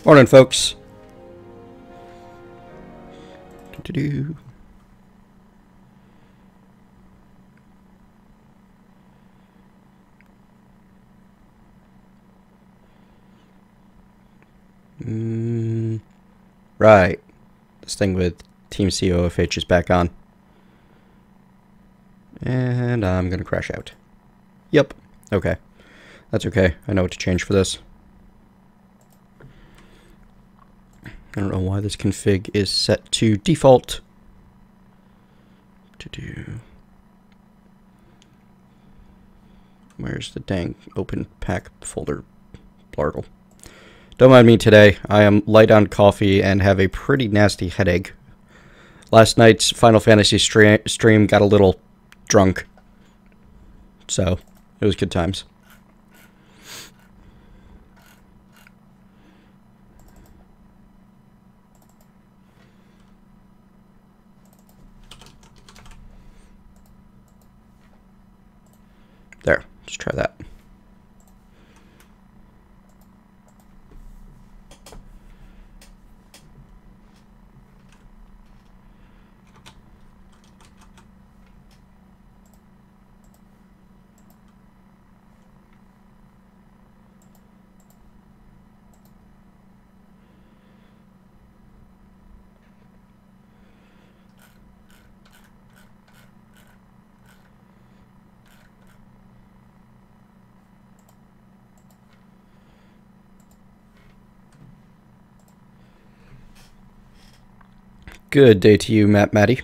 Morning, folks. Do-do-do. Right. This thing with Team COFH is back on. And I'm gonna crash out. Yep. Okay. That's okay. I know what to change for this. I don't know why this config is set to default. Where's the dang open pack folder blargle? Don't mind me today. I am light on coffee and have a pretty nasty headache. Last night's Final Fantasy stream got a little drunk. So, it was good times. There, let's try that. Good day to you, Matty.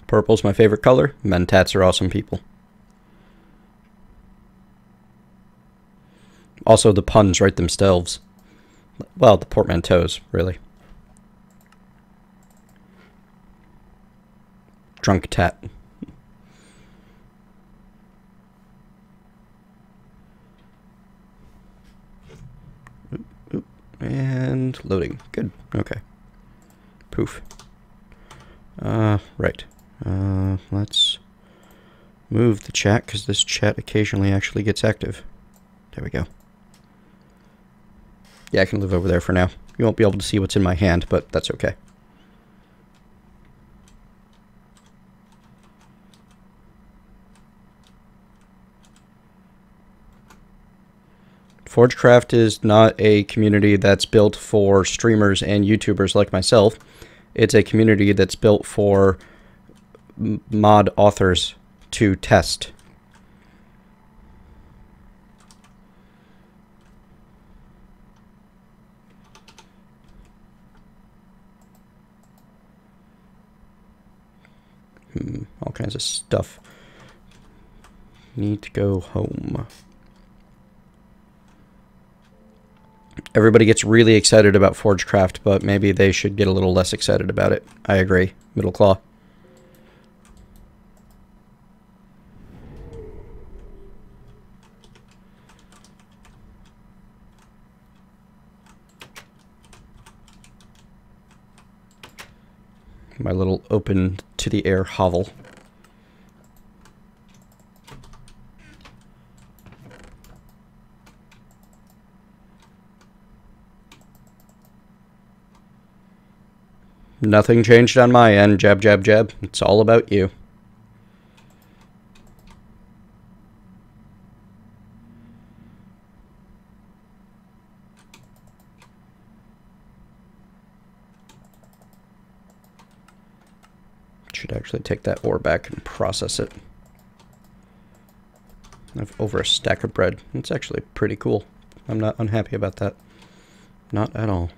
Purple's my favorite color. Mentats are awesome people. Also, the puns write themselves. Well, the portmanteaus, really. Drunk tat. And loading. Good. Okay. Poof. Right. Let's move the chat, because this chat occasionally actually gets active. There we go. Yeah, I can live over there for now. You won't be able to see what's in my hand, but that's okay. Forgecraft is not a community that's built for streamers and YouTubers like myself. It's a community that's built for mod authors to test. All kinds of stuff. Need to go home. Everybody gets really excited about Forgecraft, but maybe they should get a little less excited about it. I agree. Middle claw. My little open to the air hovel. Nothing changed on my end. Jab, jab, jab. It's all about you. Should actually take that ore back and process it. I have over a stack of bread. It's actually pretty cool. I'm not unhappy about that. Not at all.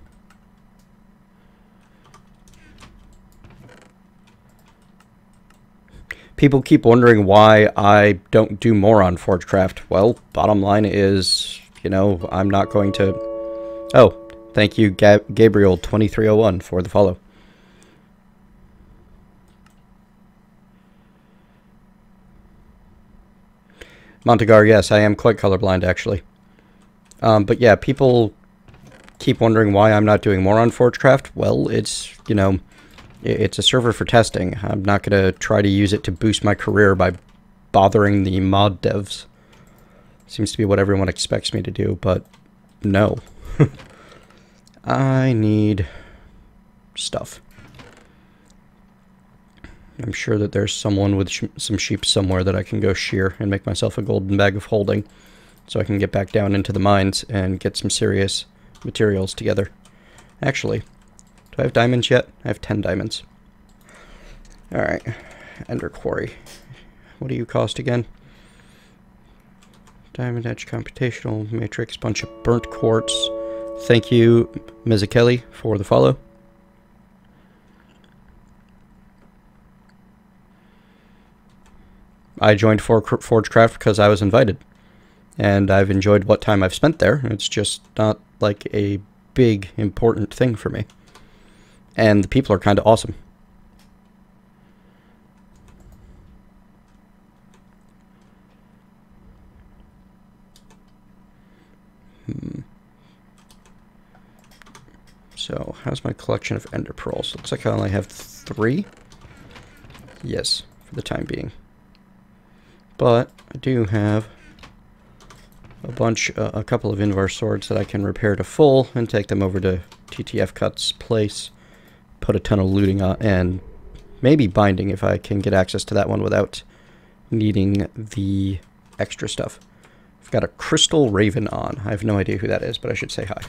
People keep wondering why I don't do more on Forgecraft. Well, bottom line is, you know, I'm not going to... Oh, thank you, Gabriel2301, for the follow. Montegar, yes, I am quite colorblind, actually. But yeah, people keep wondering why I'm not doing more on Forgecraft. Well, it's, you know... It's a server for testing. I'm not going to try to use it to boost my career by bothering the mod devs. Seems to be what everyone expects me to do, but no. I need stuff. I'm sure that there's someone with some sheep somewhere that I can go shear and make myself a golden bag of holding so I can get back down into the mines and get some serious materials together. Actually, do I have diamonds yet? I have 10 diamonds. Alright, Ender Quarry. What do you cost again? Diamond Edge Computational Matrix, bunch of burnt quartz. Thank you, Mezekeli, for the follow. I joined Forgecraft because I was invited. And I've enjoyed what time I've spent there. It's just not like a big, important thing for me. And the people are kind of awesome. So, how's my collection of ender pearls? Looks like I only have 3. Yes, for the time being. But I do have a couple of Invar swords that I can repair to full and take them over to TTF Cut's place. Put a ton of looting on, and maybe binding if I can get access to that one without needing the extra stuff. I've got a Crystal Raven on. I have no idea who that is, but I should say hi.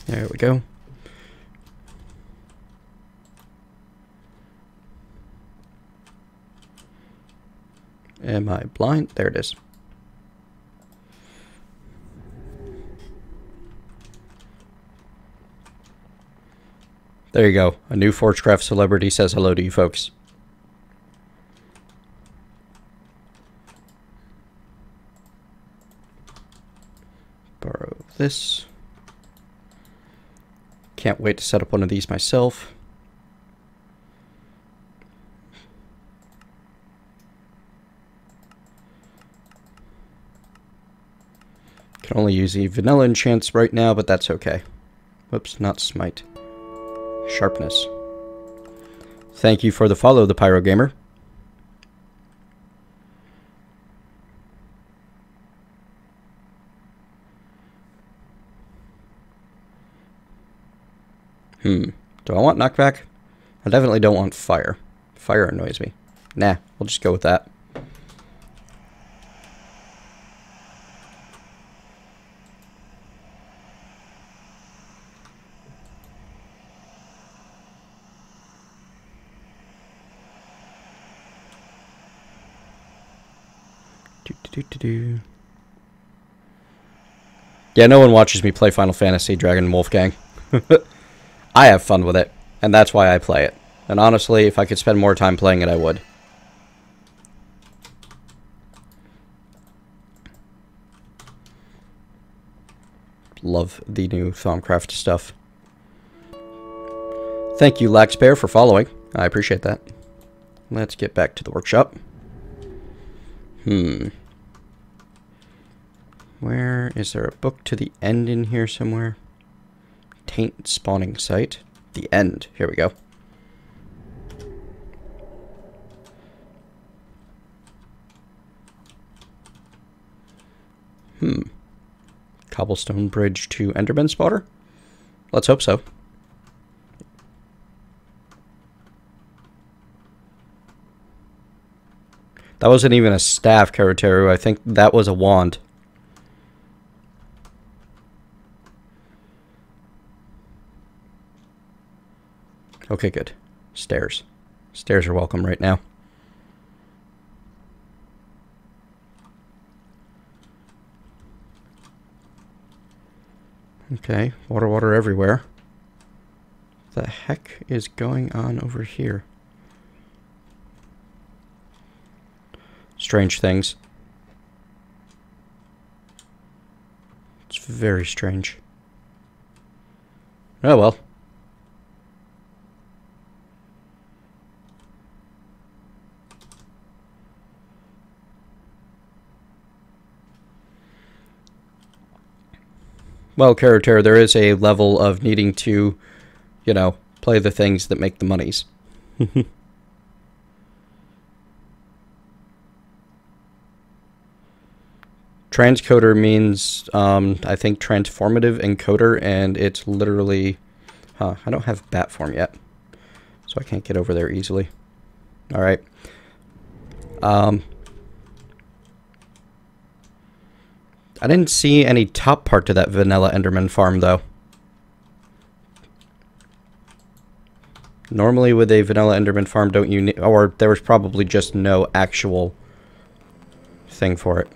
There we go. Am I blind? There it is. There you go. A new Forgecraft celebrity says hello to you folks. Borrow this. Can't wait to set up one of these myself. Can only use the vanilla enchants right now, but that's okay. Whoops, not smite. Sharpness. Thank you for the follow, the Pyro Gamer. Do I want knockback? I definitely don't want fire. Fire annoys me. Nah, we'll just go with that. Yeah, no one watches me play Final Fantasy Dragon Wolfgang. I have fun with it, and that's why I play it. And honestly, if I could spend more time playing it, I would. Love the new Thaumcraft stuff. Thank you, Laxbear, for following. I appreciate that. Let's get back to the workshop. Where is there a book to the end in here somewhere? Taint spawning site. The end. Here we go. Cobblestone bridge to Enderman spotter? Let's hope so. That wasn't even a staff, Karuteru. I think that was a wand. Okay, good. Stairs. Stairs are welcome right now. Okay, water everywhere. What the heck is going on over here? Strange things. It's very strange. Oh well. Well, Karuter, there is a level of needing to you know, play the things that make the monies. Transcoder means, I think, transformative encoder, and it's literally... I don't have bat form yet, so I can't get over there easily. Alright. I didn't see any top part to that vanilla Enderman farm, though. Normally with a vanilla Enderman farm, don't you need... Or there was probably just no actual thing for it.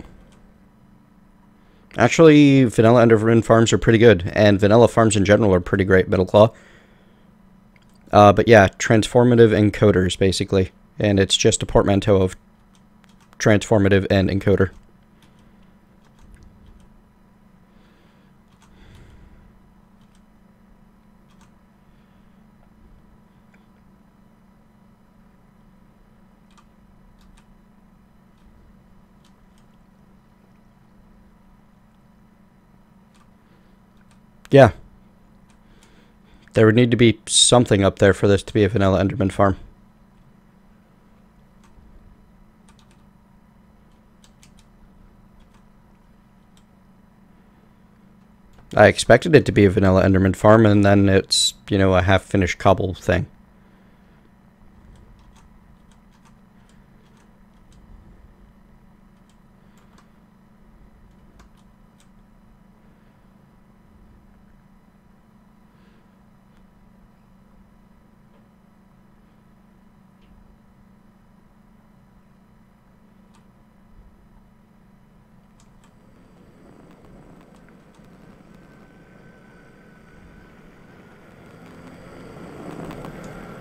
Actually, vanilla Enderman farms are pretty good, and vanilla farms in general are pretty great, Middleclaw. But yeah, transformative encoders, basically. And it's just a portmanteau of transformative and encoder. Yeah. There would need to be something up there for this to be a vanilla Enderman farm. I expected it to be a vanilla Enderman farm, and then it's, you know, a half-finished cobble thing.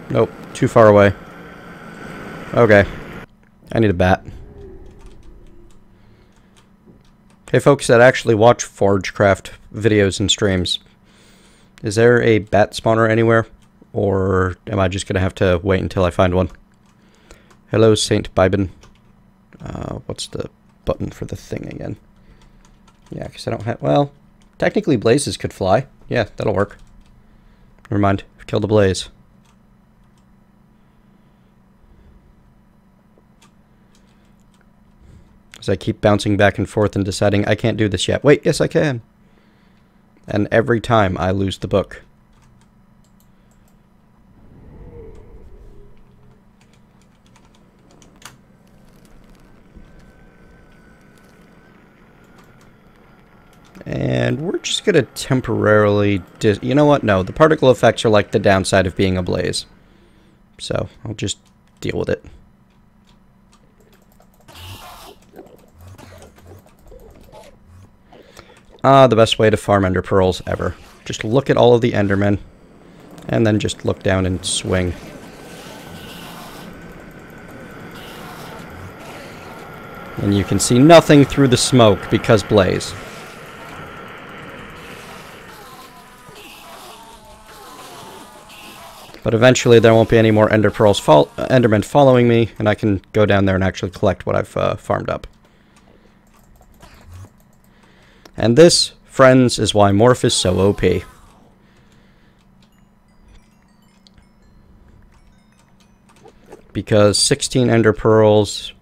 Nope, too far away. Okay. I need a bat. Hey folks that actually watch Forgecraft videos and streams, is there a bat spawner anywhere? Or am I just going to have to wait until I find one? Hello, Saint Bibin. What's the button for the thing again? Yeah, because I don't have... Well, technically blazes could fly. Yeah, that'll work. Never mind. Kill the blaze. As I keep bouncing back and forth and deciding I can't do this yet. Wait, yes I can. And every time I lose the book. And we're just going to temporarily... You know what? No, the particle effects are like the downside of being a blaze. So, I'll just deal with it. The best way to farm ender pearls ever. Just look at all of the endermen, and then just look down and swing. And you can see nothing through the smoke because blaze. But eventually there won't be any more ender pearls endermen following me, and I can go down there and actually collect what I've farmed up. And this, friends, is why Morph is so OP. Because 16 ender pearls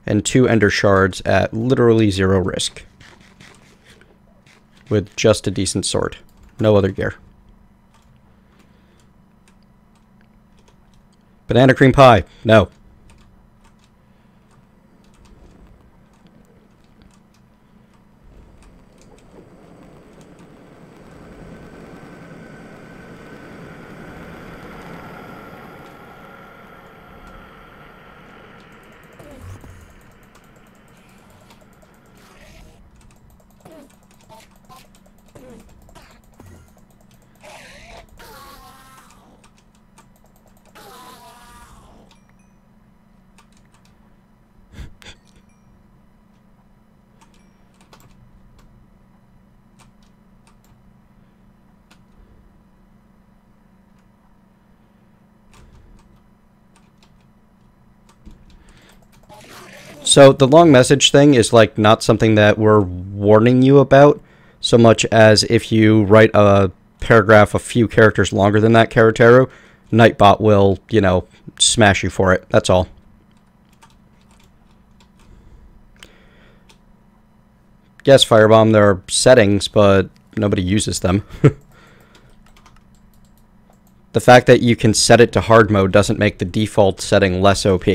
and 2 ender shards at literally 0 risk. With just a decent sword. No other gear. Banana cream pie. No. So the long message thing is like not something that we're warning you about so much as if you write a paragraph a few characters longer than that, Karateru, Nightbot will, you know, smash you for it. That's all. Yes, Firebomb, there are settings, but nobody uses them. The fact that you can set it to hard mode doesn't make the default setting less OP.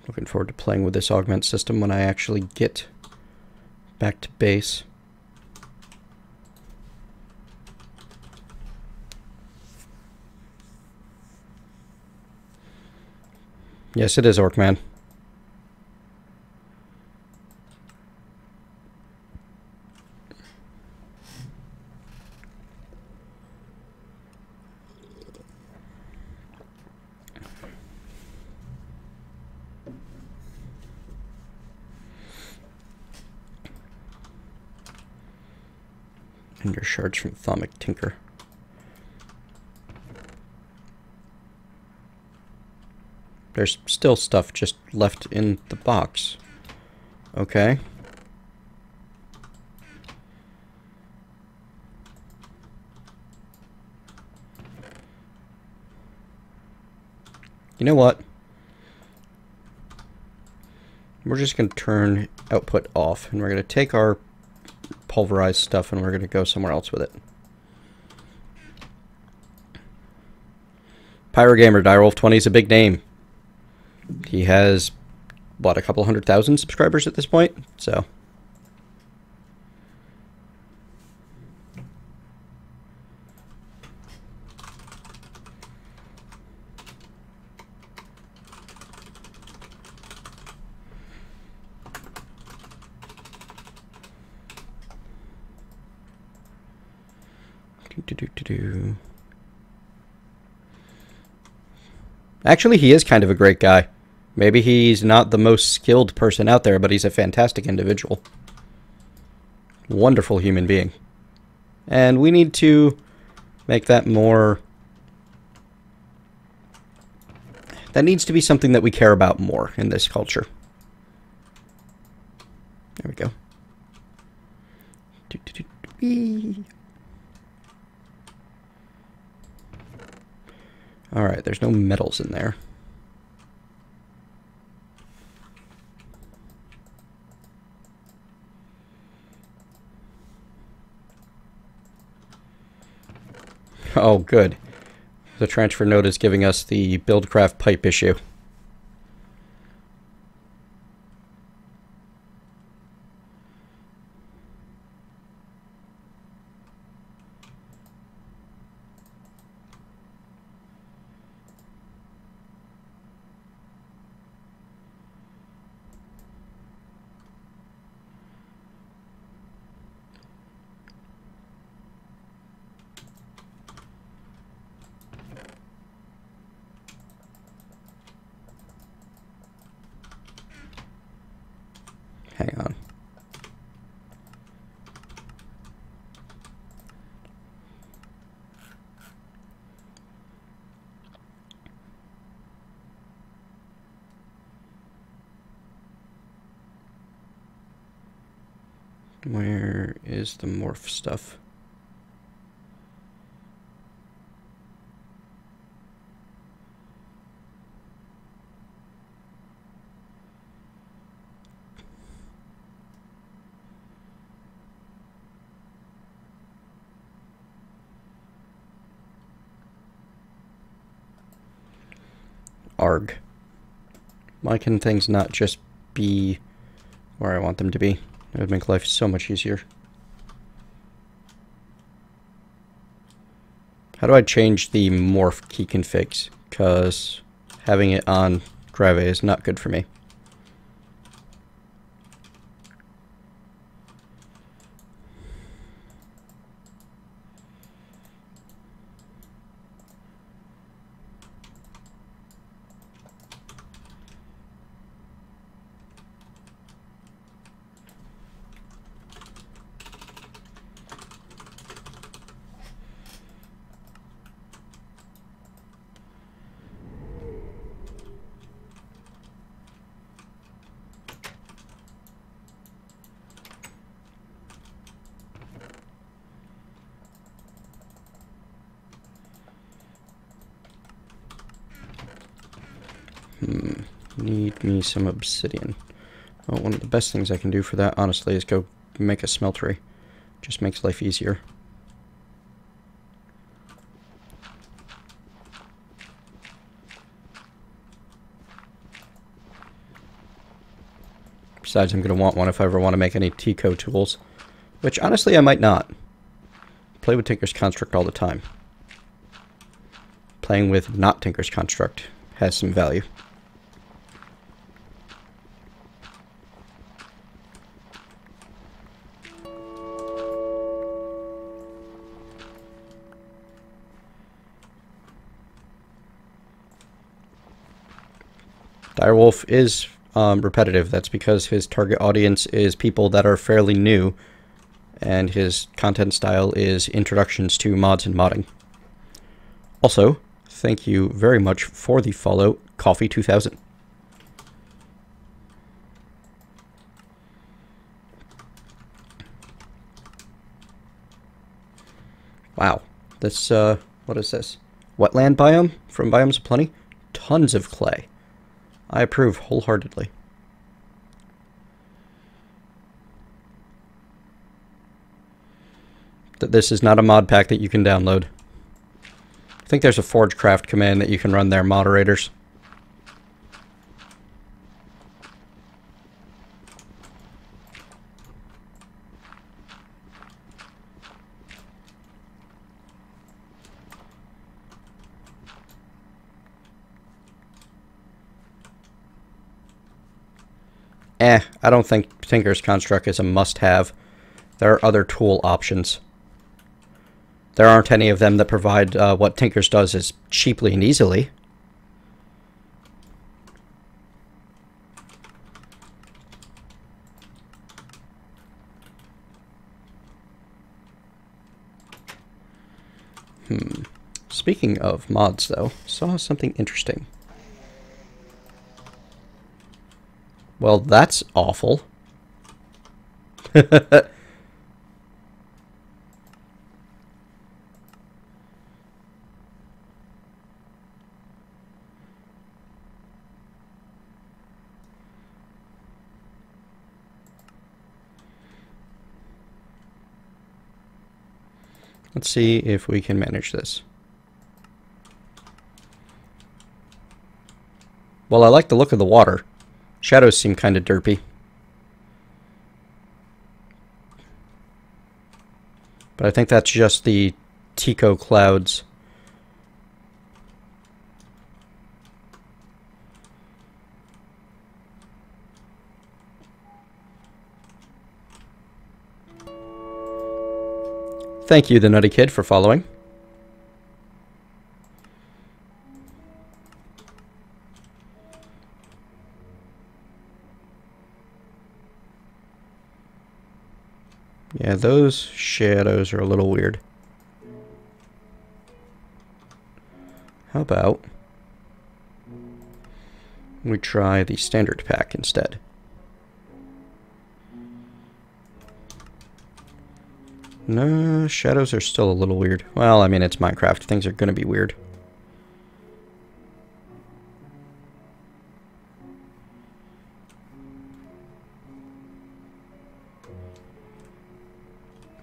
Looking forward to playing with this augment system when I actually get back to base. Yes, it is Orcman. And your shards from Thaumic Tinker. There's still stuff just left in the box. Okay. You know what? We're just going to turn output off, and we're going to take our pulverized stuff and we're going to go somewhere else with it. Pyrogamer, Direwolf20 is a big name. He has, what, a couple 100,000 subscribers at this point? So. Actually, he is kind of a great guy. Maybe he's not the most skilled person out there, but he's a fantastic individual. Wonderful human being. And we need to make that more... That needs to be something that we care about more in this culture. There we go. Alright, there's no metals in there. Oh, good. The transfer node is giving us the Buildcraft pipe issue. Hang on. Where is the morph stuff? Arg. Why can things not just be where I want them to be? It would make life so much easier. How do I change the morph key configs? Because having it on Grave is not good for me. Need me some obsidian. Oh, one of the best things I can do for that, honestly, is go make a smeltery. Just makes life easier. Besides, I'm going to want one if I ever want to make any Tico tools. Which, honestly, I might not. Play with Tinker's Construct all the time. Playing with not Tinker's Construct has some value. Direwolf is repetitive. That's because his target audience is people that are fairly new, and his content style is introductions to mods and modding. Also, thank you very much for the follow, Coffee2000. Wow, this, what is this? Wetland biome from Biomes of Plenty? Tons of clay. I approve wholeheartedly. This is not a mod pack that you can download. I think there's a Forgecraft command that you can run there, moderators. I don't think Tinker's Construct is a must-have. There are other tool options. There aren't any of them that provide what Tinker's does as cheaply and easily. Speaking of mods, though, saw something interesting. Well, that's awful. Let's see if we can manage this. Well, I like the look of the water. Shadows seem kind of derpy. But I think that's just the Tico clouds. Thank you, the Nutty Kid, for following. Yeah, those shadows are a little weird. How about we try the standard pack instead? No, shadows are still a little weird. Well, I mean, it's Minecraft. Things are going to be weird.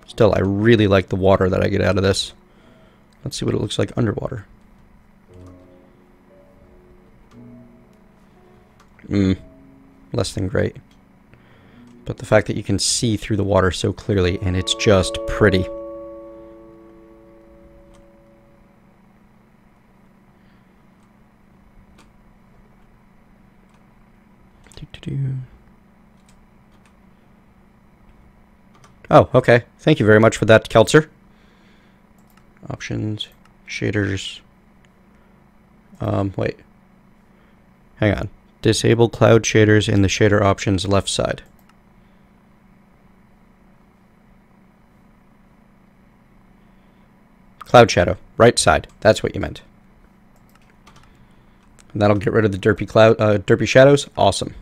Still, I really like the water that I get out of this. Let's see what it looks like underwater. Less than great. But the fact that you can see through the water so clearly, and it's just pretty. Oh, okay. Thank you very much for that, Keltzer. Options, shaders. Wait. Hang on. Disable cloud shaders in the shader options left side. Cloud shadow, right side. That's what you meant. And that'll get rid of the derpy shadows. Awesome.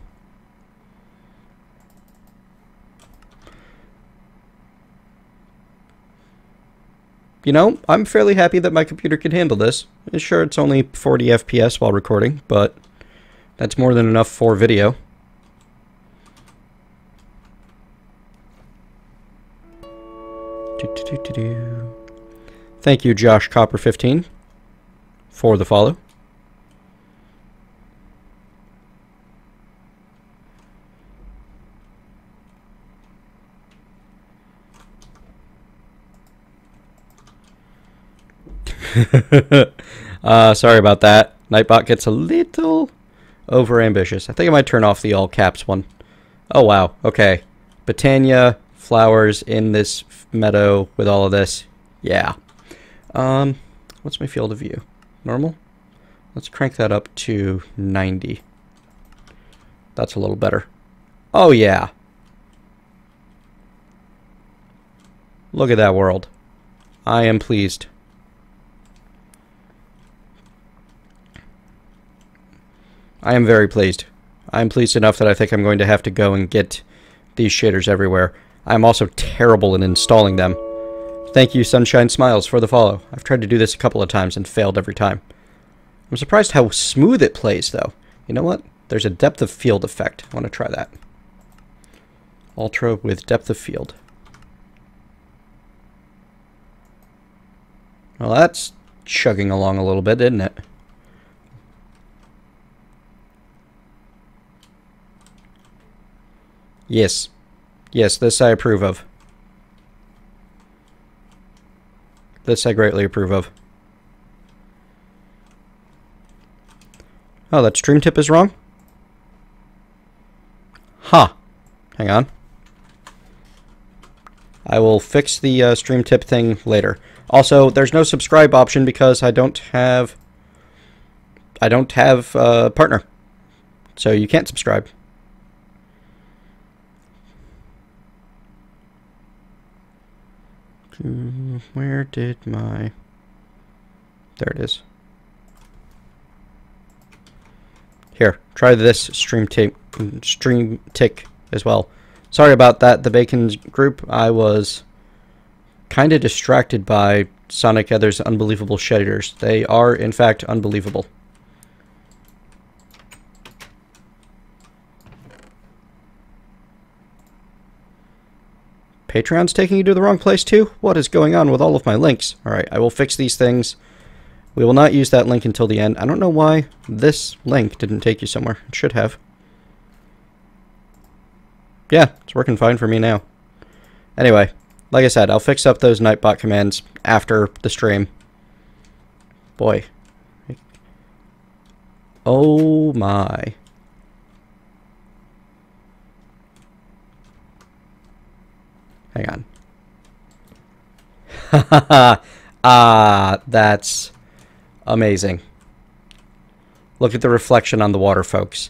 You know, I'm fairly happy that my computer can handle this. Sure, it's only 40 FPS while recording, but That's more than enough for video. Thank you, Josh Copper 15, for the follow. Sorry about that. Nightbot gets a little over-ambitious. I think I might turn off the all caps one. Oh, wow. Okay. Botania, flowers in this meadow with all of this. Yeah. What's my field of view? Normal? Let's crank that up to 90. That's a little better. Oh, yeah. Look at that world. I am pleased. I am very pleased. I am pleased enough that I think I'm going to have to go and get these shaders everywhere. I'm also terrible in installing them. Thank you, Sunshine Smiles, for the follow. I've tried to do this a couple of times and failed every time. I'm surprised how smooth it plays, though. You know what? There's a depth of field effect. I want to try that. Ultra with depth of field. Well, that's chugging along a little bit, isn't it? Yes. Yes, this I approve of. This I greatly approve of. Oh, that stream tip is wrong? Huh. Hang on. I will fix the stream tip thing later. Also, there's no subscribe option because I don't have a partner. So you can't subscribe. Where did my... There it is. Here, try this stream tick as well. Sorry about that, the Bacon group. I was kind of distracted by Sonic Ether's unbelievable shaders. They are, in fact, unbelievable. Patreon's taking you to the wrong place too? What is going on with all of my links? Alright, I will fix these things. We will not use that link until the end. I don't know why this link didn't take you somewhere. It should have. Yeah, it's working fine for me now. Anyway, like I said, I'll fix up those Nightbot commands after the stream. Boy. Oh my. Hang on. That's amazing. Look at the reflection on the water, folks.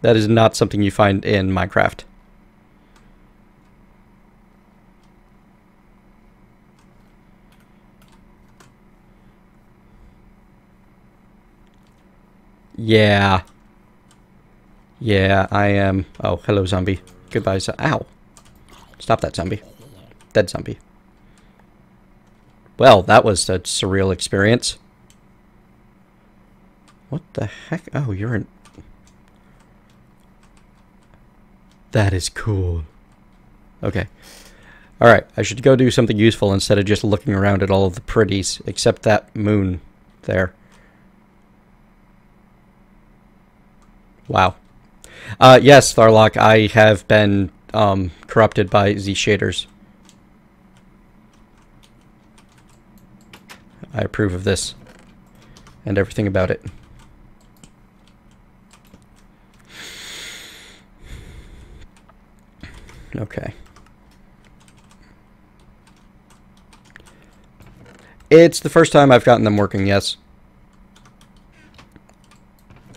That is not something you find in Minecraft. Yeah. Yeah, I am. Oh, hello, zombie. Goodbye, ow. Stop that, zombie. Dead zombie. Well, that was a surreal experience. What the heck? Oh, you're in... That is cool. Okay. Alright, I should go do something useful instead of just looking around at all of the pretties, except that moon there. Wow. Yes, Tharlock, I have been corrupted by Z shaders. I approve of this and everything about it. Okay. It's the first time I've gotten them working, yes.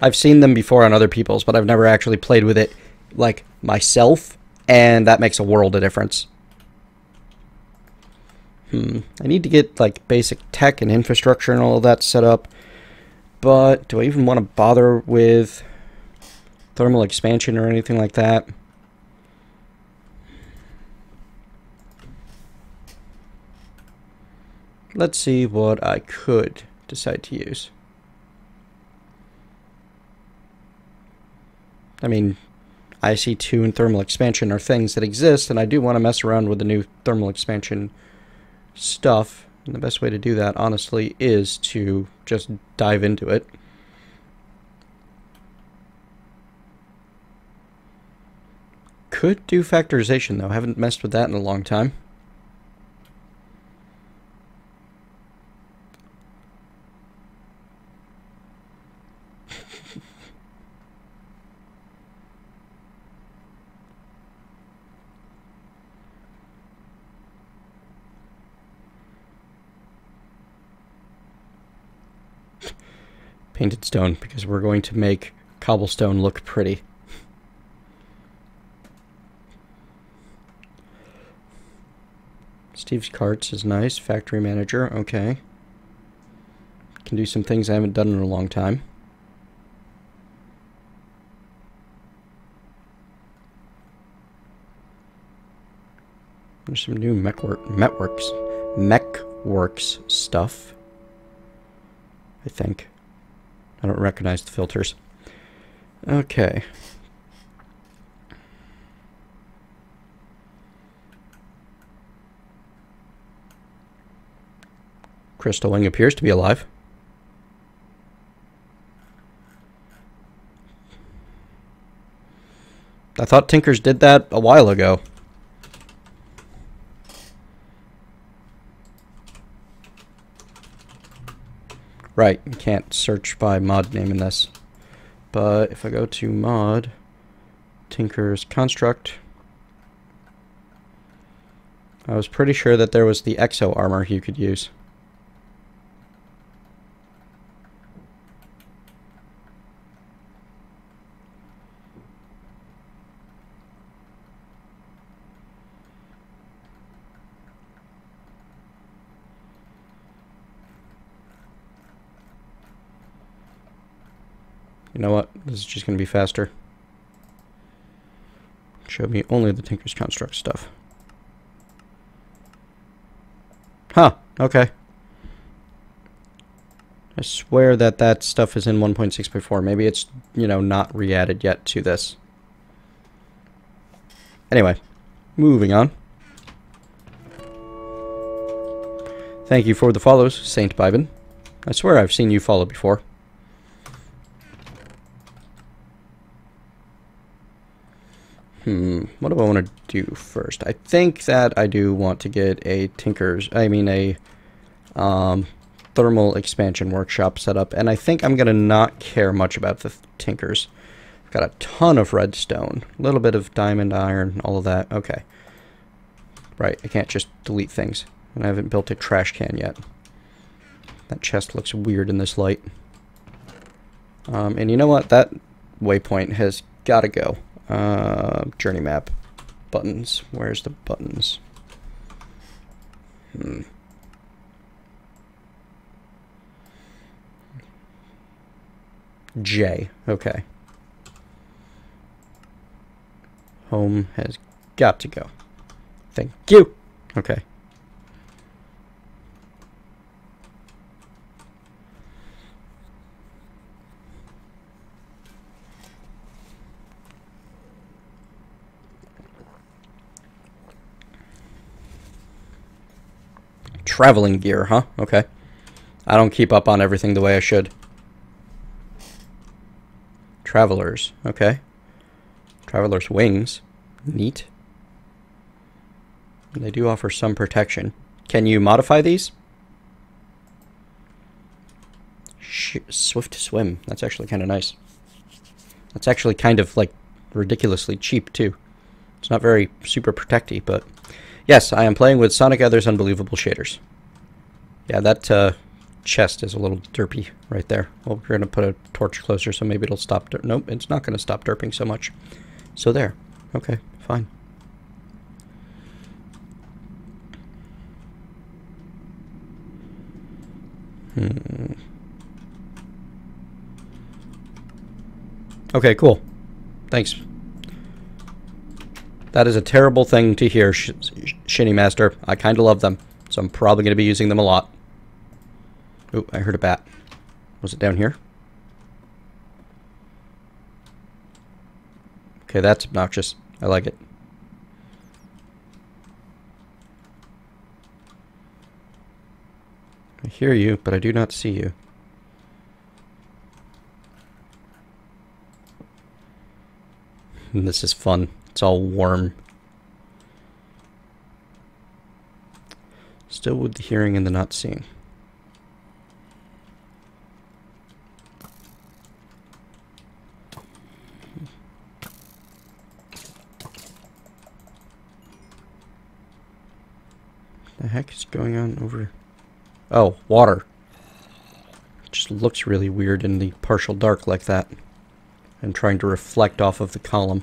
I've seen them before on other people's, but I've never actually played with it, like, myself, and that makes a world of difference. I need to get, like, basic tech and infrastructure and all of that set up, but do I even want to bother with thermal expansion or anything like that? Let's see what I could decide to use. I mean, IC2 and thermal expansion are things that exist, and I do want to mess around with the new thermal expansion stuff. And the best way to do that, honestly, is to just dive into it. Could do factorization, though. Haven't messed with that in a long time. Painted stone, because we're going to make cobblestone look pretty. Steve's carts is nice. Factory manager, okay. Can do some things I haven't done in a long time. There's some new mechworks stuff, I think. I don't recognize the filters. Okay. Crystal Wing appears to be alive. I thought Tinkers did that a while ago. Right, you can't search by mod name in this. But if I go to mod, Tinker's Construct, I was pretty sure that there was the exo armor you could use. You know what? This is just going to be faster. Show me only the Tinker's Construct stuff. Huh, okay. I swear that that stuff is in 1.6.4. Maybe it's, you know, not re-added yet to this. Anyway, moving on. Thank you for the follows, Saint Bibin. I swear I've seen you follow before. What do I want to do first? I think that I do want to get a thermal expansion workshop set up, and I think I'm going to not care much about the Tinkers. I've got a ton of redstone, a little bit of diamond, iron, all of that. Okay. Right, I can't just delete things, and I haven't built a trash can yet. That chest looks weird in this light. And you know what? That waypoint has got to go. Journey map. Buttons. Where's the buttons? J. Okay. Home has got to go. Thank you. Okay. Traveling gear, huh? Okay. I don't keep up on everything the way I should. Travelers, okay. Traveler's wings. Neat. They do offer some protection. Can you modify these? Swift swim. That's actually kind of nice. That's actually kind of, like, ridiculously cheap, too. It's not very super protecty, but... Yes, I am playing with Sonic Other's Unbelievable Shaders. Yeah, that chest is a little derpy right there. Well, we're going to put a torch closer, so maybe it'll stop... Nope, it's not going to stop derping so much. So there. Okay, fine. Okay, cool. Thanks. That is a terrible thing to hear, Shinny Master. I kind of love them, so I'm probably going to be using them a lot. Ooh, I heard a bat. Was it down here? Okay, that's obnoxious. I like it. I hear you, but I do not see you. And this is fun. It's all warm. Still with the hearing and the not seeing. The heck is going on over? Oh, water. It just looks really weird in the partial dark like that. And trying to reflect off of the column.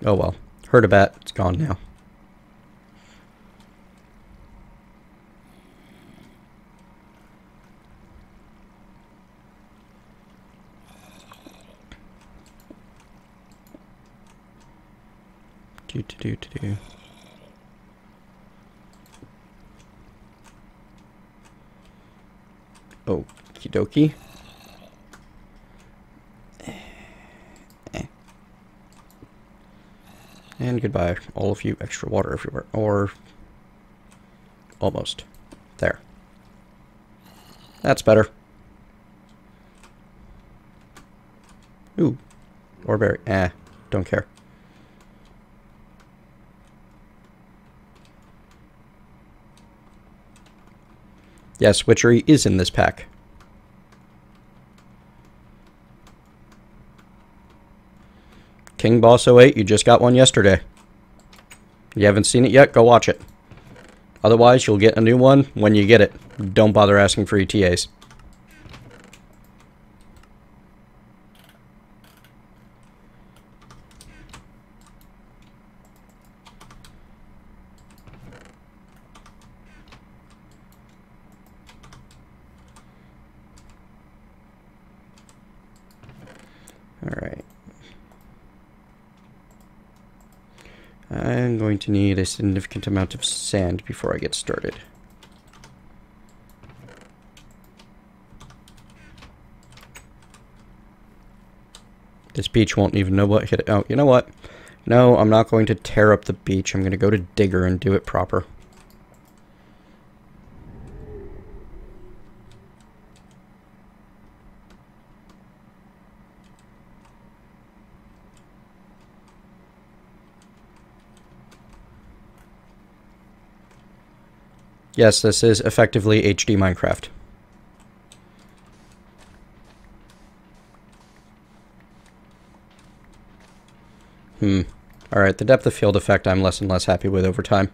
Oh well. Heard a bat. It's gone now. Do. Okie dokie. And goodbye, all of you. Extra water everywhere. Or almost. There. That's better. Ooh. Or berry. Don't care. Yes, witchery is in this pack. King Boss 08, you just got one yesterday. You haven't seen it yet? Go watch it. Otherwise, you'll get a new one when you get it. Don't bother asking for ETAs. Alright. I'm going to need a significant amount of sand before I get started. This beach won't even know what hit it. Oh, you know what? No, I'm not going to tear up the beach. I'm going to go to Digger and do it proper. Yes, this is effectively HD Minecraft. Alright, the depth of field effect I'm less and less happy with over time.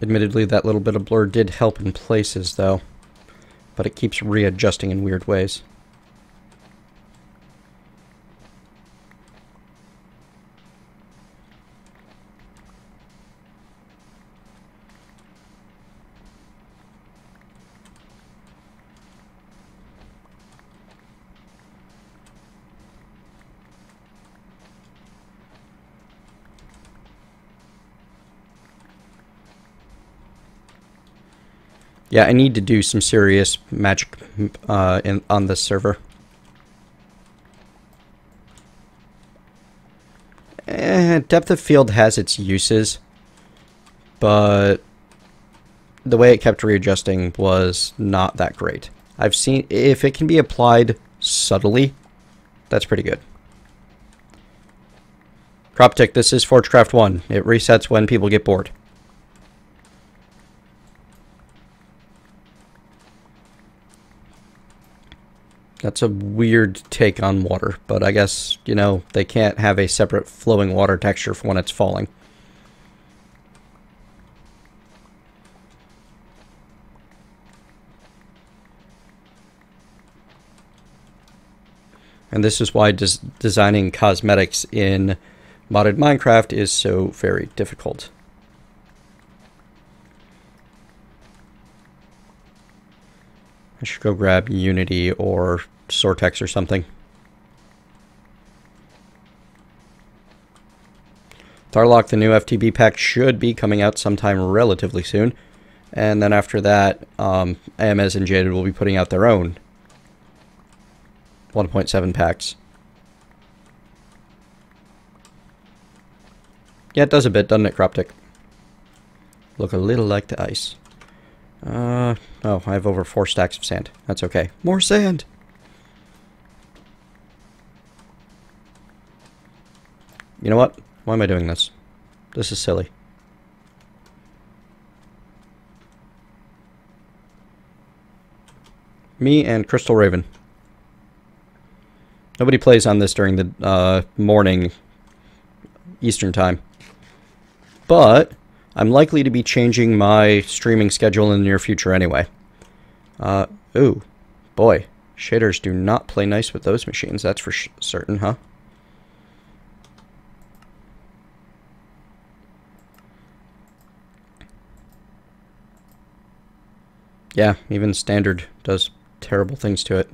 Admittedly, that little bit of blur did help in places, though. But it keeps readjusting in weird ways. Yeah, I need to do some serious magic on this server. Depth of field has its uses, but the way it kept readjusting was not that great. I've seen, if it can be applied subtly, that's pretty good. Croptic, this is Forgecraft 1. It resets when people get bored. That's a weird take on water, but I guess, you know, they can't have a separate flowing water texture for when it's falling. And this is why designing cosmetics in modded Minecraft is so very difficult. I should go grab Unity or Sortex or something. Tarlock, the new FTB pack, should be coming out sometime relatively soon. And then after that, AMS and Jaded will be putting out their own 1.7 packs. Yeah, it does a bit, doesn't it, Croptic? Look a little like the ice. Oh, I have over 4 stacks of sand. That's okay. More sand! You know what? Why am I doing this? This is silly. Me and Crystal Raven. Nobody plays on this during the morning Eastern time. But I'm likely to be changing my streaming schedule in the near future anyway. Ooh, boy. Shaders do not play nice with those machines, that's for certain, huh? Yeah, even standard does terrible things to it.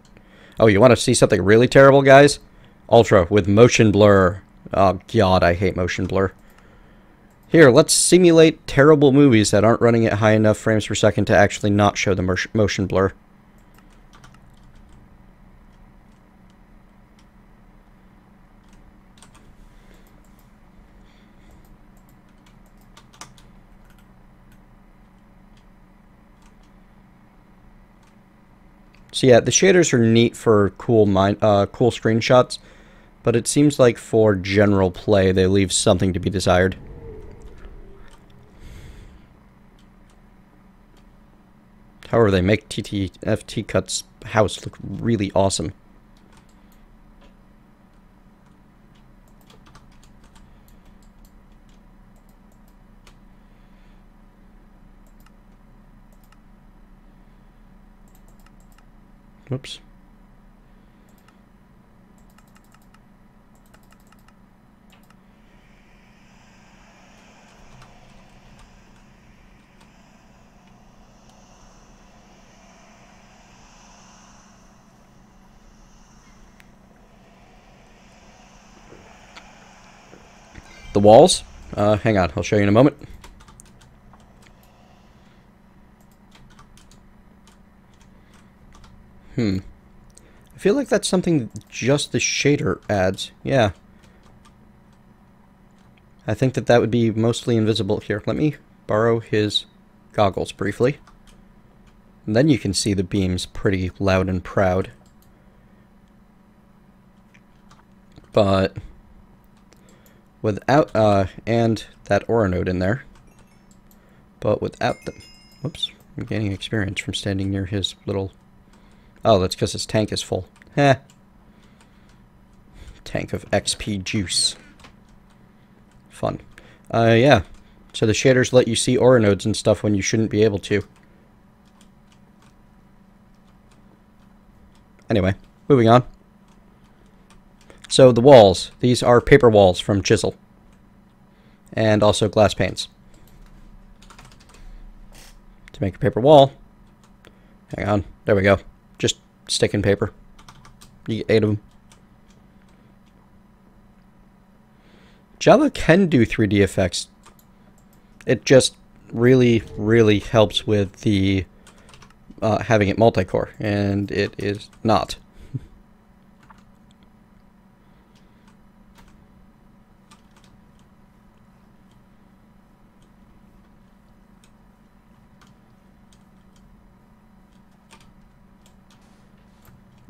Oh, you want to see something really terrible, guys? Ultra with motion blur. Oh, God, I hate motion blur. Here, let's simulate terrible movies that aren't running at high enough frames per second to actually not show the motion blur. So yeah, the shaders are neat for cool screenshots, but it seems like for general play, they leave something to be desired. However, they make TTFT Cut's house look really awesome. Whoops. The walls? Hang on, I'll show you in a moment. I feel like that's something just the shader adds. Yeah. I think that would be mostly invisible here. Let me borrow his goggles briefly. And then you can see the beams pretty loud and proud. But without, and that aura node in there. But without them. Whoops. I'm gaining experience from standing near his little... Oh, that's because his tank is full. Heh. Tank of XP juice. Fun. Yeah. So the shaders let you see aura nodes and stuff when you shouldn't be able to. Anyway, moving on. So the walls. These are paper walls from Chisel. And also glass panes. To make a paper wall. Hang on. There we go. Just stick in paper. You get 8 of them. Java can do 3D effects. It just really, really helps with the having it multi-core, and it is not.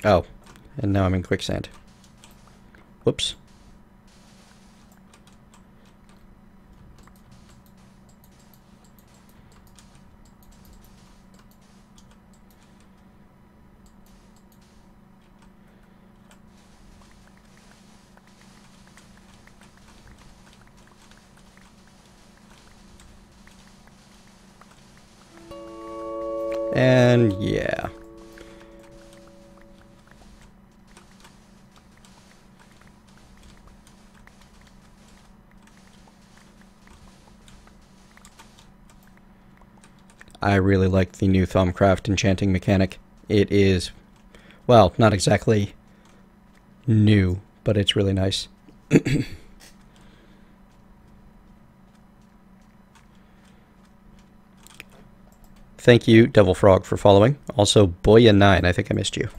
Oh, and now I'm in quicksand. Whoops. And yeah. I really like the new Thaumcraft enchanting mechanic. It is, well, not exactly new, but it's really nice. Thank you, Devil Frog, for following. Also, Boya9, I think I missed you.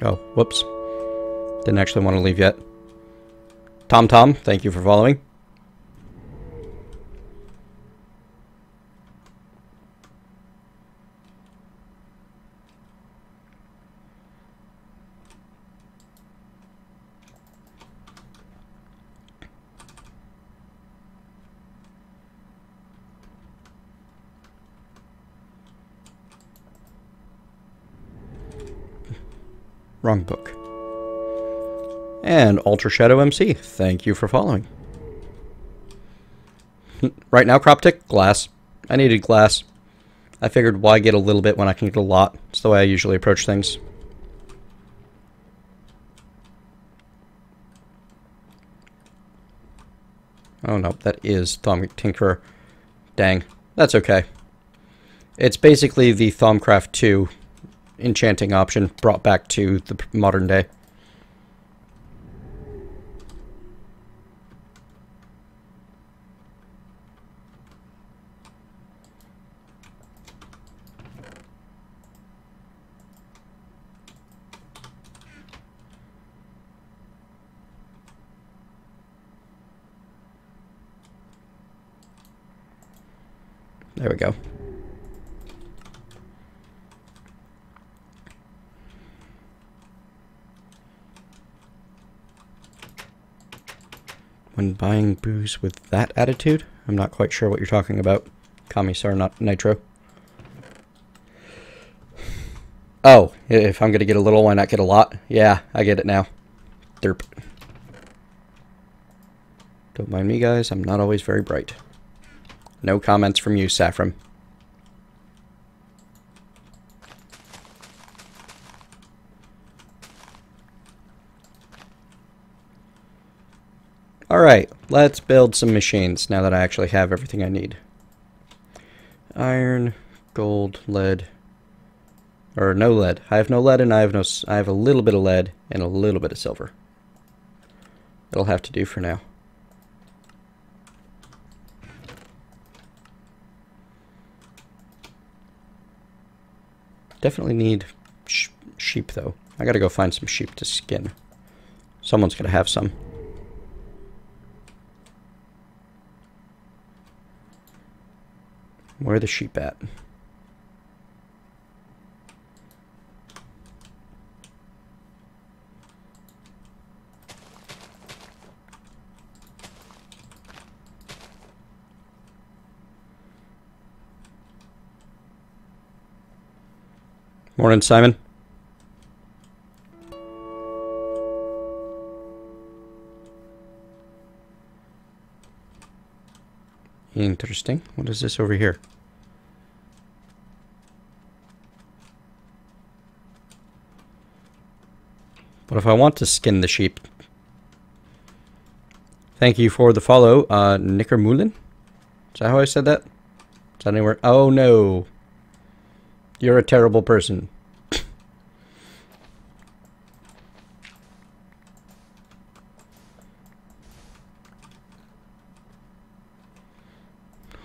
Oh, whoops. Didn't actually want to leave yet. Tom, thank you for following. Wrong book. And Ultra Shadow MC, thank you for following. Right now, Croptic, glass. I needed glass. I figured why get a little bit when I can get a lot. It's the way I usually approach things. Oh no, that is Thumb Tinkerer. Dang, that's okay. It's basically the Thaumcraft 2 enchanting option brought back to the modern day. There we go. When buying booze with that attitude? I'm not quite sure what you're talking about. Commissar, not Nitro. Oh, if I'm going to get a little, why not get a lot? Yeah, I get it now. Derp. Don't mind me, guys. I'm not always very bright. No comments from you, Saffron. Alright, let's build some machines now that I actually have everything I need. Iron, gold, lead. Or no lead. I have no lead and I have a little bit of lead and a little bit of silver. It'll have to do for now. Definitely need sheep though. I gotta go find some sheep to skin. Someone's gonna have some. Where are the sheep at? Morning, Simon. Interesting. What is this over here? What if I want to skin the sheep? Thank you for the follow, Nickermulin. Is that how I said that? Is that anywhere? Oh no. You're a terrible person.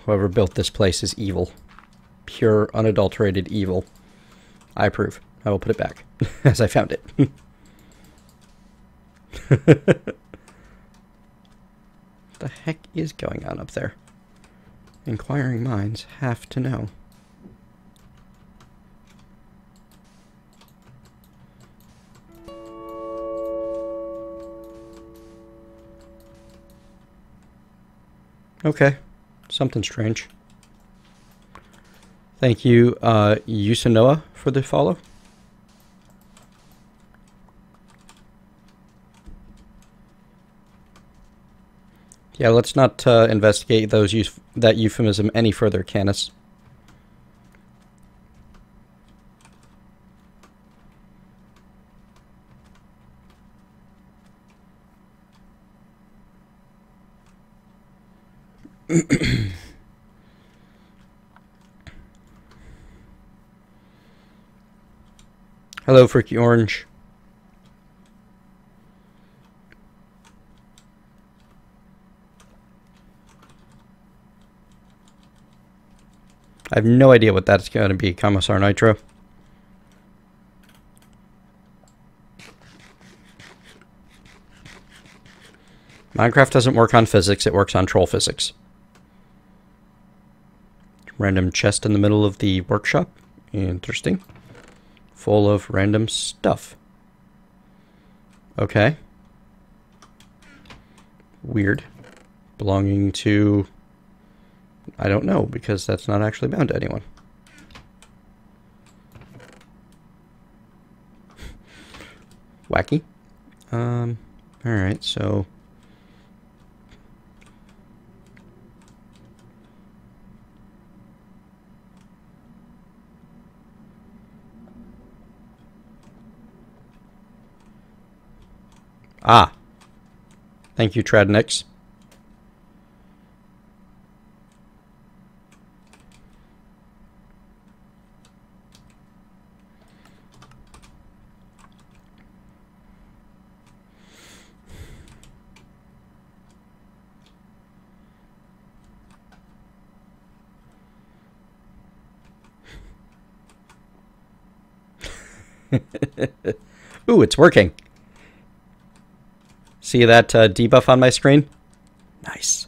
Whoever built this place is evil. Pure, unadulterated evil. I approve. I will put it back, as I found it. What the heck is going on up there? Inquiring minds have to know. Okay. Something strange. Thank you, Yusanoa, for the follow. Yeah, let's not investigate that euphemism any further, Canis. Hello, Freaky Orange. I have no idea what that's going to be, Commissar Nitro. Minecraft doesn't work on physics, it works on troll physics. Random chest in the middle of the workshop. Interesting. Full of random stuff. Okay. Weird. Belonging to... I don't know, because that's not actually bound to anyone. Wacky. Alright, so... Ah. Thank you, Tradnix. Ooh, it's working. See that debuff on my screen? Nice.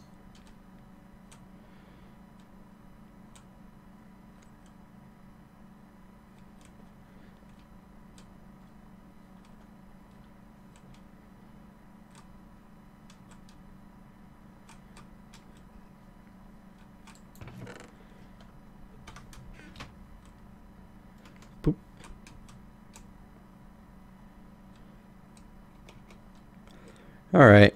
Boop. All right.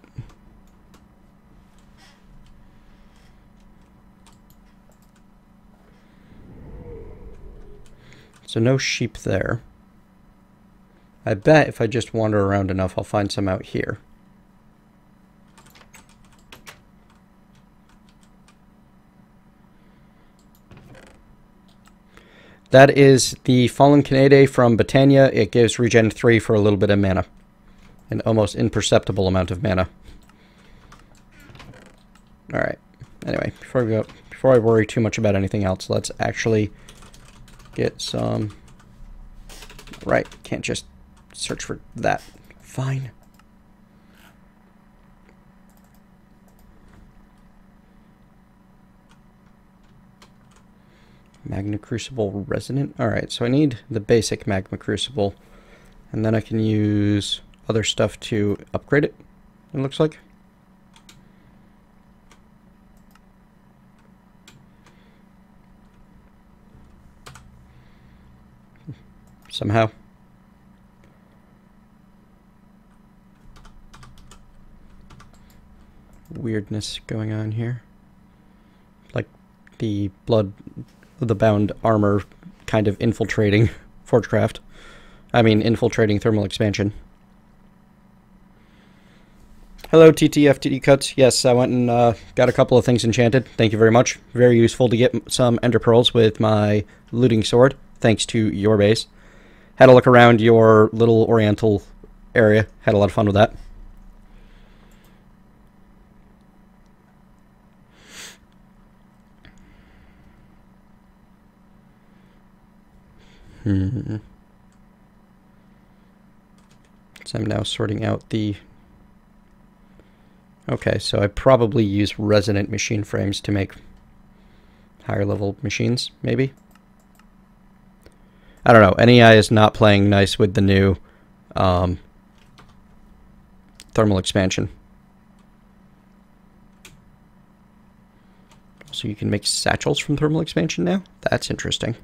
So no sheep there. I bet if I just wander around enough, I'll find some out here. That is the Fallen Canade from Botania. It gives regen 3 for a little bit of mana. An almost imperceptible amount of mana. Alright. Anyway, before I worry too much about anything else, let's actually get some... Right, can't just search for that. Fine. Magma Crucible Resonant. Alright, so I need the basic Magma Crucible. And then I can use other stuff to upgrade it, it looks like. Somehow. Weirdness going on here. Like the blood of the bound armor kind of infiltrating Forgecraft. I mean, infiltrating thermal expansion. Hello, TTFTD Cuts. Yes, I went and got a couple of things enchanted. Thank you very much. Very useful to get some ender pearls with my looting sword, thanks to your base. Had a look around your little oriental area. Had a lot of fun with that. So I'm now sorting out the... Okay, so I probably use resonant machine frames to make higher level machines, maybe? I don't know. NEI is not playing nice with the new thermal expansion. So you can make satchels from thermal expansion now? That's interesting.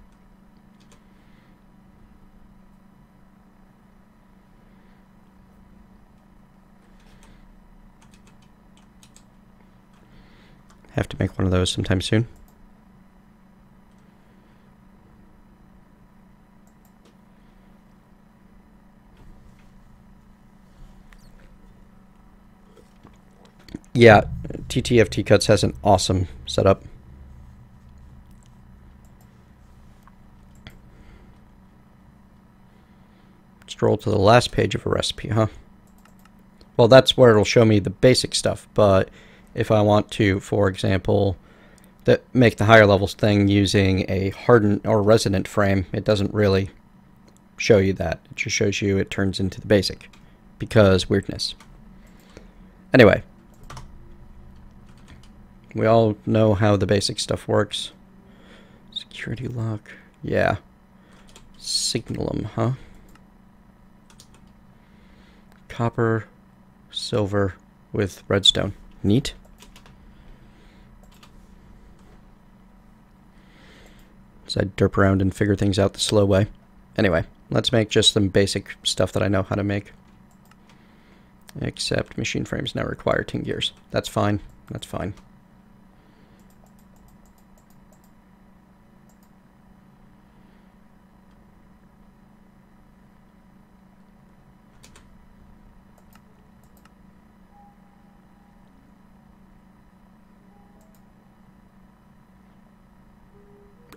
Have to make one of those sometime soon. Yeah, TTFT Cuts has an awesome setup. Scroll to the last page of a recipe, huh? Well, that's where it'll show me the basic stuff, but if I want to, for example, make the higher levels thing using a hardened or resonant frame, it doesn't really show you that. It just shows you it turns into the basic, because weirdness. Anyway, we all know how the basic stuff works. Security lock, yeah. Signalum, huh? Copper, silver with redstone. Neat. So I derp around and figure things out the slow way. Anyway, let's make just some basic stuff that I know how to make. Except machine frames now require tin gears. That's fine. That's fine.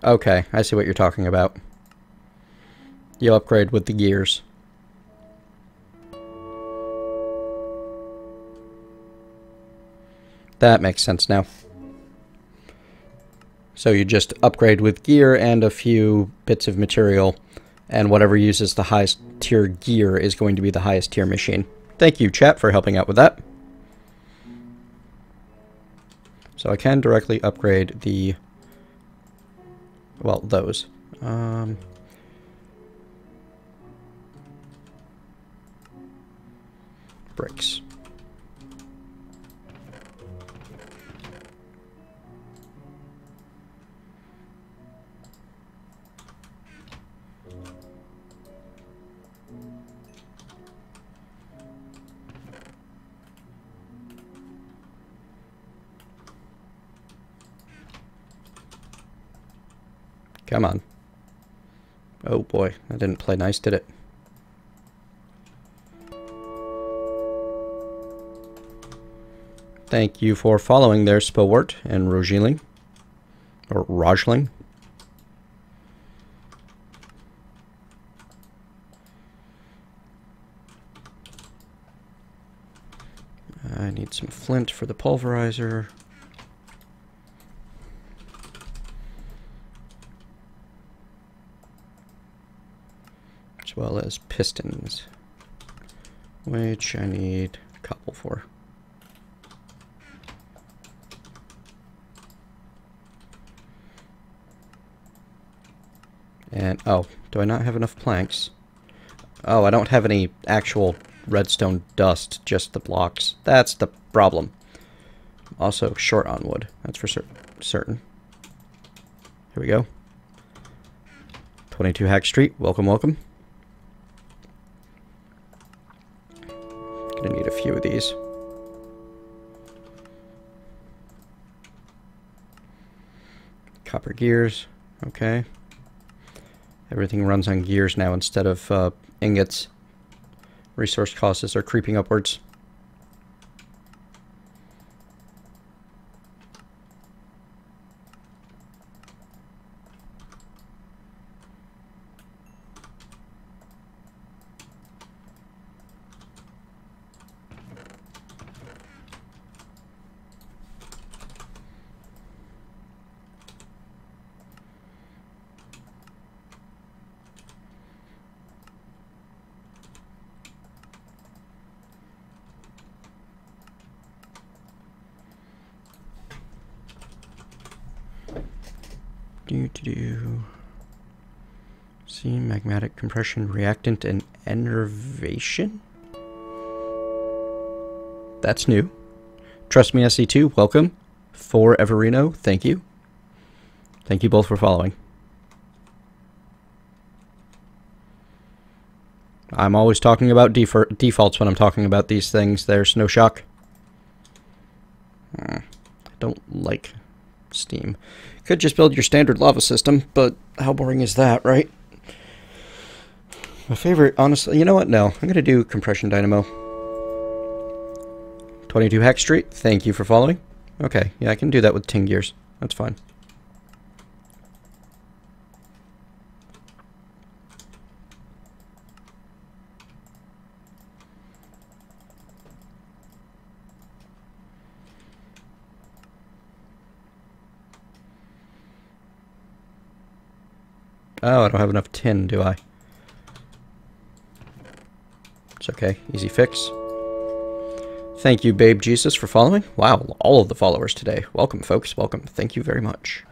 Okay, I see what you're talking about. You'll upgrade with the gears. That makes sense now. So you just upgrade with gear and a few bits of material, and whatever uses the highest tier gear is going to be the highest tier machine. Thank you, chat, for helping out with that. So I can directly upgrade the... well, those. Bricks. Come on. Oh boy, that didn't play nice, did it? Thank you for following there, Spowart and Rogeling. Or Rojling. I need some flint for the pulverizer. As well as pistons, which I need cobble for. And, oh, do I not have enough planks? Oh, I don't have any actual redstone dust, just the blocks. That's the problem. Also short on wood, that's for certain. Here we go. 22 Hack Street, welcome, welcome. Gonna need a few of these. Copper gears, okay. Everything runs on gears now instead of ingots. Resource costs are creeping upwards. See, magmatic compression, reactant, and enervation? That's new. Trust Me SC2, welcome. For Everino, thank you. Thank you both for following. I'm always talking about defaults when I'm talking about these things. There's no shock. I don't like Steam. Could just build your standard lava system, but how boring is that, right? My favorite, honestly, you know what? No, I'm going to do Compression Dynamo. 22 Hack Street, thank you for following. Okay, yeah, I can do that with tin gears. That's fine. Oh, I don't have enough tin, do I? It's okay. Easy fix. Thank you, Babe Jesus, for following. Wow, all of the followers today. Welcome, folks. Welcome. Thank you very much.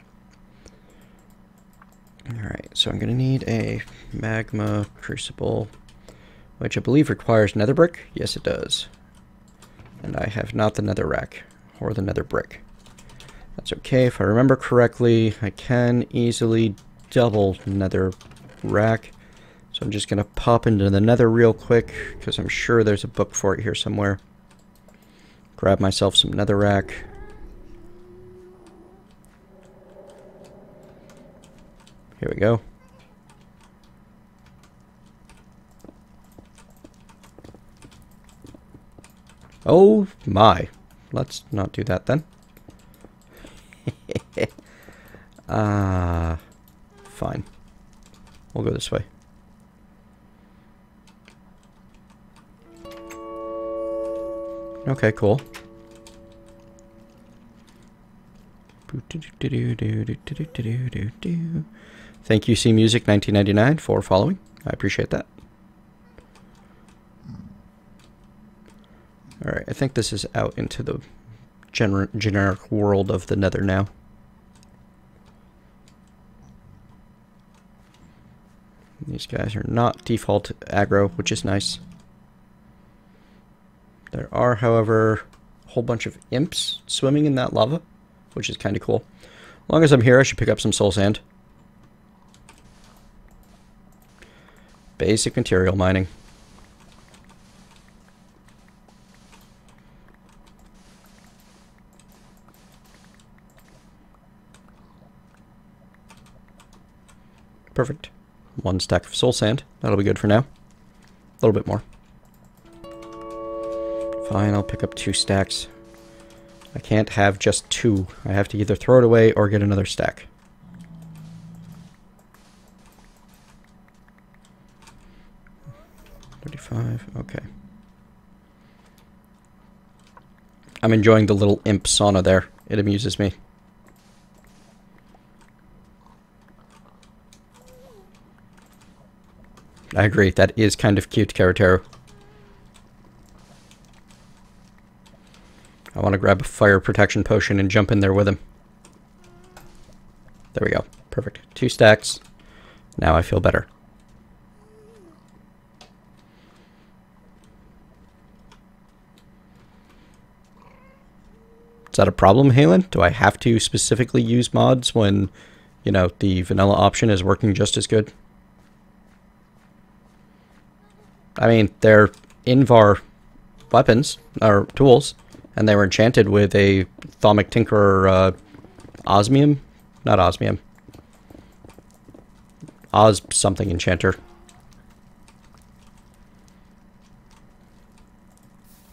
Alright, so I'm going to need a magma crucible, which I believe requires nether brick. Yes, it does. And I have not the nether rack or the nether brick. That's okay. If I remember correctly, I can easily double nether rack. So I'm just going to pop into the nether real quick, because I'm sure there's a book for it here somewhere. Grab myself some nether rack. Here we go. Oh my. Let's not do that then. Fine. We'll go this way. Okay, cool. Thank you, C Music 1999, for following. I appreciate that. Alright, I think this is out into the generic world of the nether now. These guys are not default aggro, which is nice. There are, however, a whole bunch of imps swimming in that lava, which is kind of cool. As long as I'm here, I should pick up some soul sand. Basic material mining. Perfect. 1 stack of soul sand. That'll be good for now. A little bit more. Fine, I'll pick up 2 stacks. I can't have just 2. I have to either throw it away or get another stack. Okay. I'm enjoying the little imp sauna there. It amuses me. I agree, that is kind of cute, Karatero. I want to grab a fire protection potion and jump in there with him. There we go. Perfect. 2 stacks. Now I feel better. Is that a problem, Halen? Do I have to specifically use mods when, you know, the vanilla option is working just as good? I mean, they're Invar weapons, or tools, and they were enchanted with a Thaumic Tinkerer osmium? Not osmium. Oz something enchanter.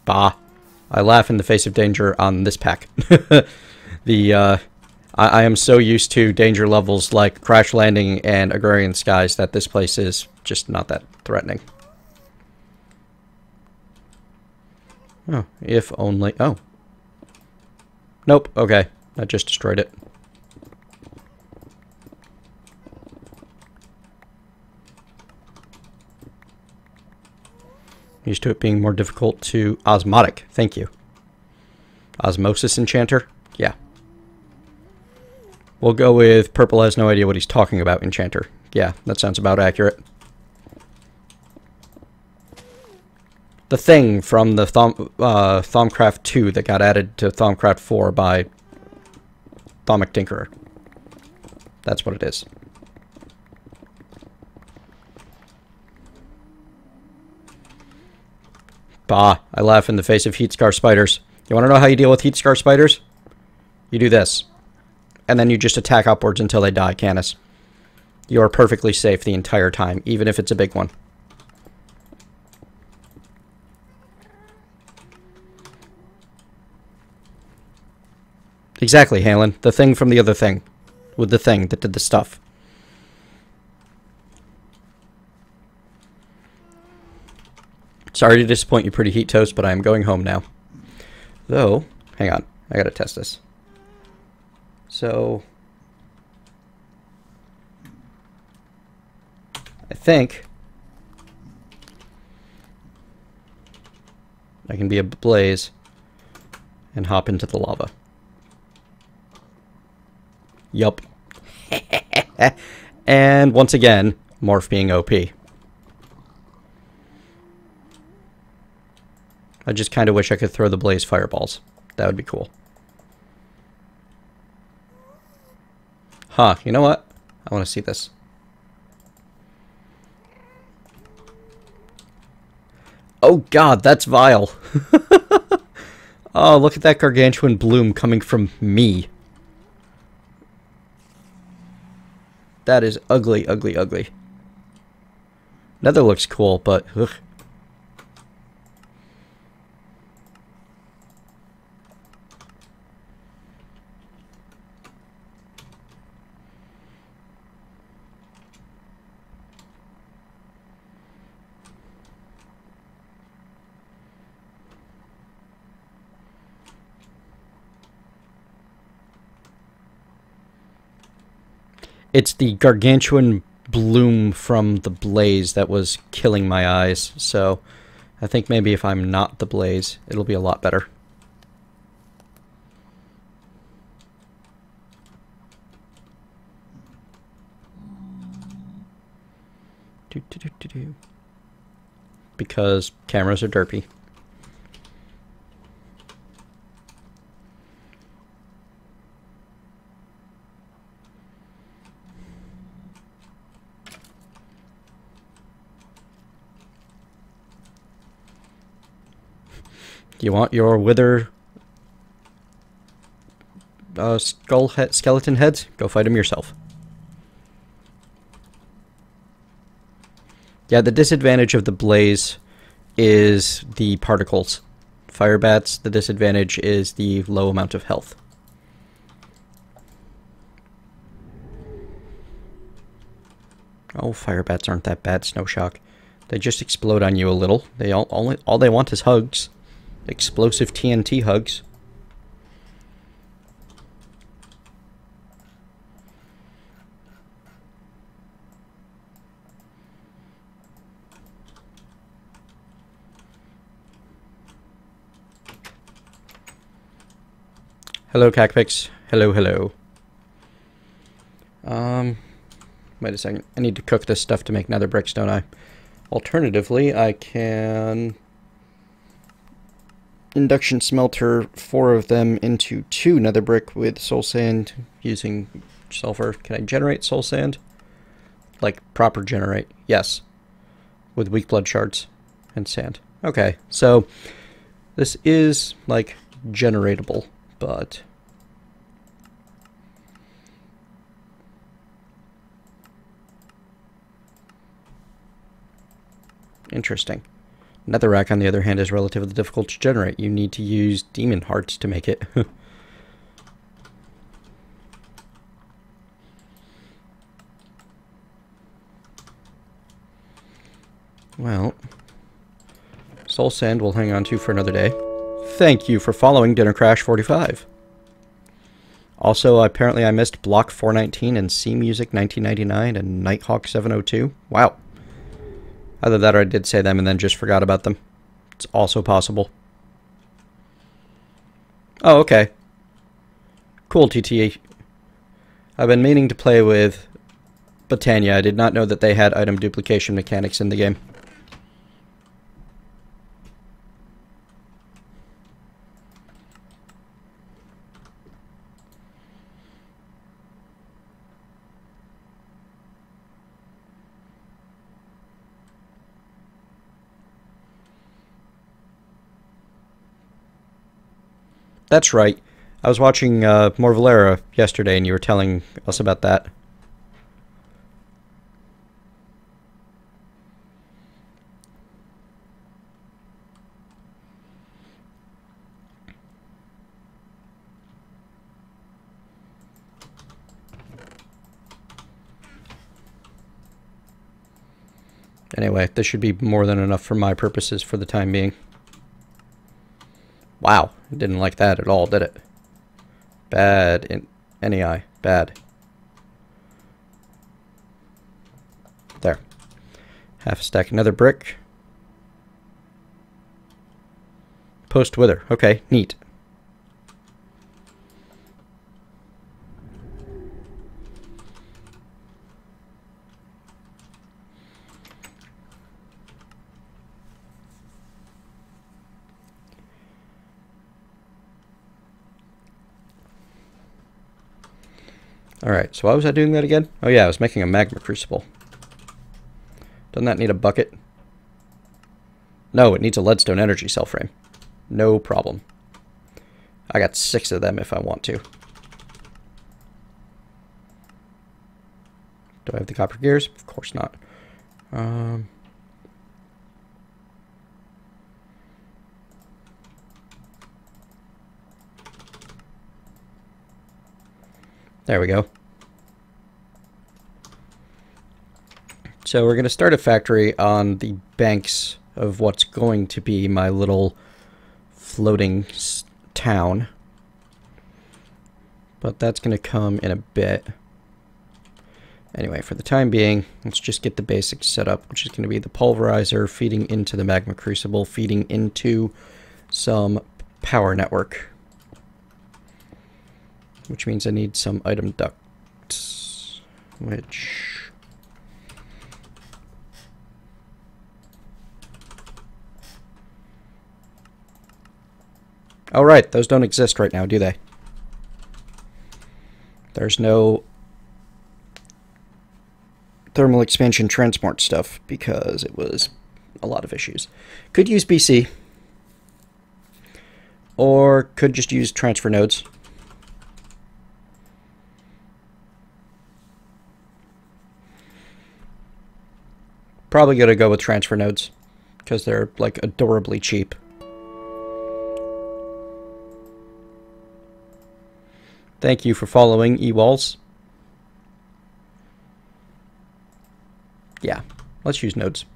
Bah. I laugh in the face of danger on this pack. I am so used to danger levels like Crash Landing and Agrarian Skies that this place is just not that threatening. Oh, if only... Oh. Nope, okay. I just destroyed it. Used to it being more difficult to... Osmotic, thank you. Osmosis Enchanter? Yeah. We'll go with Purple has no idea what he's talking about, Enchanter. Yeah, that sounds about accurate. The thing from the Thaumcraft 2 that got added to Thaumcraft 4 by Thaumic Tinkerer. That's what it is. Bah, I laugh in the face of heat scar spiders. You want to know how you deal with heat scar spiders? You do this. And then you just attack upwards until they die, Canis. You are perfectly safe the entire time, even if it's a big one. Exactly, Halen. The thing from the other thing. With the thing that did the stuff. Sorry to disappoint you, Pretty Heat Toast, but I am going home now. Though, hang on. I gotta test this. So, I think I can be a blaze and hop into the lava. Yup. And once again, Morph being OP. I just kind of wish I could throw the blaze fireballs. That would be cool. Huh, you know what? I want to see this. Oh god, that's vile. Oh, look at that gargantuan bloom coming from me. That is ugly, ugly, ugly. Nether looks cool, but ugh. It's the gargantuan bloom from the blaze that was killing my eyes, so I think maybe if I'm not the blaze, it'll be a lot better. Because cameras are derpy. You want your wither skeleton heads? Go fight them yourself. Yeah, the disadvantage of the blaze is the particles. Fire bats, the disadvantage is the low amount of health. Oh, fire bats aren't that bad, Snow Shock. They just explode on you a little. They all they want is hugs. Explosive TNT hugs. Hello, Cacpix. Hello, hello. Wait a second. I need to cook this stuff to make nether bricks, don't I? Alternatively, I can induction smelter 4 of them into 2 nether brick with soul sand using sulfur. Can I generate soul sand? Like, proper generate. Yes. With weak blood shards and sand. Okay, so this is, like, generatable, but interesting. Netherrack, on the other hand, is relatively difficult to generate. You need to use demon hearts to make it. Well, soul sand we'll hang on to for another day. Thank you for following Dinner Crash 45. Also, apparently I missed Block 419 and C Music 1999 and Nighthawk 702. Wow. Either that or I did say them and then just forgot about them. It's also possible. Oh, okay. Cool, TT. I've been meaning to play with Botania. I did not know that they had item duplication mechanics in the game. That's right. I was watching more Valera yesterday, and you were telling us about that. Anyway, this should be more than enough for my purposes for the time being. Wow, didn't like that at all, did it? Bad in any eye. Bad. There. Half a stack, another brick. Post wither. Okay, neat. Alright, so why was I doing that again? Oh yeah, I was making a magma crucible. Doesn't that need a bucket? No, it needs a leadstone energy cell frame. No problem. I got 6 of them if I want to. Do I have the copper gears? Of course not. There we go. So we're going to start a factory on the banks of what's going to be my little floating town. But that's going to come in a bit. Anyway, for the time being, let's just get the basics set up, which is going to be the pulverizer feeding into the magma crucible, feeding into some power network. Which means I need some item ducts, which... Oh right, those don't exist right now, do they? There's no thermal expansion transport stuff because it was a lot of issues. Could use BC. Or could just use transfer nodes. Probably gonna go with transfer nodes because they're like adorably cheap. Thank you for following, eWalls. Yeah, let's use nodes.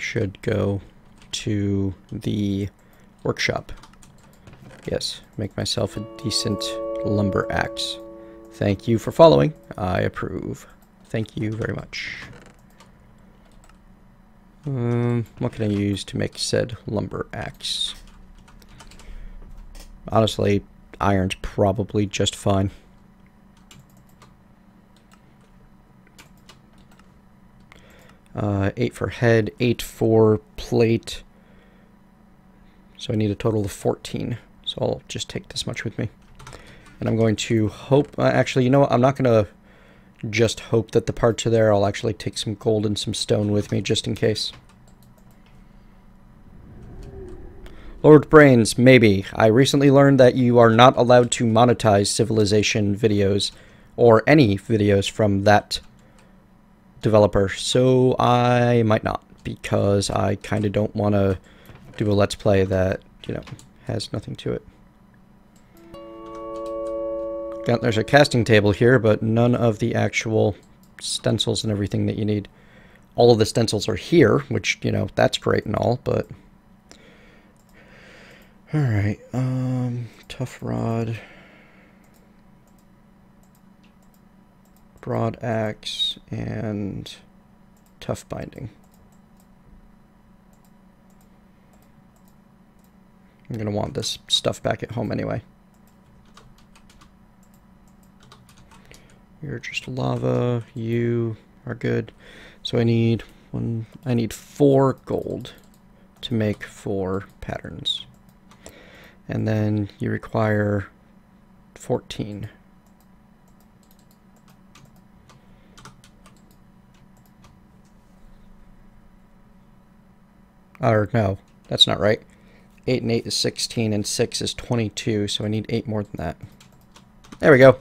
Should go to the workshop. Yes, make myself a decent lumber axe. Thank you for following. I approve. Thank you very much. What can I use to make said lumber axe? Honestly, iron's probably just fine. Eight for head, 8 for plate. So I need a total of 14. So I'll just take this much with me. And I'm going to hope... actually, you know what? I'm not going to just hope that the parts are there. I'll actually take some gold and some stone with me just in case. Lord Brains, maybe. I recently learned that you are not allowed to monetize Civilization videos or any videos from that developer, so I might not, because I kind of don't want to do a let's play that, you know, has nothing to it. There's a casting table here, but none of the actual stencils and everything that you need. All of the stencils are here, which, you know, that's great and all, but... Alright, tough rod... broad axe, and tough binding. I'm going to want this stuff back at home anyway. You're just lava, you are good. So I need 4 gold to make 4 patterns. And then you require 14. Or no, that's not right. 8 and 8 is 16 and 6 is 22, so I need 8 more than that. There we go.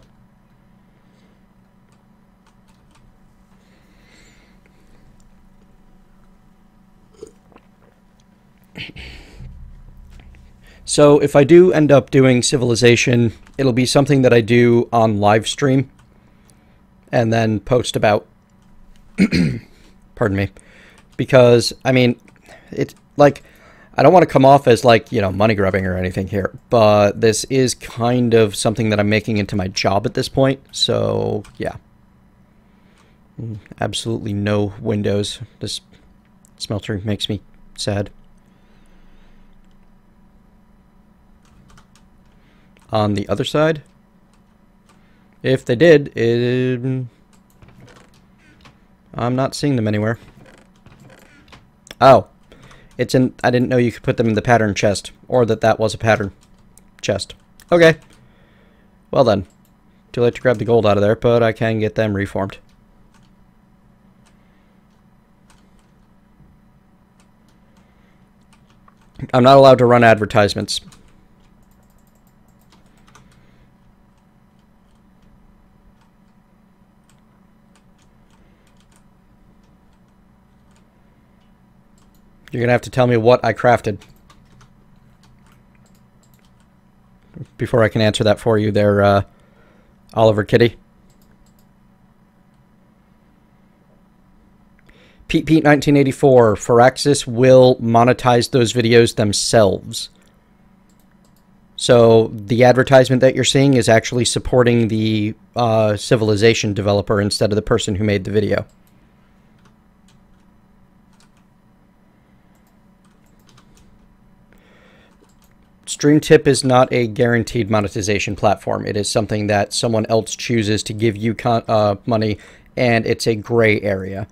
So if I do end up doing Civilization, it'll be something that I do on Livestream and then post about. Pardon me. Because, I mean, it's like, I don't want to come off as like, you know, money grubbing or anything here, but this is kind of something that I'm making into my job at this point. So, yeah. Absolutely no windows. This smelter makes me sad. On the other side, if they did, I'm not seeing them anywhere. Oh, it's in. I didn't know you could put them in the pattern chest, or that was a pattern chest. Okay. Well then, too late to grab the gold out of there, but I can get them reformed. I'm not allowed to run advertisements. You're going to have to tell me what I crafted before I can answer that for you there, Oliver Kitty. Pete 1984, Firaxis will monetize those videos themselves. So the advertisement that you're seeing is actually supporting the Civilization developer instead of the person who made the video. StreamTip is not a guaranteed monetization platform. It is something that someone else chooses to give you money, and it's a gray area.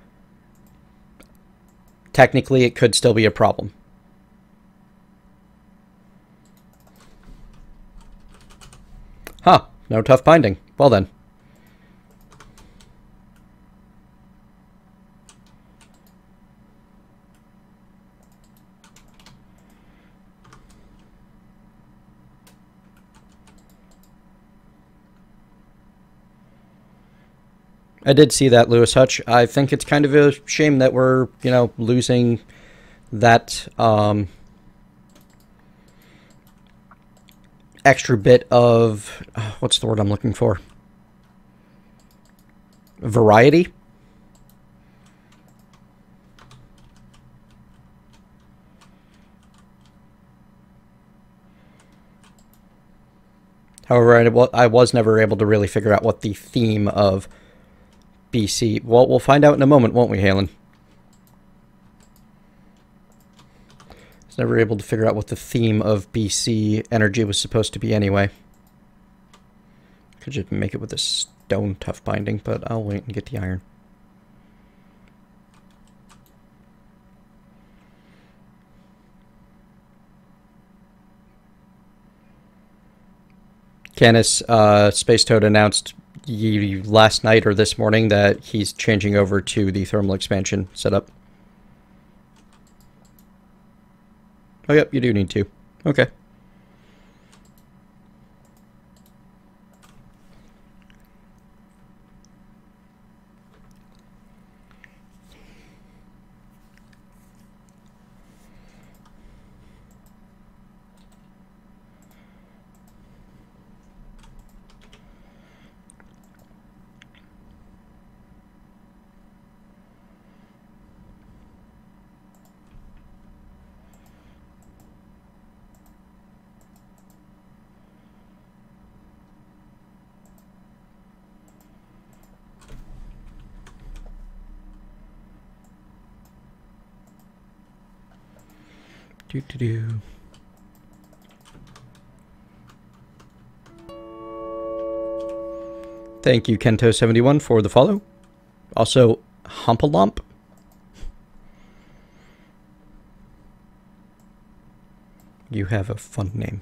Technically, it could still be a problem. Huh, no tough binding. Well then. I did see that, Lewis Hutch. I think it's kind of a shame that we're, you know, losing that extra bit of, what's the word I'm looking for? Variety? However, I was never able to really figure out what the theme of BC. Well, we'll find out in a moment, won't we, Halen? I was never able to figure out what the theme of BC energy was supposed to be anyway. Could just make it with a stone tough binding, but I'll wait and get the iron. Canis Space Toad announced last night or this morning that he's changing over to the thermal expansion setup. Oh, yep, you do need to. Okay. Do-do-do. Thank you, Kento71, for the follow. Also, Humpalump. You have a fun name.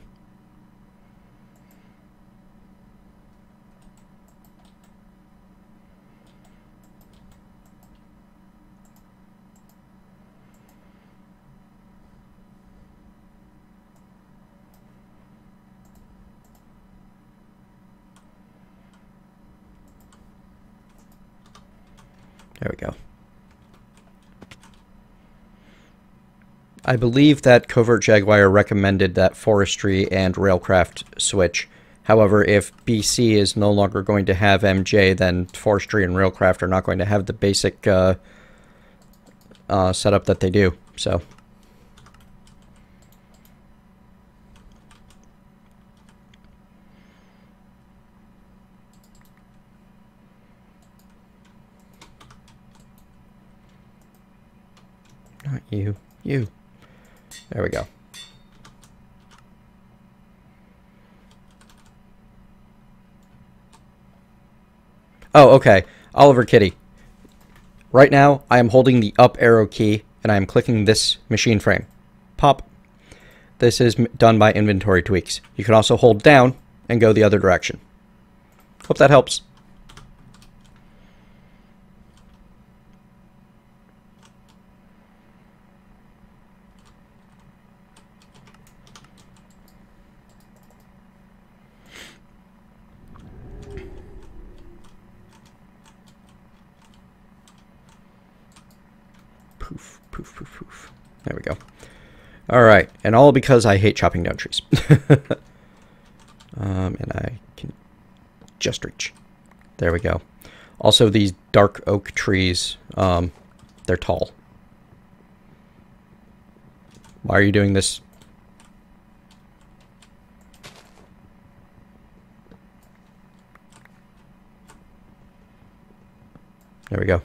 There we go. I believe that Covert Jaguar recommended that Forestry and Railcraft switch. However, if BC is no longer going to have MJ, then Forestry and Railcraft are not going to have the basic setup that they do. So, not you, you. There we go. Oh, okay. Oliver Kitty. Right now, I am holding the up arrow key, and I am clicking this machine frame. Pop. This is done by inventory tweaks. You can also hold down and go the other direction. Hope that helps. Poof, poof, poof, poof. There we go. Alright, and all because I hate chopping down trees. And I can just reach. There we go. Also, these dark oak trees, they're tall. Why are you doing this? There we go.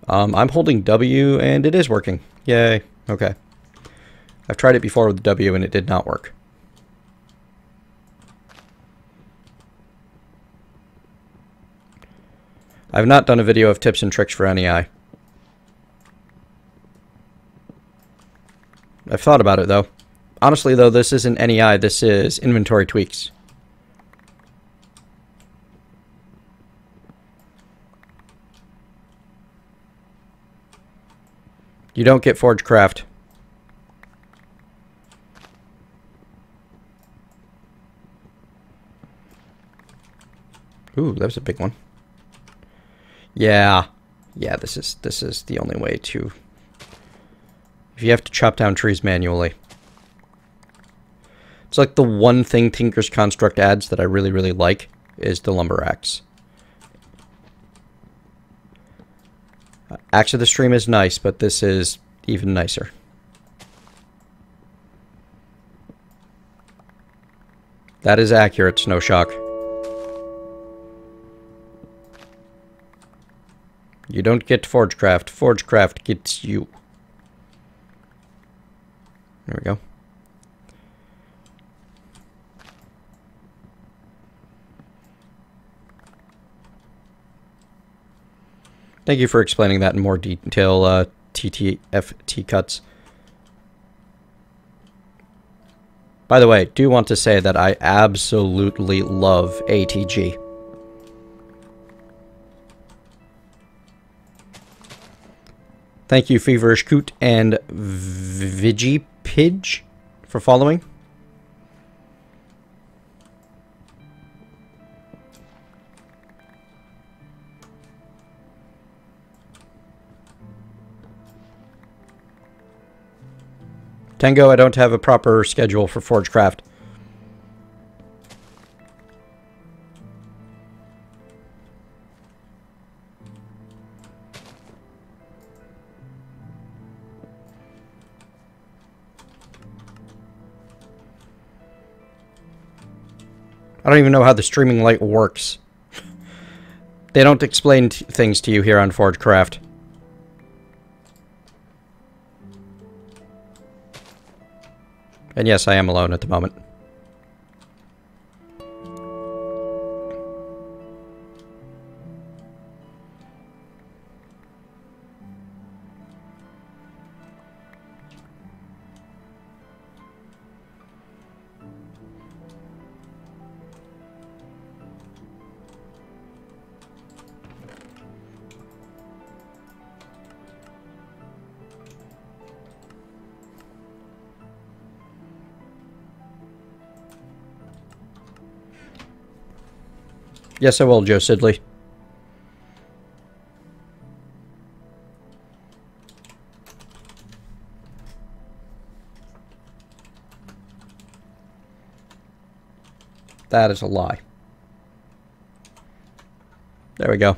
I'm holding W, and it is working. Yay. Okay. I've tried it before with W, and it did not work. I've not done a video of tips and tricks for NEI. I've thought about it, though. Honestly, though, this isn't NEI. This is inventory tweaks. You don't get Forgecraft. Ooh, that was a big one. Yeah. Yeah, this is the only way to... If you have to chop down trees manually. It's like the one thing Tinker's Construct adds that I really, really like is the lumber axe. Axe of the Stream is nice, but this is even nicer. That is accurate, Snowshock. You don't get Forgecraft. Forgecraft gets you. There we go. Thank you for explaining that in more detail, TTFT cuts. By the way, do want to say that I absolutely love ATG. Thank you, Feverish Coot and Vigipidge for following. Tango, I don't have a proper schedule for Forgecraft. I don't even know how the streaming light works. They don't explain things to you here on Forgecraft. And yes, I am alone at the moment. Yes, I will, Joe Sidley. That is a lie. There we go.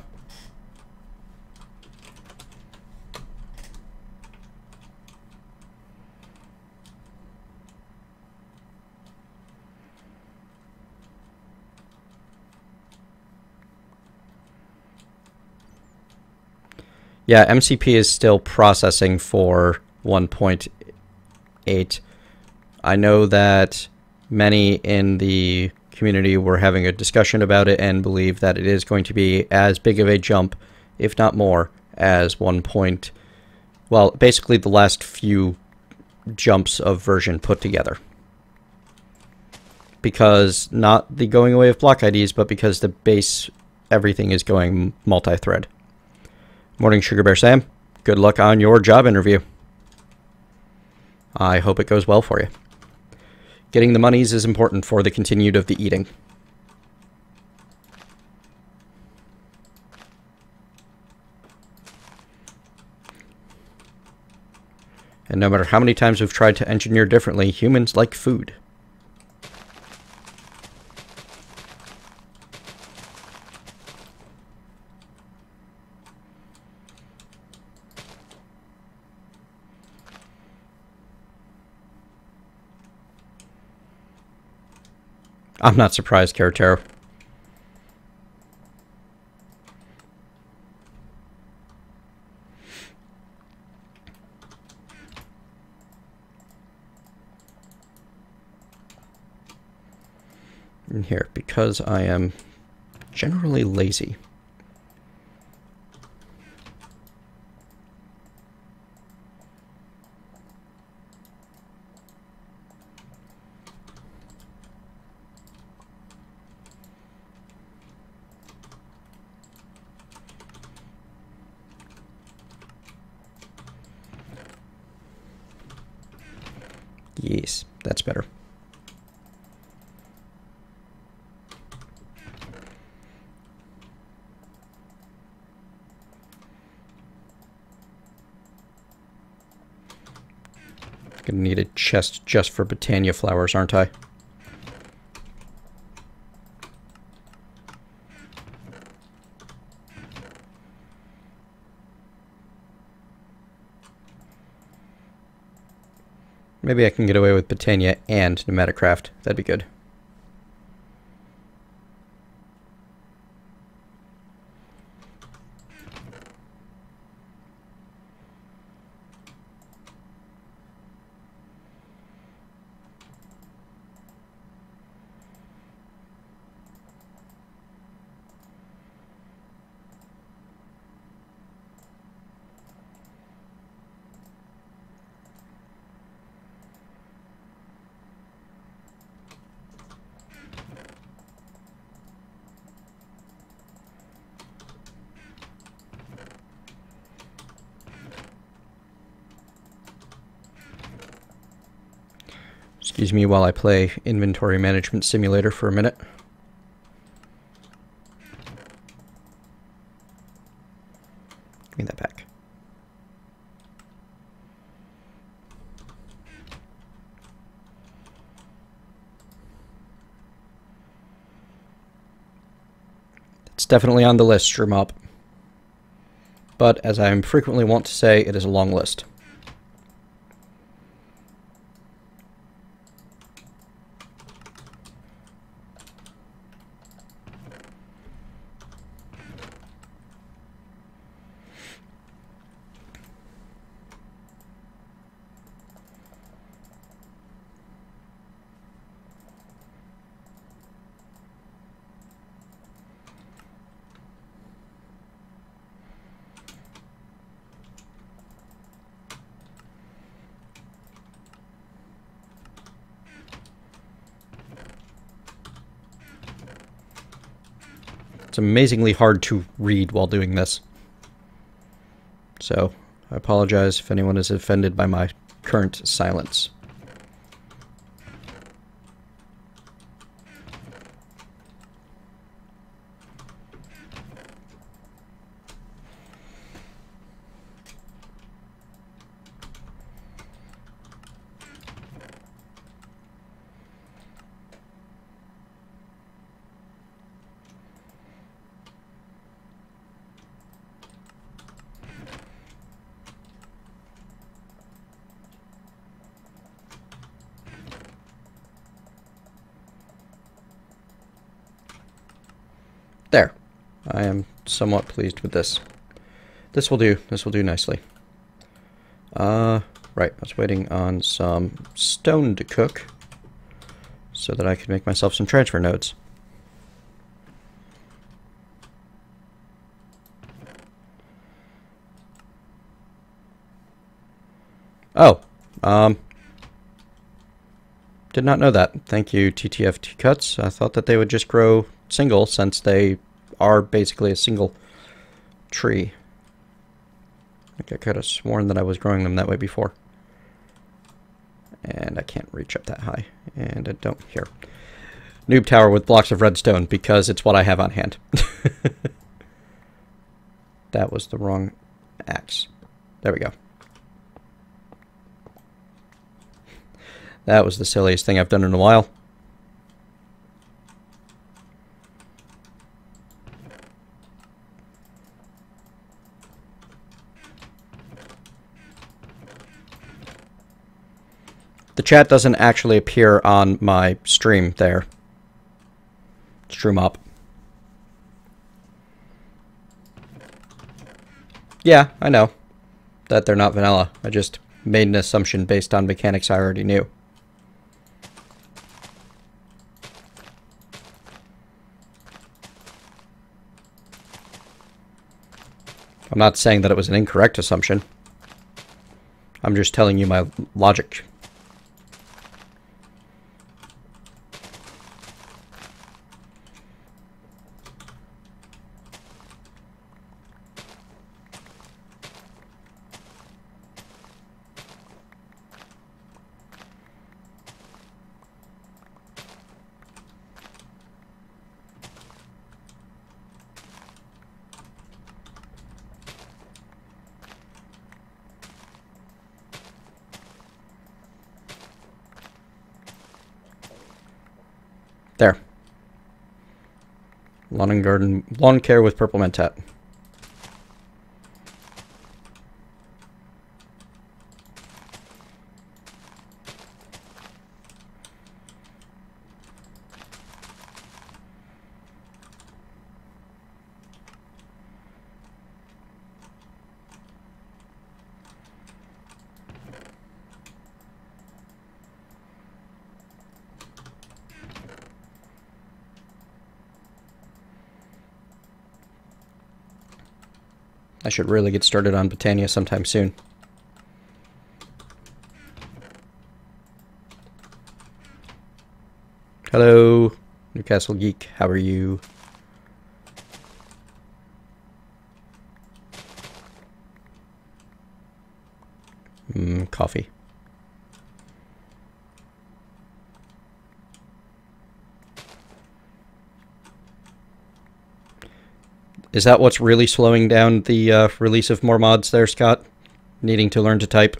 Yeah, MCP is still processing for 1.8. I know that many in the community were having a discussion about it and believe that it is going to be as big of a jump, if not more, as well, basically the last few jumps of version put together. Because not the going away of block IDs, but because the base everything is going multi-thread. Morning, Sugar Bear Sam. Good luck on your job interview. I hope it goes well for you. Getting the monies is important for the continued of the eating. And no matter how many times we've tried to engineer differently, humans like food. I'm not surprised, Caratero. And here, because I am generally lazy. Yes, that's better. Gonna need a chest just for Botania flowers, aren't I? Maybe I can get away with Botania and Pneumaticraft. That'd be good. Excuse me while I play Inventory Management Simulator for a minute. Give me that back. It's definitely on the list, Shermop. But as I frequently want to say, it is a long list. It's amazingly hard to read while doing this. So, I apologize if anyone is offended by my current silence. I am somewhat pleased with this. This will do. This will do nicely. Right. I was waiting on some stone to cook so that I could make myself some transfer nodes. Oh, did not know that. Thank you, TTFT Cuts. I thought that they would just grow single since they are basically a single tree. I think I could have sworn that I was growing them that way before. And I can't reach up that high. And I don't here. Noob tower with blocks of redstone because it's what I have on hand. That was the wrong axe. There we go. That was the silliest thing I've done in a while. The chat doesn't actually appear on my stream there. Stream up. Yeah, I know that they're not vanilla. I just made an assumption based on mechanics I already knew. I'm not saying that it was an incorrect assumption. I'm just telling you my logic. There. Lawn and garden, lawn care with purple mentat. I should really get started on Botania sometime soon. Hello, Newcastle Geek. How are you? Coffee. Is that what's really slowing down the release of more mods there, Scott? Needing to learn to type?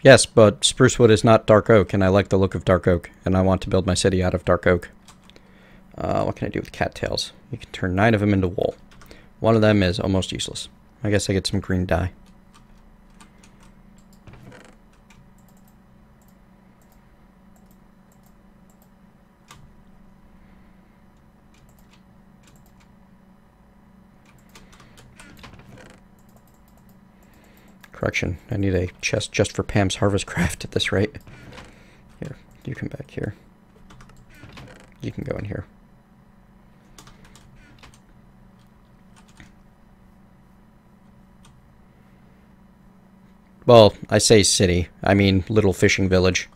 Yes, but spruce wood is not dark oak, and I like the look of dark oak, and I want to build my city out of dark oak. What can I do with cattails? You can turn 9 of them into wool. One of them is almost useless. I guess I get some green dye. Correction, I need a chest just for Pam's harvest craft at this rate. Here, you come back here. You can go in here. Well, I say city. I mean little fishing village.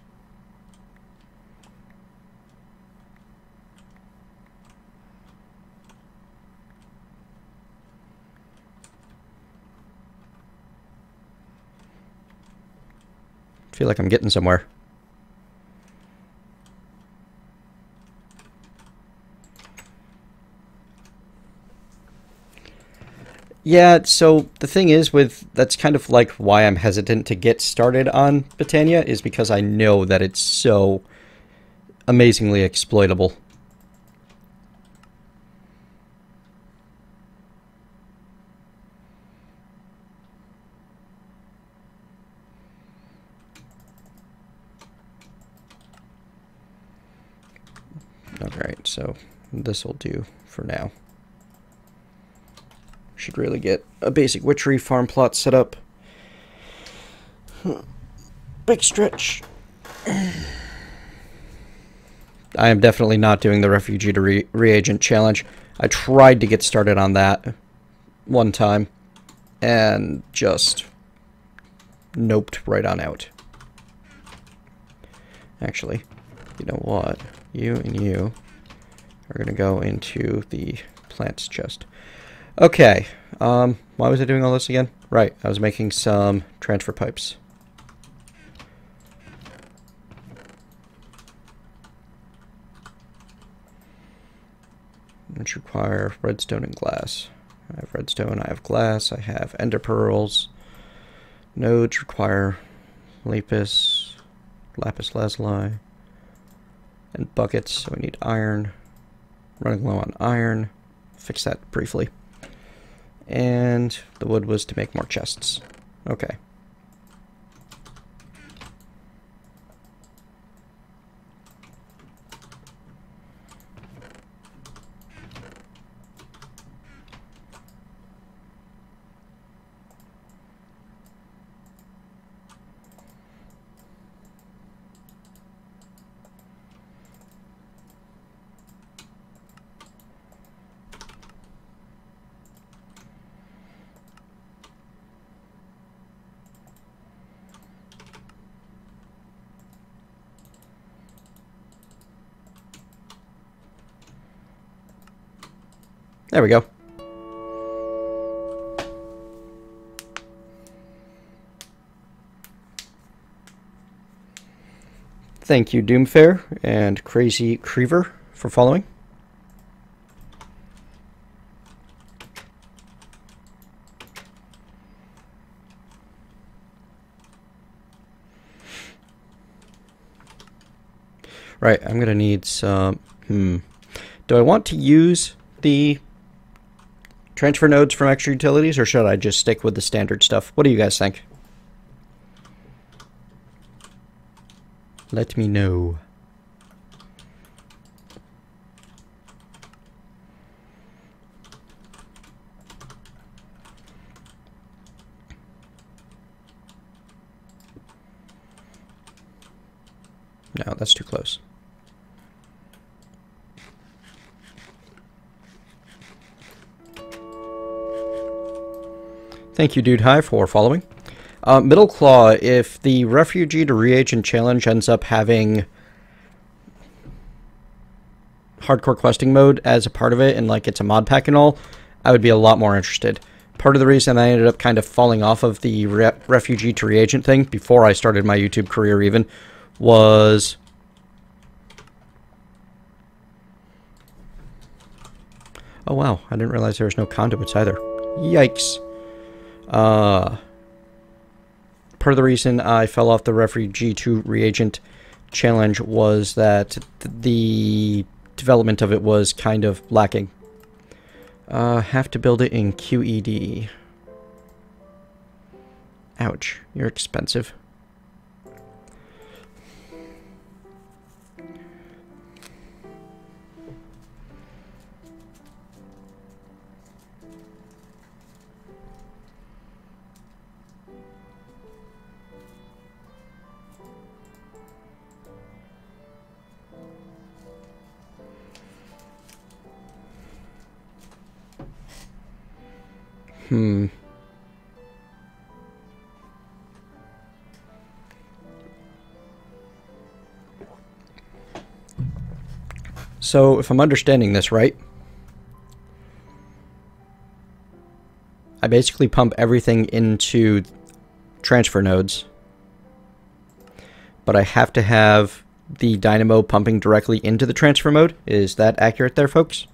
Feel like I'm getting somewhere. Yeah, so the thing is that's kind of like why I'm hesitant to get started on Botania, is because I know that it's so amazingly exploitable. Alright, so this will do for now. Should really get a basic witchery farm plot set up. Big stretch. I am definitely not doing the refugee to reagent challenge. I tried to get started on that one time and just noped right on out. Actually, you know what? You and you are going to go into the plants chest. Okay, why was I doing all this again? Right, I was making some transfer pipes. Which require redstone and glass. I have redstone, I have glass, I have ender pearls. Nodes require lapis lazuli, and buckets, so we need iron. Running low on iron. Fix that briefly. And the wood was to make more chests. Okay. There we go. Thank you, Doomfair and Crazy Creever, for following. Right, I'm gonna need some... Do I want to use the transfer nodes from extra utilities, or should I just stick with the standard stuff? What do you guys think? Let me know. No, that's too close. Thank you, Dude High, for following. Middle Claw, if the Refugee to Reagent Challenge ends up having hardcore questing mode as a part of it, and like it's a mod pack and all, I would be a lot more interested. Part of the reason I ended up kind of falling off of the Refugee to Reagent thing before I started my YouTube career even was... Oh wow, I didn't realize there was no conduits either. Yikes. Part of the reason I fell off the Refugee to Reagent challenge was that the development of it was kind of lacking. Have to build it in QED. Ouch, you're expensive. So, if I'm understanding this right, I basically pump everything into transfer nodes, but I have to have the dynamo pumping directly into the transfer mode. Is that accurate there, folks?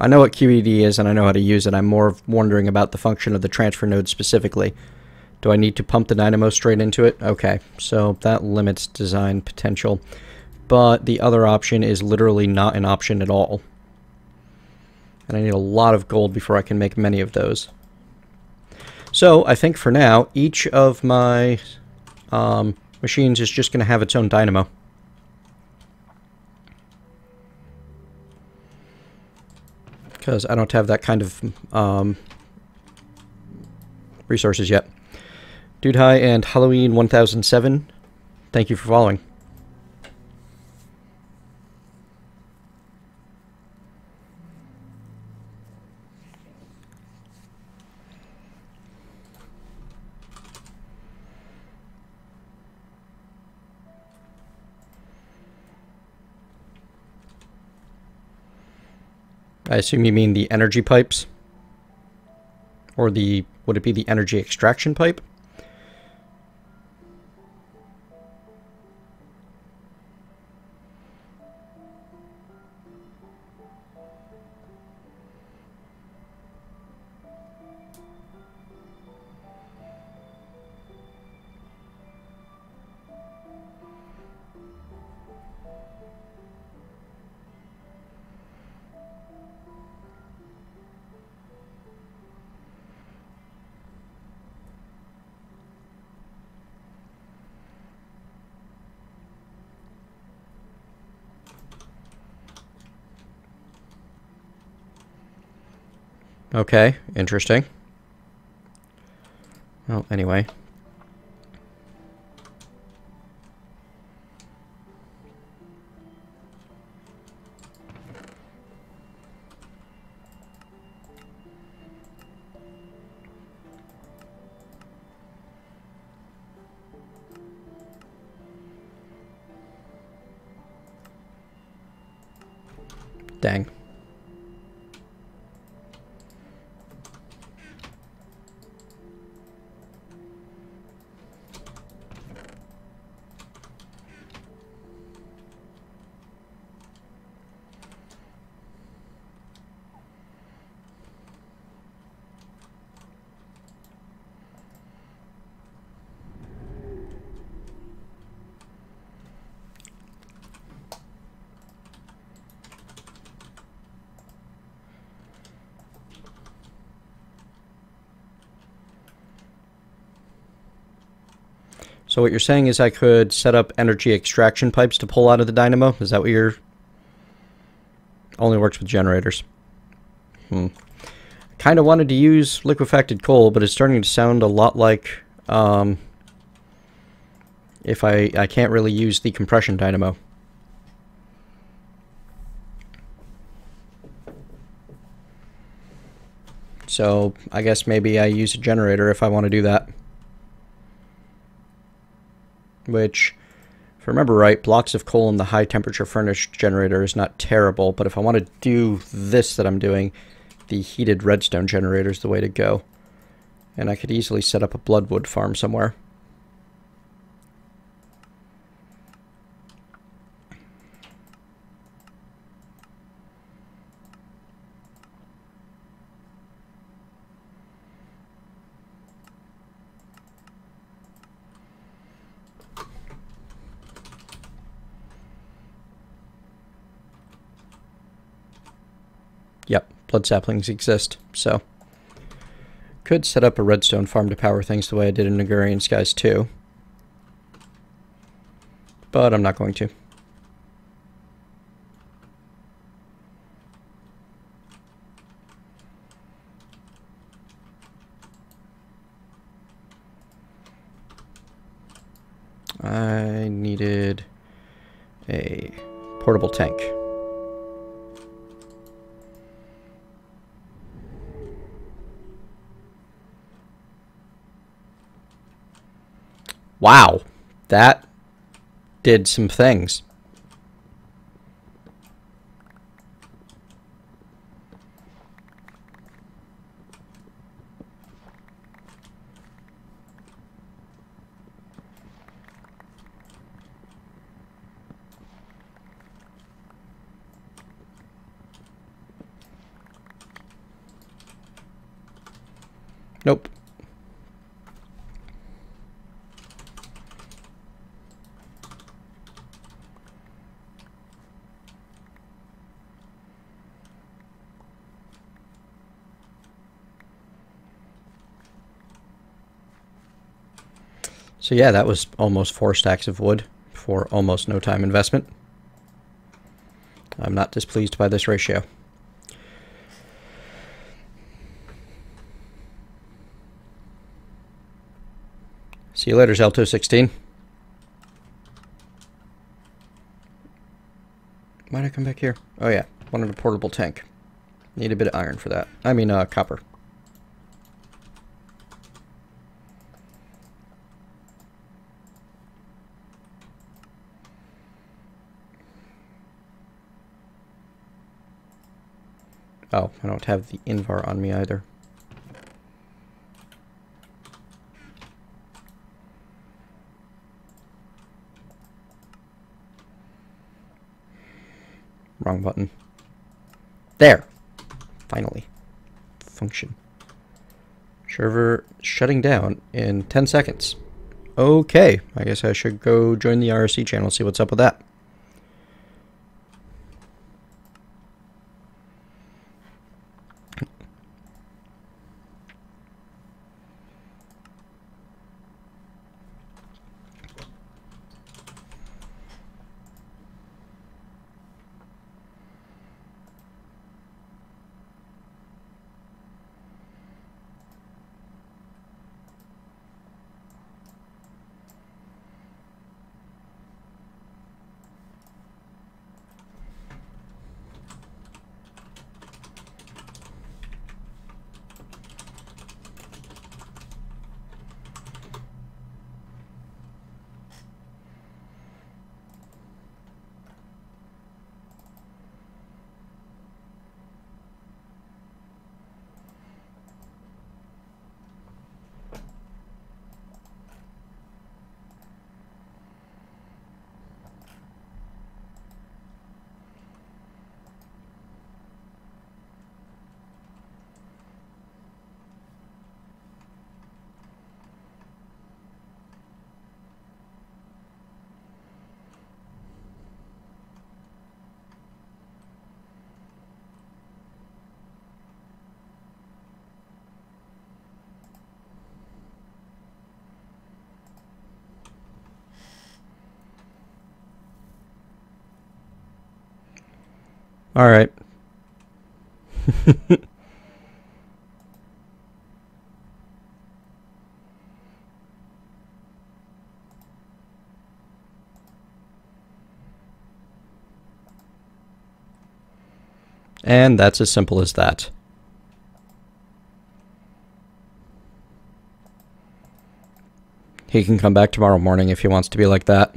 I know what QED is and I know how to use it. I'm more wondering about the function of the transfer node specifically. Do I need to pump the dynamo straight into it? Okay, so that limits design potential. But the other option is literally not an option at all. And I need a lot of gold before I can make many of those. So I think for now, each of my machines is just going to have its own dynamo. Because I don't have that kind of resources yet. Dude Hi and Halloween 1007, thank you for following. I assume you mean the energy pipes? Or the, would it be the energy extraction pipe? Okay, interesting. Well, anyway. Dang. So what you're saying is I could set up energy extraction pipes to pull out of the dynamo? Is that what you're... Only works with generators. Kind of wanted to use liquefied coal, but it's starting to sound a lot like... if I can't really use the compression dynamo. So I guess maybe I use a generator if I want to do that. Which, if I remember right, blocks of coal in the high temperature furnace generator is not terrible, but if I want to do this that I'm doing, the heated redstone generator is the way to go. And I could easily set up a bloodwood farm somewhere. Yep, blood saplings exist, so could set up a redstone farm to power things the way I did in Nagurian Skies 2. But I'm not going to. I needed a portable tank. Wow, that did some things. Nope. So yeah, that was almost 4 stacks of wood for almost no time investment. I'm not displeased by this ratio. See you later, Zelto16. Why'd I come back here? Oh yeah, wanted a portable tank. Need a bit of iron for that. I mean, copper. Oh, I don't have the invar on me either. Wrong button. There! Finally. Function. Server shutting down in 10 seconds. Okay, I guess I should go join the RSC channel, see what's up with that. Alright. And that's as simple as that. He can come back tomorrow morning if he wants to be like that.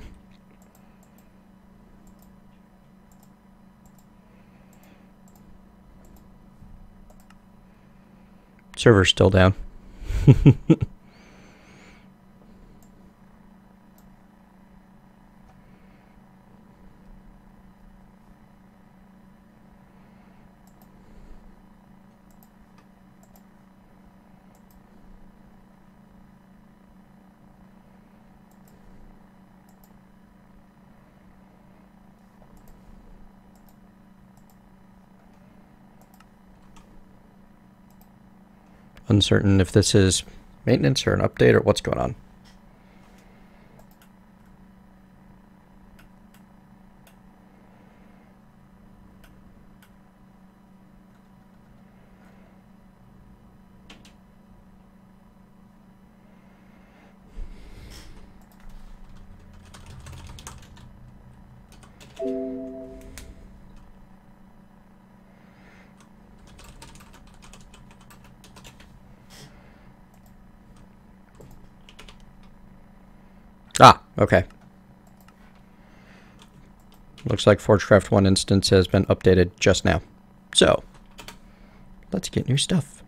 Server's still down. Uncertain if this is maintenance or an update or what's going on. Ah, okay. Looks like Forgecraft 1 instance has been updated just now. So, let's get new stuff.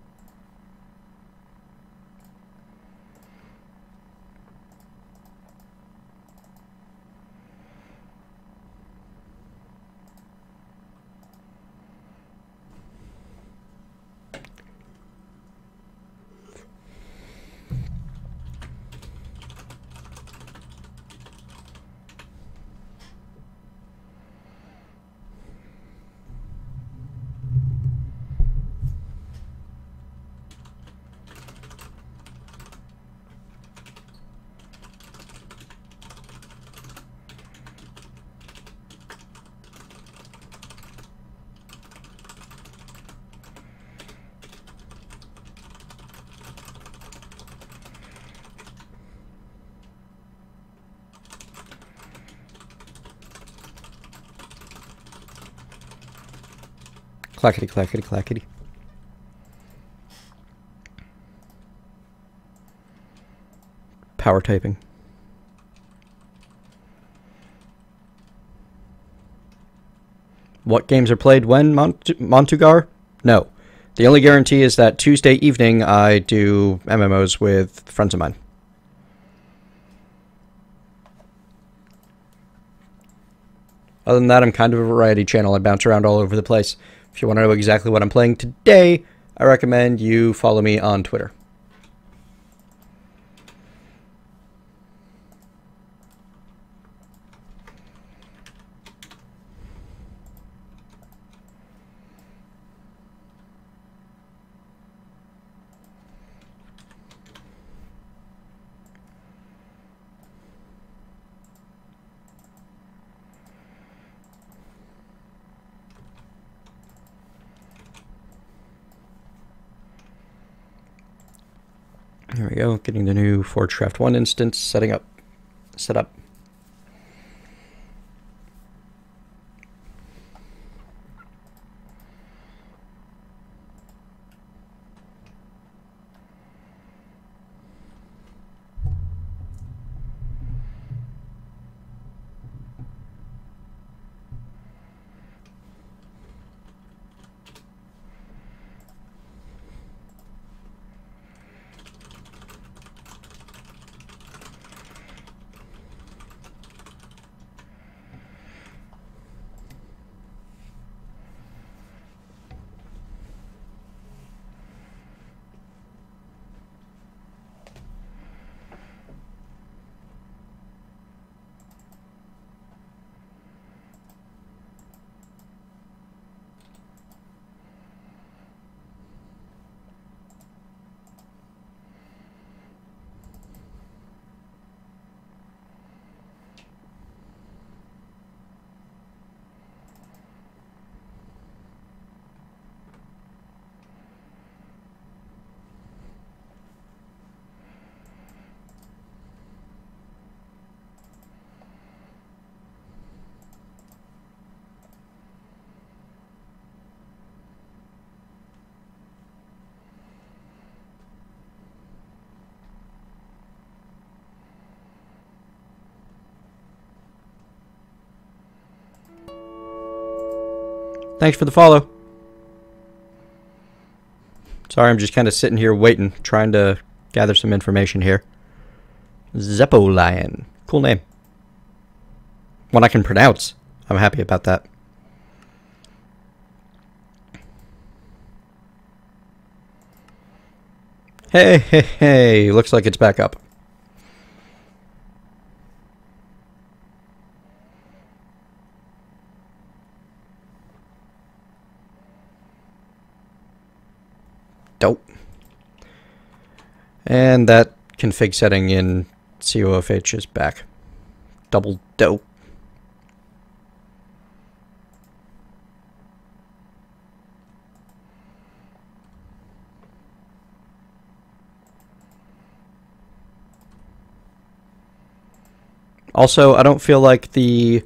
Clackety, clackety, clackety. Power typing. What games are played when, Montugar? No. The only guarantee is that Tuesday evening I do MMOs with friends of mine. Other than that, I'm kind of a variety channel. I bounce around all over the place. If you want to know exactly what I'm playing today, I recommend you follow me on Twitter. There we go, getting the new Forgecraft 1 instance set up. Thanks for the follow. Sorry, I'm just kind of sitting here waiting, trying to gather some information here. Zeppo Lion. Cool name. One I can pronounce. I'm happy about that. Hey, hey, hey. Looks like it's back up. Dope. And that config setting in COFH is back. Double dope. Also, I don't feel like the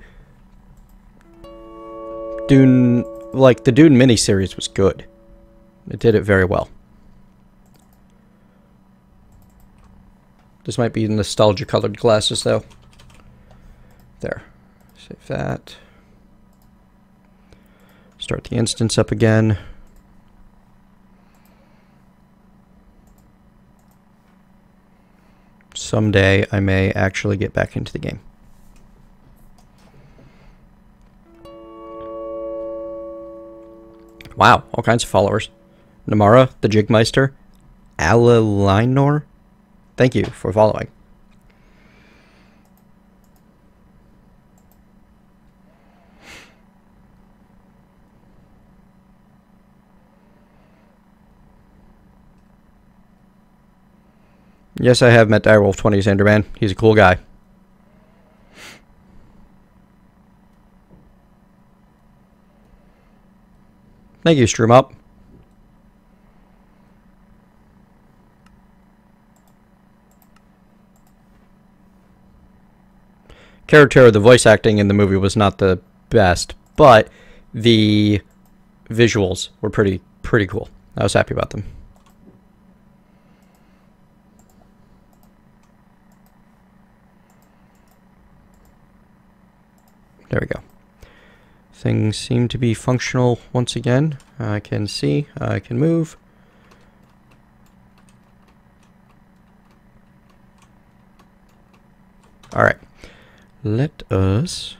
Dune miniseries was good. It did it very well. This might be nostalgia colored glasses though. There. Save that. Start the instance up again. Someday I may actually get back into the game. Wow, all kinds of followers. Namara, the Jigmeister, Alalinor. Thank you for following. Yes, I have met Direwolf 20's Enderman. He's a cool guy. Thank you, Stream Up. Character, the voice acting in the movie was not the best, but the visuals were pretty cool. I was happy about them. There we go. Things seem to be functional once again. I can see, I can move. Alright, let us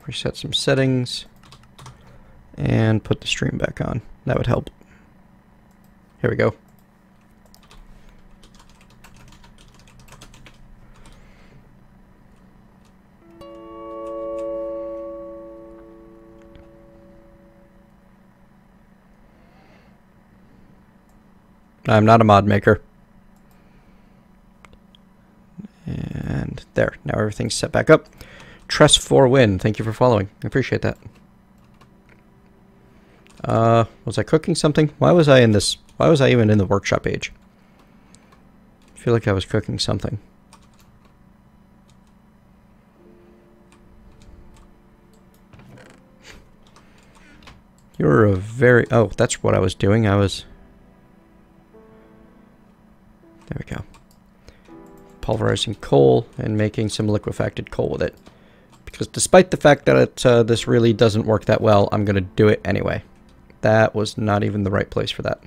reset some settings and put the stream back on. That would help. Here we go. I'm not a mod maker. And there, now everything's set back up. Tress for win. Thank you for following. I appreciate that. Was I cooking something? Why was I in this? Why was I even in the workshop page? I feel like I was cooking something. You're a very... Oh, that's what I was doing. I was... There we go. Pulverizing coal and making some liquefacted coal with it. Because despite the fact that this really doesn't work that well, I'm going to do it anyway. That was not even the right place for that.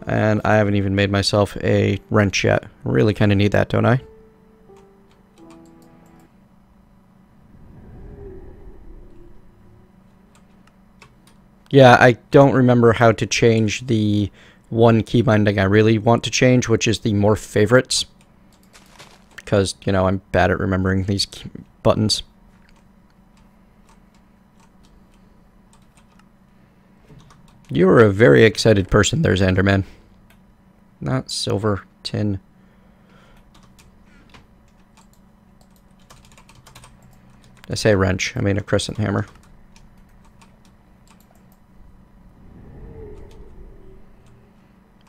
And I haven't even made myself a wrench yet. Really kind of need that, don't I? Yeah, I don't remember how to change the one key binding I really want to change, which is the Morph favorites. Because, you know, I'm bad at remembering these buttons. You're a very excited person there, Xanderman. Not silver, tin. I say wrench, I mean a crescent hammer.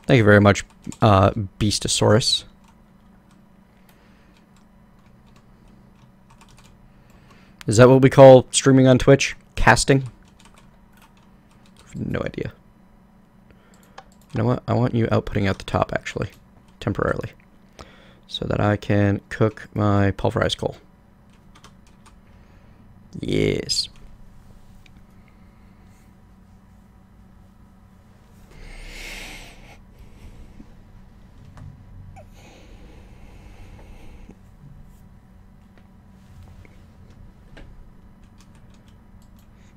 Thank you very much, Beastosaurus. Is that what we call streaming on Twitch? Casting? I have no idea. You know what? I want you outputting at the top, actually. Temporarily. So that I can cook my pulverized coal. Yes.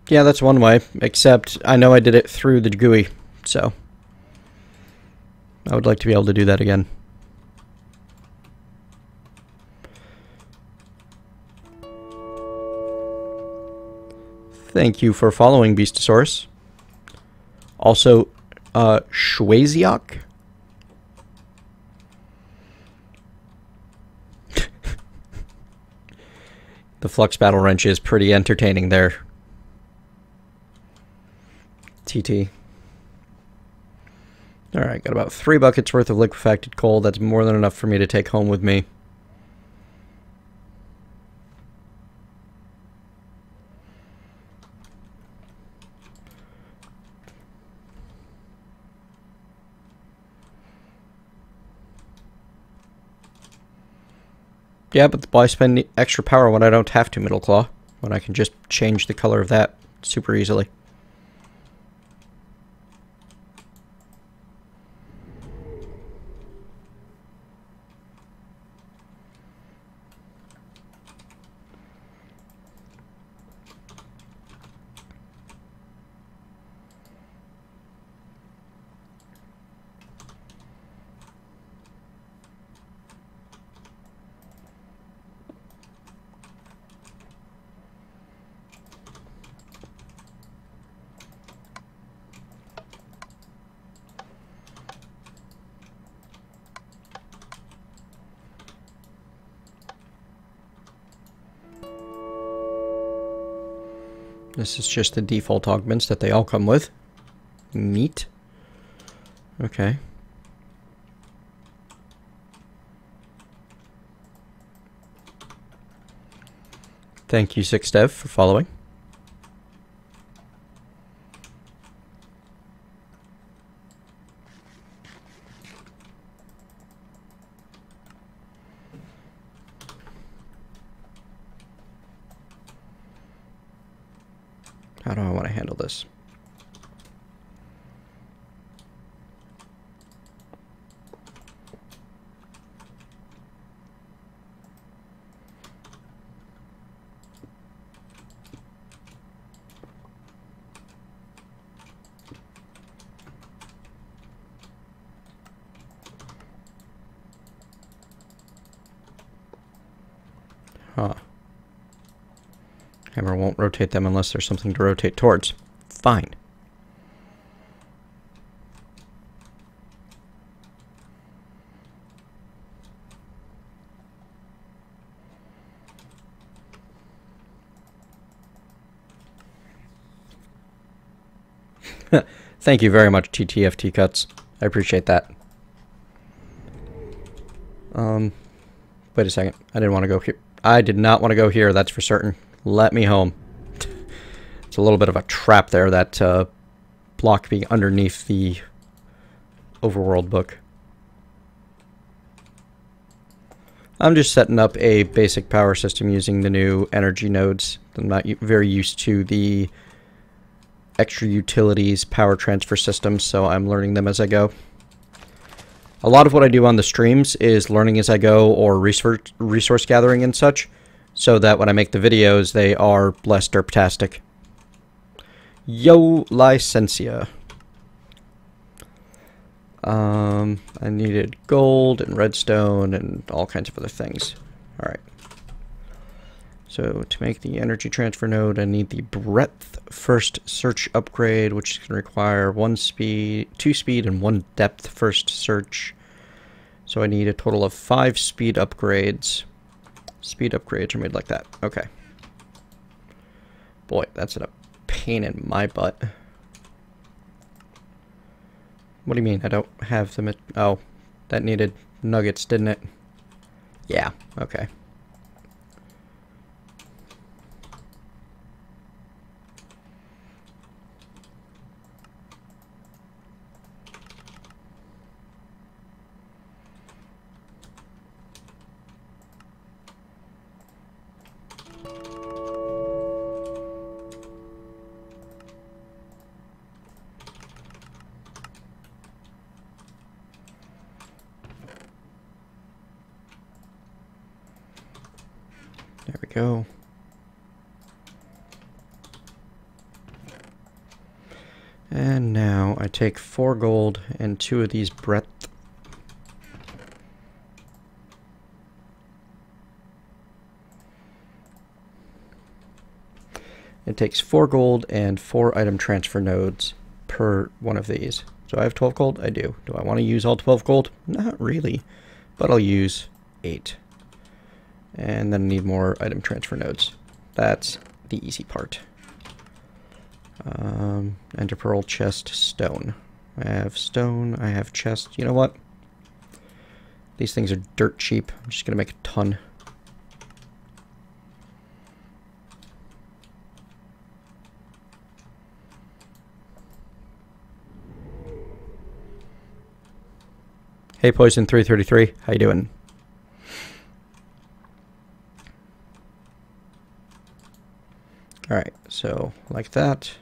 Yeah, that's one way, except I know I did it through the GUI, so I would like to be able to do that again. Thank you for following, Beastosaurus. Also, Schwaziok. The Flux Battle Wrench is pretty entertaining there. TT. Alright, got about 3 buckets worth of liquefacted coal. That's more than enough for me to take home with me. Yeah, but why spend extra power when I don't have to, Middle Claw? When I can just change the color of that super easily. This is just the default augments that they all come with. Neat. Okay. Thank you, 6dev, for following. How do I want to handle this? Huh. Hammer won't rotate them unless there's something to rotate towards. Fine. Thank you very much, TTFT Cuts. I appreciate that. Wait a second. I didn't want to go here. I did not want to go here, that's for certain. Let me home. It's a little bit of a trap there, that block being underneath the overworld book. I'm just setting up a basic power system using the new energy nodes. I'm not very used to the extra utilities power transfer systems, so I'm learning them as I go. A lot of what I do on the streams is learning as I go, or resource gathering and such, so that when I make the videos, they are less derptastic. Yo, Licencia. I needed gold and redstone and all kinds of other things. Alright. So to make the energy transfer node, I need the breadth first search upgrade, which is going to require 2 speed and 1 depth first search. So I need a total of 5 speed upgrades. Speed upgrades are made like that. Okay. Boy, that's a pain in my butt. What do you mean? I don't have them. Oh, that needed nuggets, didn't it? Yeah, okay. There we go. And now I take 4 gold and 2 of these breadth. It takes 4 gold and 4 item transfer nodes per one of these. So I have 12 gold? I do. Do I want to use all 12 gold? Not really, but I'll use 8. And then need more item transfer nodes. That's the easy part. Ender pearl, chest, stone. I have stone, I have chest. You know what? These things are dirt cheap. I'm just going to make a ton. Hey, Poison333, how you doing? Alright, so like that.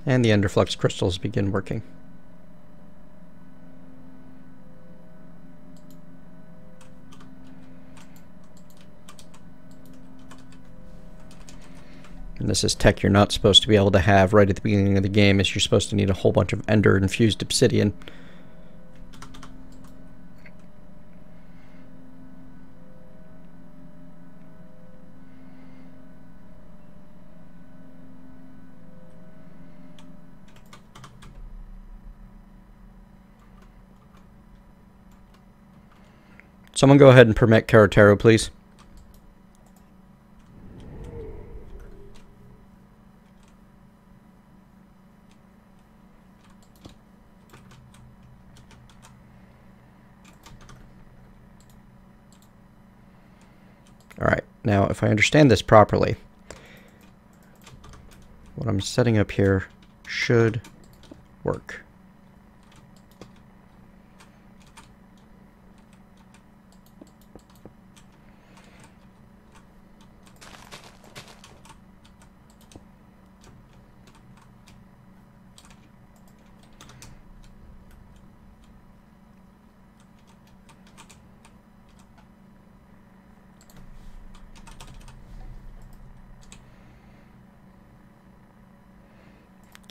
And the Enderflux crystals begin working. And this is tech you're not supposed to be able to have right at the beginning of the game, is you're supposed to need a whole bunch of ender infused obsidian. Someone go ahead and permit Karatero, please. Alright, now if I understand this properly, what I'm setting up here should work.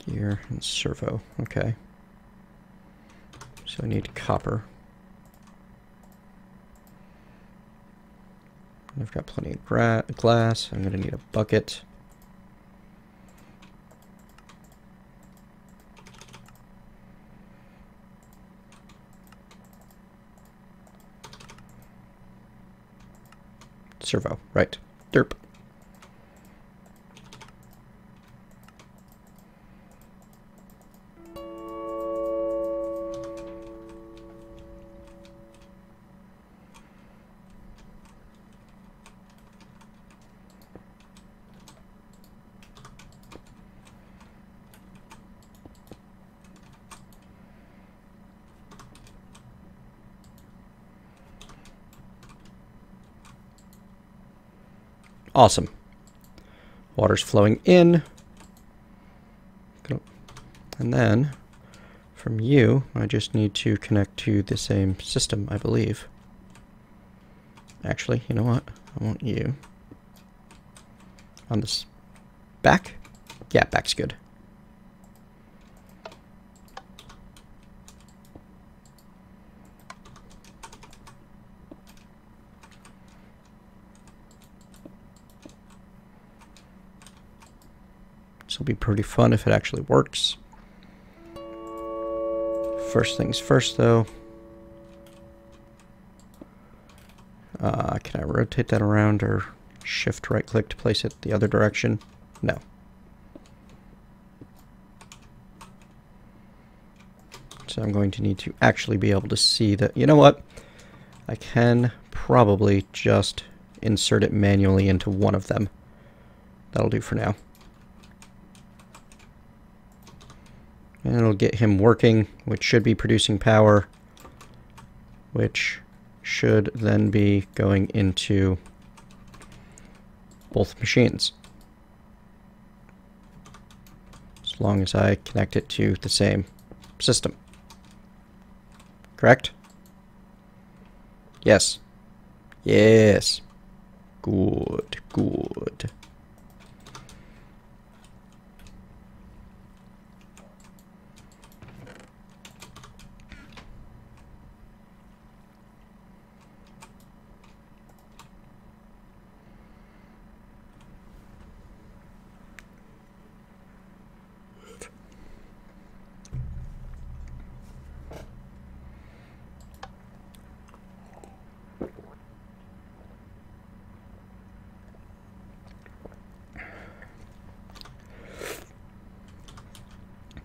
Gear and servo. Okay. So I need copper. I've got plenty of glass. I'm going to need a bucket. Servo, right. Derp. Awesome. Water's flowing in. And then, from you, I just need to connect to the same system, I believe. Actually, you know what? I want you on this back. Yeah, back's good. This will be pretty fun if it actually works. First things first, though. Can I rotate that around or shift right click to place it the other direction? No. So I'm going to need to actually be able to see that. You know what? I can probably just insert it manually into one of them. That'll do for now. And it'll get him working, which should be producing power, which should then be going into both machines. As long as I connect it to the same system. Correct? Yes. Yes. Good, good.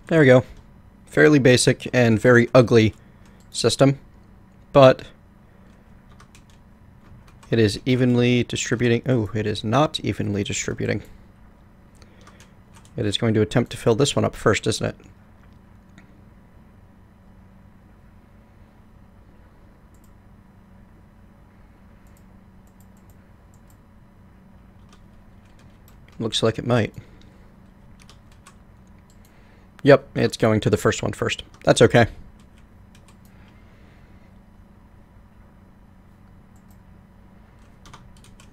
There we go. Fairly basic and very ugly system, but it is evenly distributing. Oh, it is not evenly distributing. It is going to attempt to fill this one up first, isn't it? Looks like it might. Yep, it's going to the first one first. That's okay.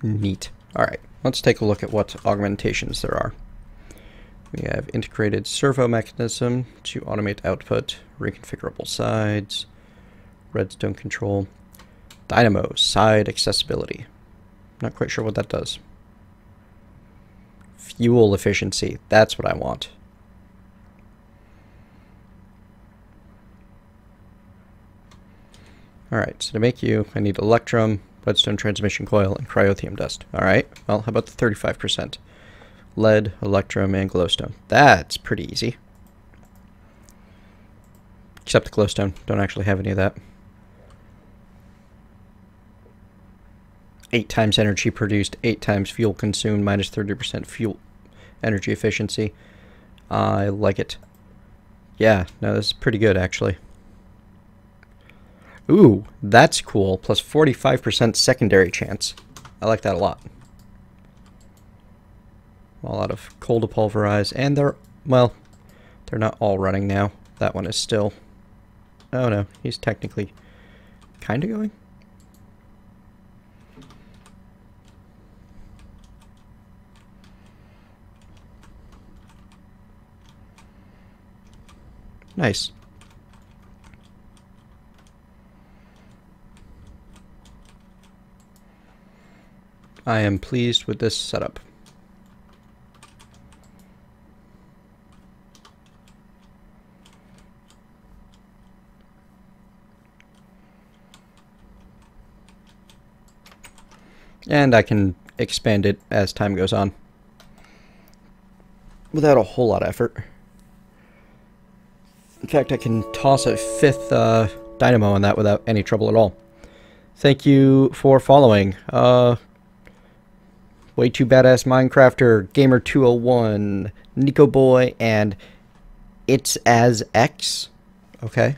Neat. Alright, let's take a look at what augmentations there are. We have integrated servo mechanism to automate output, reconfigurable sides, redstone control, dynamo, side accessibility. Not quite sure what that does. Fuel efficiency, that's what I want. Alright, so to make you, I need electrum, redstone transmission coil, and cryothium dust. Alright, well, how about the 35%? Lead, electrum, and glowstone. That's pretty easy. Except the glowstone. Don't actually have any of that. 8 times energy produced, 8 times fuel consumed, minus 30% fuel energy efficiency. I like it. Yeah, no, this is pretty good, actually. Ooh, that's cool. Plus 45% secondary chance. I like that a lot. All out of coal to pulverize. And they're, well, they're not all running now. That one is still... Oh no, he's technically kind of going. Nice. I am pleased with this setup. And I can expand it as time goes on without a whole lot of effort. In fact, I can toss a 5th dynamo on that without any trouble at all. Thank you for following. Way Too Badass Minecrafter, Gamer201, Nico Boy, and It's As X. Okay.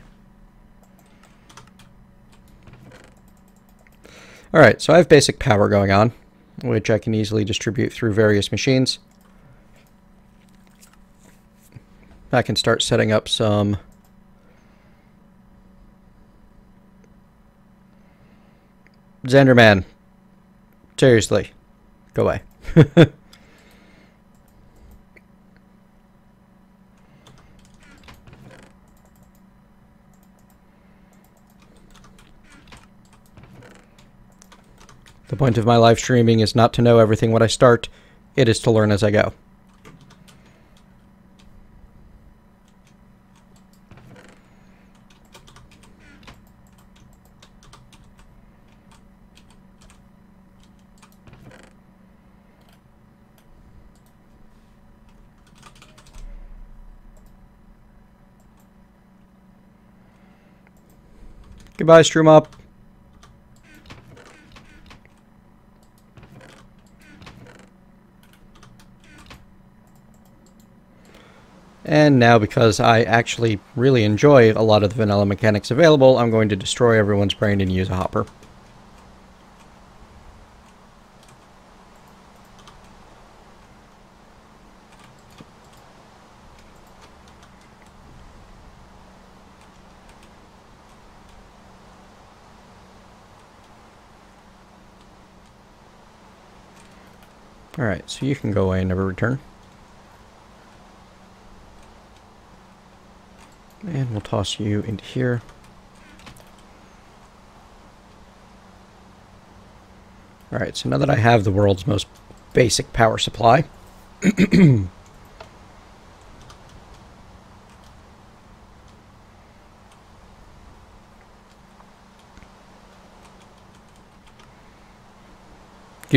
Alright, so I have basic power going on, which I can easily distribute through various machines. I can start setting up some Zenderman. Seriously, go away. The point of my live streaming is not to know everything when I start, it is to learn as I go. Goodbye, Stream Up. And now, because I actually really enjoy a lot of the vanilla mechanics available, I'm going to destroy everyone's brain and use a hopper. Alright, so you can go away and never return. And we'll toss you into here. Alright, so now that I have the world's most basic power supply, you'd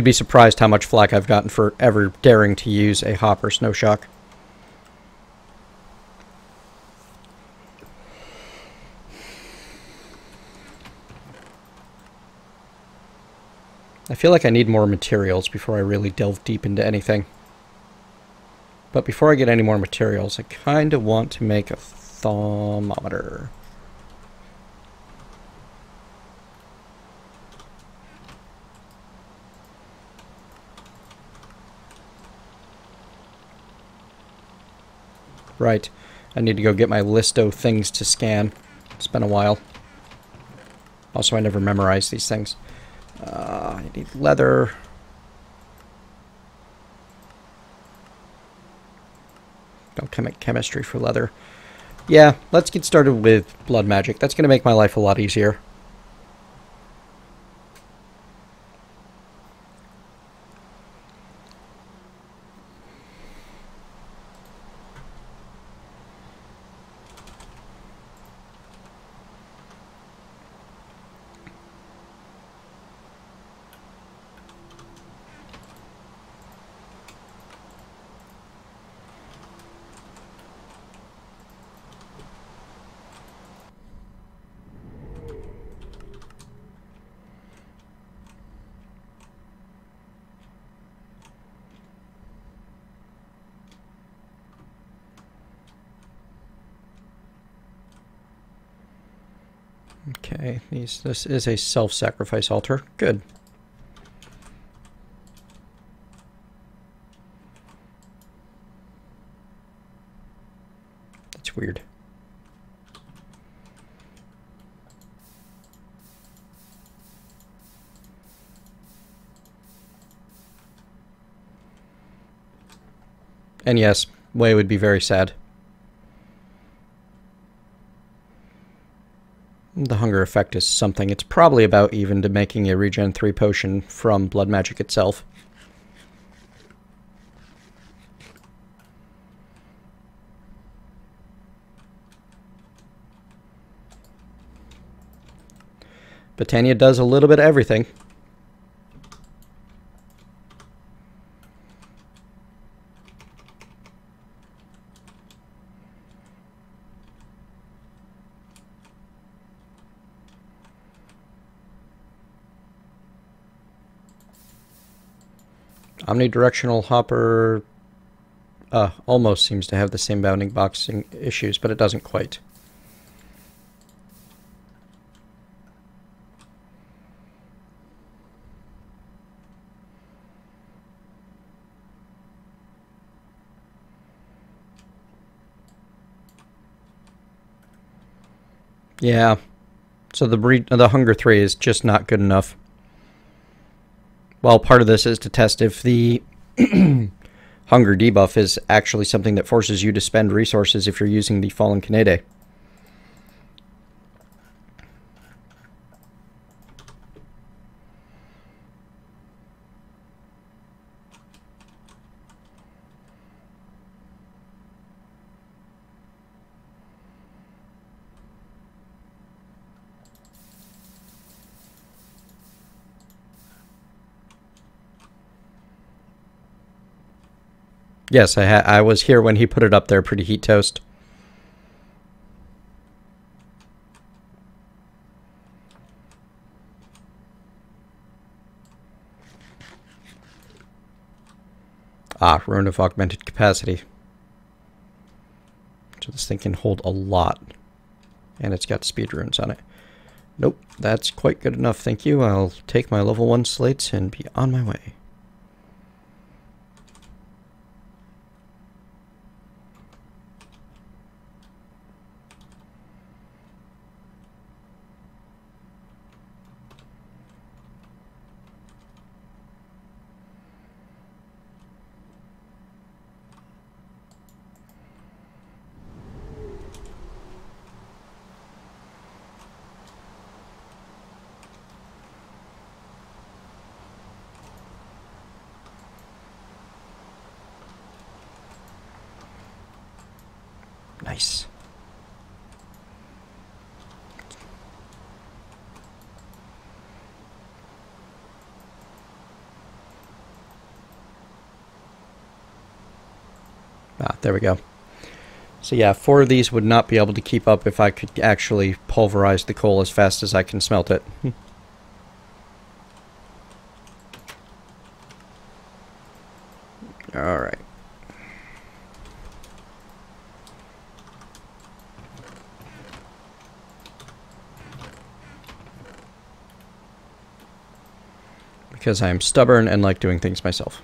be surprised how much flack I've gotten for ever daring to use a hopper snow shock. I feel like I need more materials before I really delve deep into anything. But before I get any more materials, I kind of want to make a thermometer. Right. I need to go get my list of things to scan. It's been a while. Also, I never memorized these things. I need leather. Alchemic chemistry for leather. Yeah, let's get started with blood magic. That's going to make my life a lot easier. Okay, this is a self-sacrifice altar. Good. That's weird. And yes, Way would be very sad. effect is something. It's probably about even to making a regen 3 potion from blood magic itself. Botania does a little bit of everything. Omnidirectional hopper almost seems to have the same bounding boxing issues, but it doesn't quite. Yeah, so the Hunger 3 is just not good enough. Well, part of this is to test if the Hunger debuff is actually something that forces you to spend resources if you're using the Fallen Canade. Yes, I was here when he put it up there, pretty heat toast. Ah, Rune of Augmented Capacity. So this thing can hold a lot. And it's got speed runes on it. Nope, that's quite good enough, thank you. I'll take my level 1 slates and be on my way. Nice. Ah, there we go. So yeah, 4 of these would not be able to keep up if I could actually pulverize the coal as fast as I can smelt it. Alright. Because I am stubborn and like doing things myself.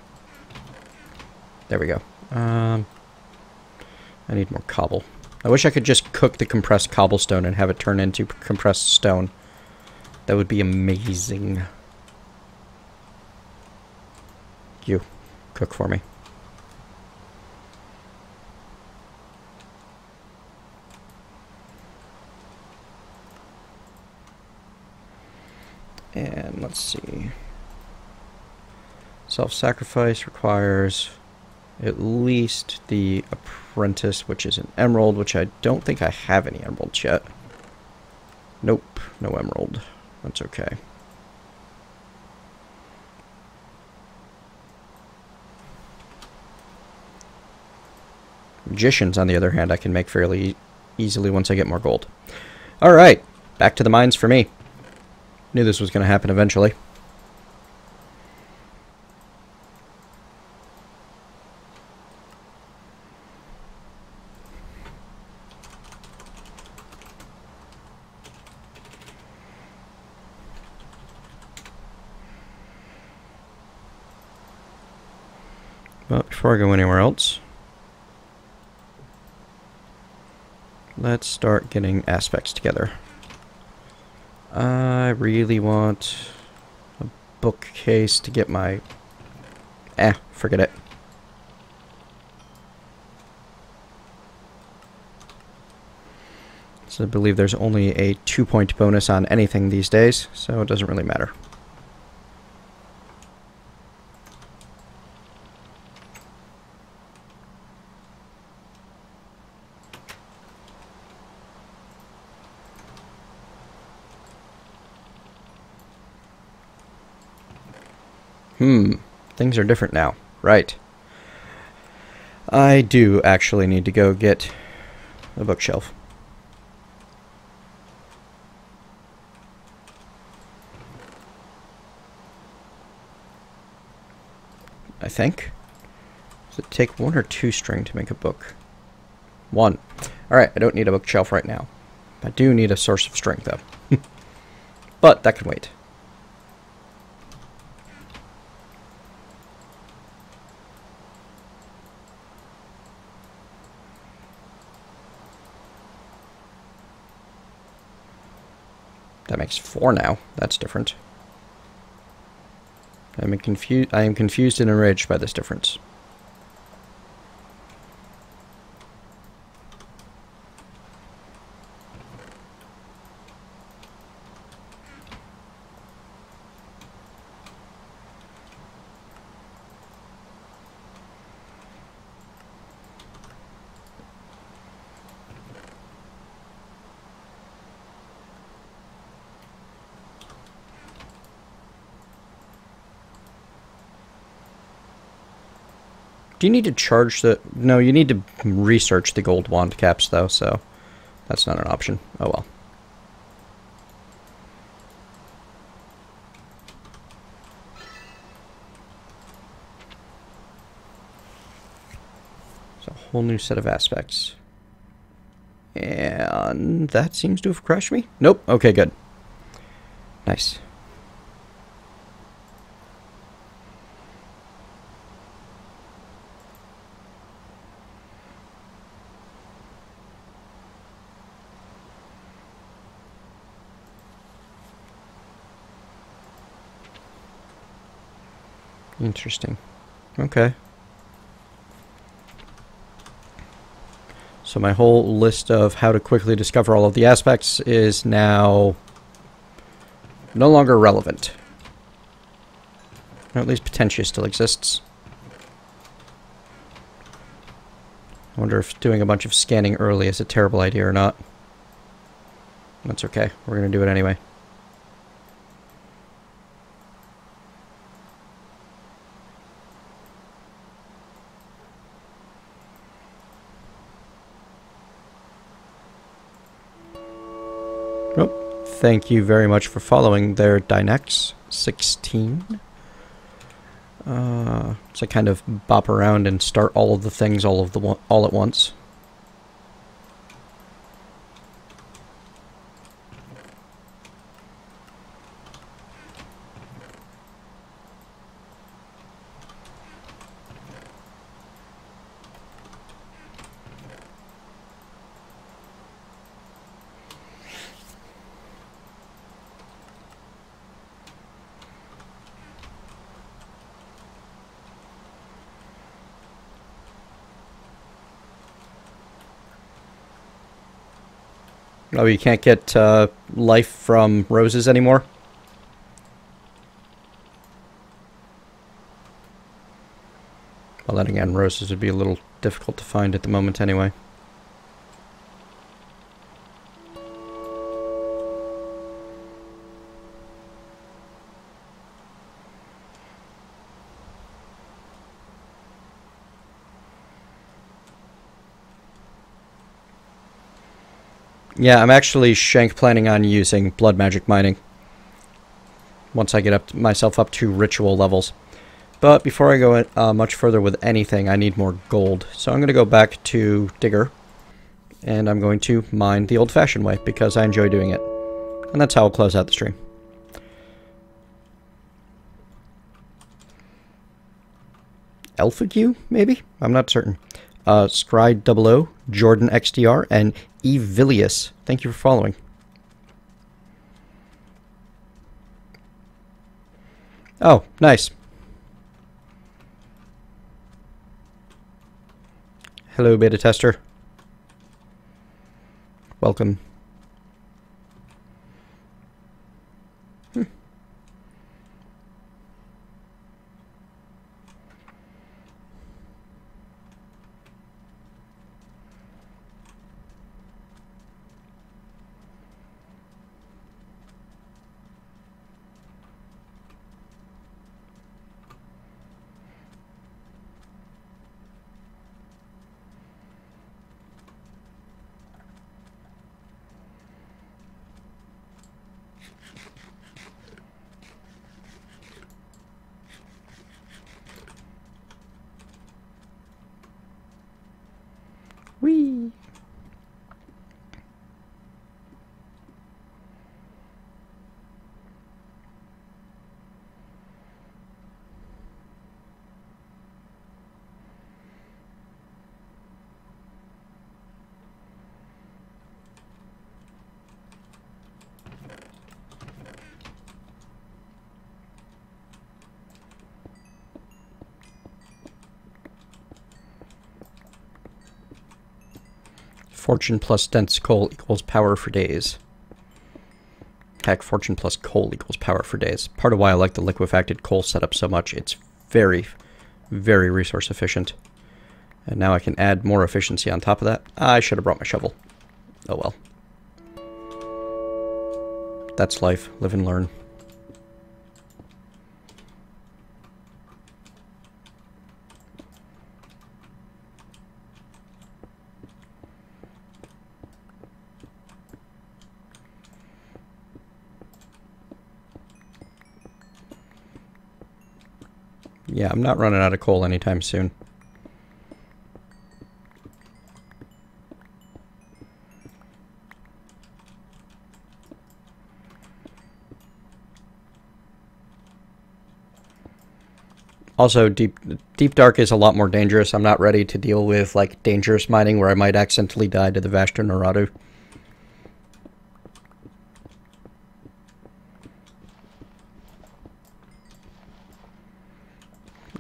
There we go. I need more cobble. I wish I could just cook the compressed cobblestone and have it turn into compressed stone. That would be amazing. You, cook for me. And let's see. Self-sacrifice requires at least the apprentice, which is an emerald, which I don't think I have any emeralds yet. Nope, no emerald. That's okay. Magicians, on the other hand, I can make fairly easily once I get more gold. Alright, back to the mines for me. Knew this was going to happen eventually. But before I go anywhere else, let's start getting aspects together. I really want a bookcase to get my... forget it. So I believe there's only a 2-point bonus on anything these days, so it doesn't really matter. Things are different now. Right. I do actually need to go get a bookshelf. I think. Does it take 1 or 2 string to make a book? 1. Alright, I don't need a bookshelf right now. I do need a source of string, though. But that can wait. That makes 4 now. That's different. I am confused and enraged by this difference. Do you need to charge the... No, you need to research the gold wand caps, though, so that's not an option. Oh well. It's a whole new set of aspects. And that seems to have crashed me? Nope. Okay, good. Nice. Interesting. Okay. So my whole list of how to quickly discover all of the aspects is now no longer relevant. Or at least potentially still exists. I wonder if doing a bunch of scanning early is a terrible idea or not. That's okay. We're going to do it anyway. Oh, thank you very much for following there, Dynex16. So I kind of bop around and start all of the things all at once. Oh, you can't get life from roses anymore? Well, then again, roses would be a little difficult to find at the moment anyway. Yeah, I'm actually planning on using blood magic mining once I get myself up to ritual levels. But before I go much further with anything, I need more gold. So I'm going to go back to Digger, and I'm going to mine the old-fashioned way because I enjoy doing it. And that's how I'll close out the stream. Elphague, maybe? I'm not certain. Scry00, Jordan XDR, and Evilius. Thank you for following. Oh, nice. Hello, beta tester. Welcome. Fortune plus dense coal equals power for days. Heck, fortune plus coal equals power for days. Part of why I like the liquefacted coal setup so much. It's very, very resource efficient. And now I can add more efficiency on top of that. I should have brought my shovel. Oh well. That's life. Live and learn. Yeah, I'm not running out of coal anytime soon. Also, deep dark is a lot more dangerous. I'm not ready to deal with like dangerous mining where I might accidentally die to the Vashta Naradu.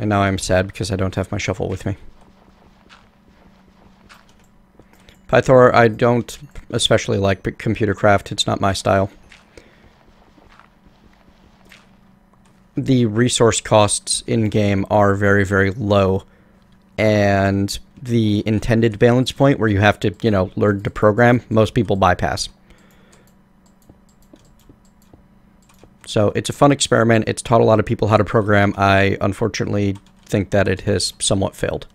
And now I'm sad because I don't have my shovel with me. Pythor, I don't especially like computer craft. It's not my style. The resource costs in-game are very, very low. And the intended balance point where you have to, you know, learn to program, most people bypass. So it's a fun experiment. It's taught a lot of people how to program. I unfortunately think that it has somewhat failed.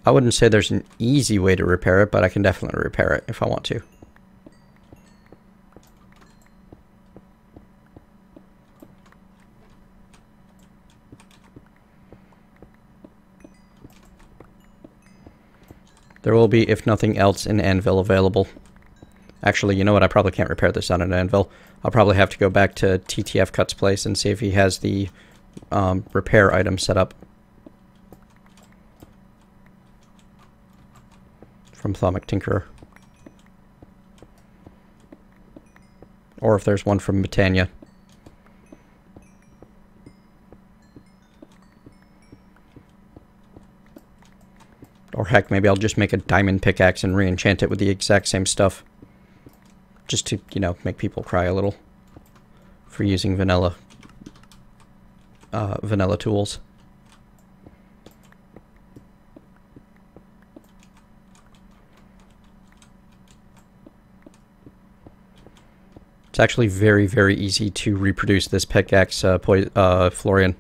I wouldn't say there's an easy way to repair it, but I can definitely repair it if I want to. There will be, if nothing else, an anvil available. Actually, you know what? I probably can't repair this on an anvil. I'll probably have to go back to TTF Cut's place and see if he has the repair item set up. From Thaumic Tinkerer. Or if there's one from Britannia. Or heck, maybe I'll just make a diamond pickaxe and re-enchant it with the exact same stuff. Just to, you know, make people cry a little. For using vanilla tools. It's actually very, very easy to reproduce this pickaxe, Florian.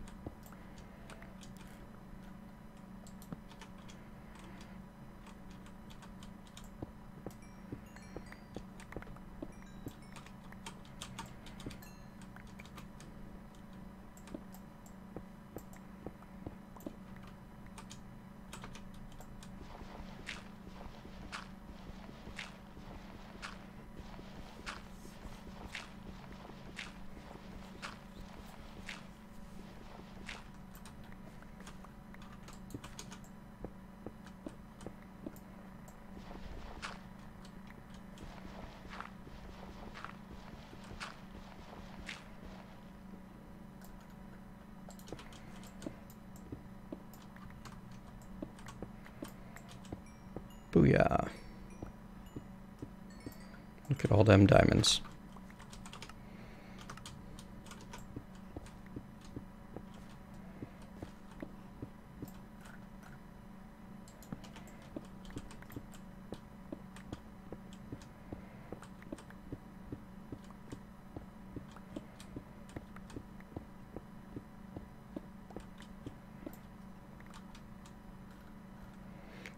Booyah. Look at all them diamonds.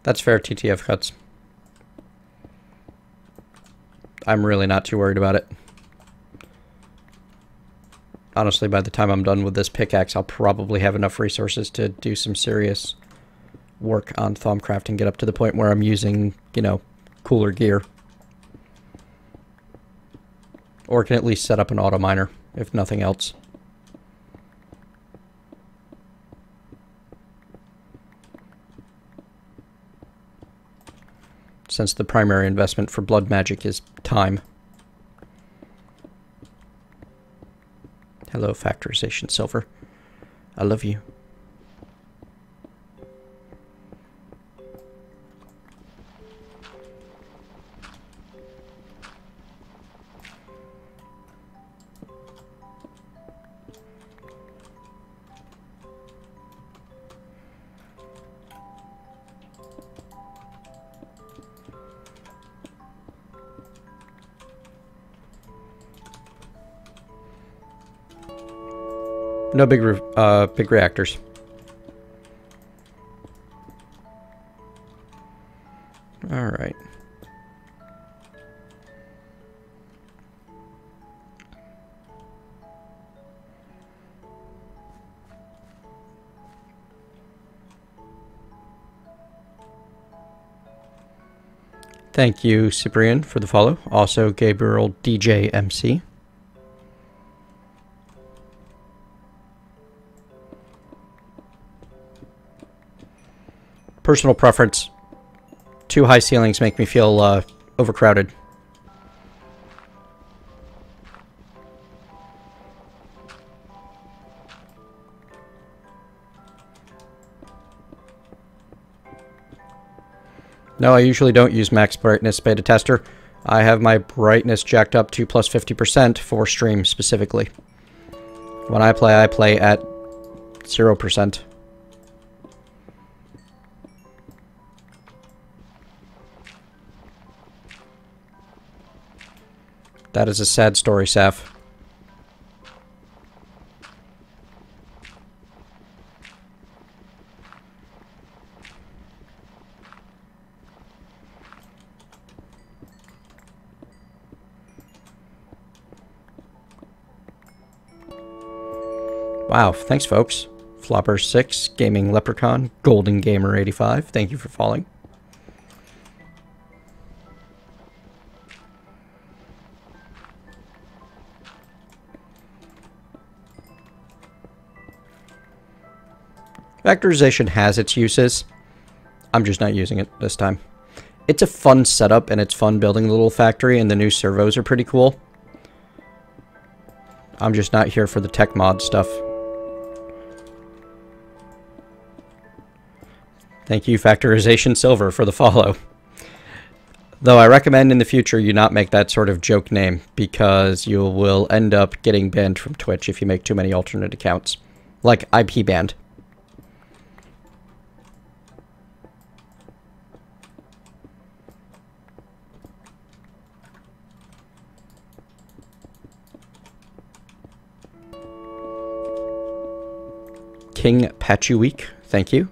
That's fair, TTF cuts. I'm really not too worried about it. Honestly, by the time I'm done with this pickaxe, I'll probably have enough resources to do some serious work on Thaumcraft and get up to the point where I'm using, you know, cooler gear. Or can at least set up an auto miner, if nothing else. Since the primary investment for blood magic is time. Hello, Factorization Silver. I love you. No big reactors. All right. Thank you, Cyprian, for the follow. Also, Gabriel DJ MC. Personal preference. Too high ceilings make me feel overcrowded. No, I usually don't use max brightness beta tester. I have my brightness jacked up to plus 50% for stream specifically. When I play at 0%. That is a sad story, Saf. Wow, thanks folks. Flopper6, Gaming Leprechaun, Golden Gamer 85, thank you for following. Factorization has its uses. I'm just not using it this time. It's a fun setup and it's fun building a little factory, and the new servos are pretty cool. I'm just not here for the tech mod stuff. Thank you, Factorization Silver, for the follow. Though I recommend in the future you not make that sort of joke name, because you will end up getting banned from Twitch if you make too many alternate accounts. Like IP banned. King Pachuik, thank you.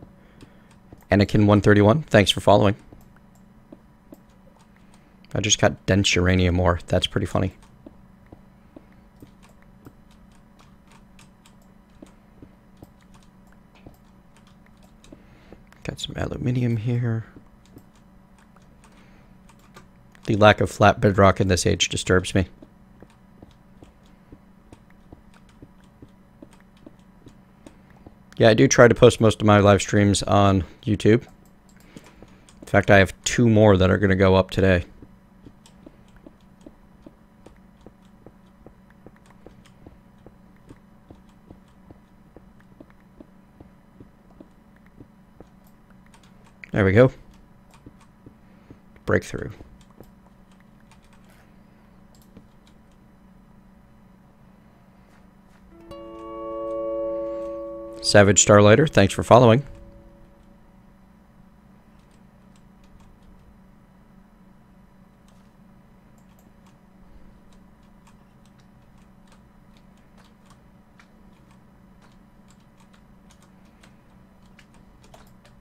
Anakin131, thanks for following. I just got dense uranium ore. That's pretty funny. Got some aluminium here. The lack of flat bedrock in this age disturbs me. Yeah, I do try to post most of my live streams on YouTube. In fact, I have 2 more that are going to go up today. There we go. Breakthrough. Savage Starlighter, thanks for following.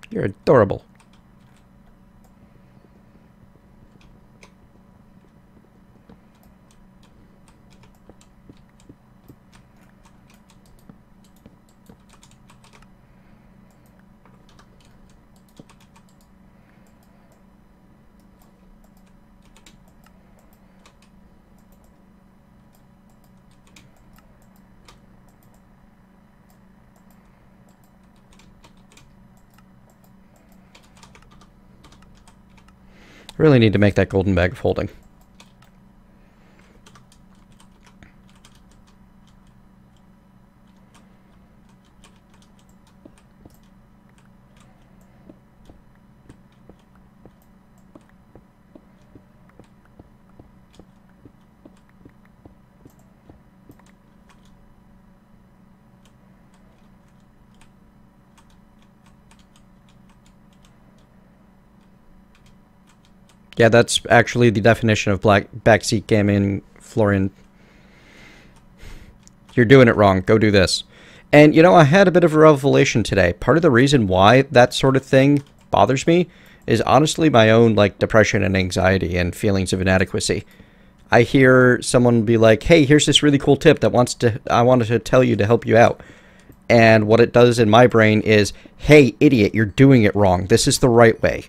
You're adorable. Really need to make that golden bag of holding. Yeah, that's actually the definition of backseat gaming, Florian. You're doing it wrong. Go do this. And, you know, I had a bit of a revelation today. Part of the reason why that sort of thing bothers me is honestly my own, like, depression and anxiety and feelings of inadequacy. I hear someone be like, hey, here's this really cool tip that I wanted to tell you to help you out. And what it does in my brain is, hey, idiot, you're doing it wrong. This is the right way.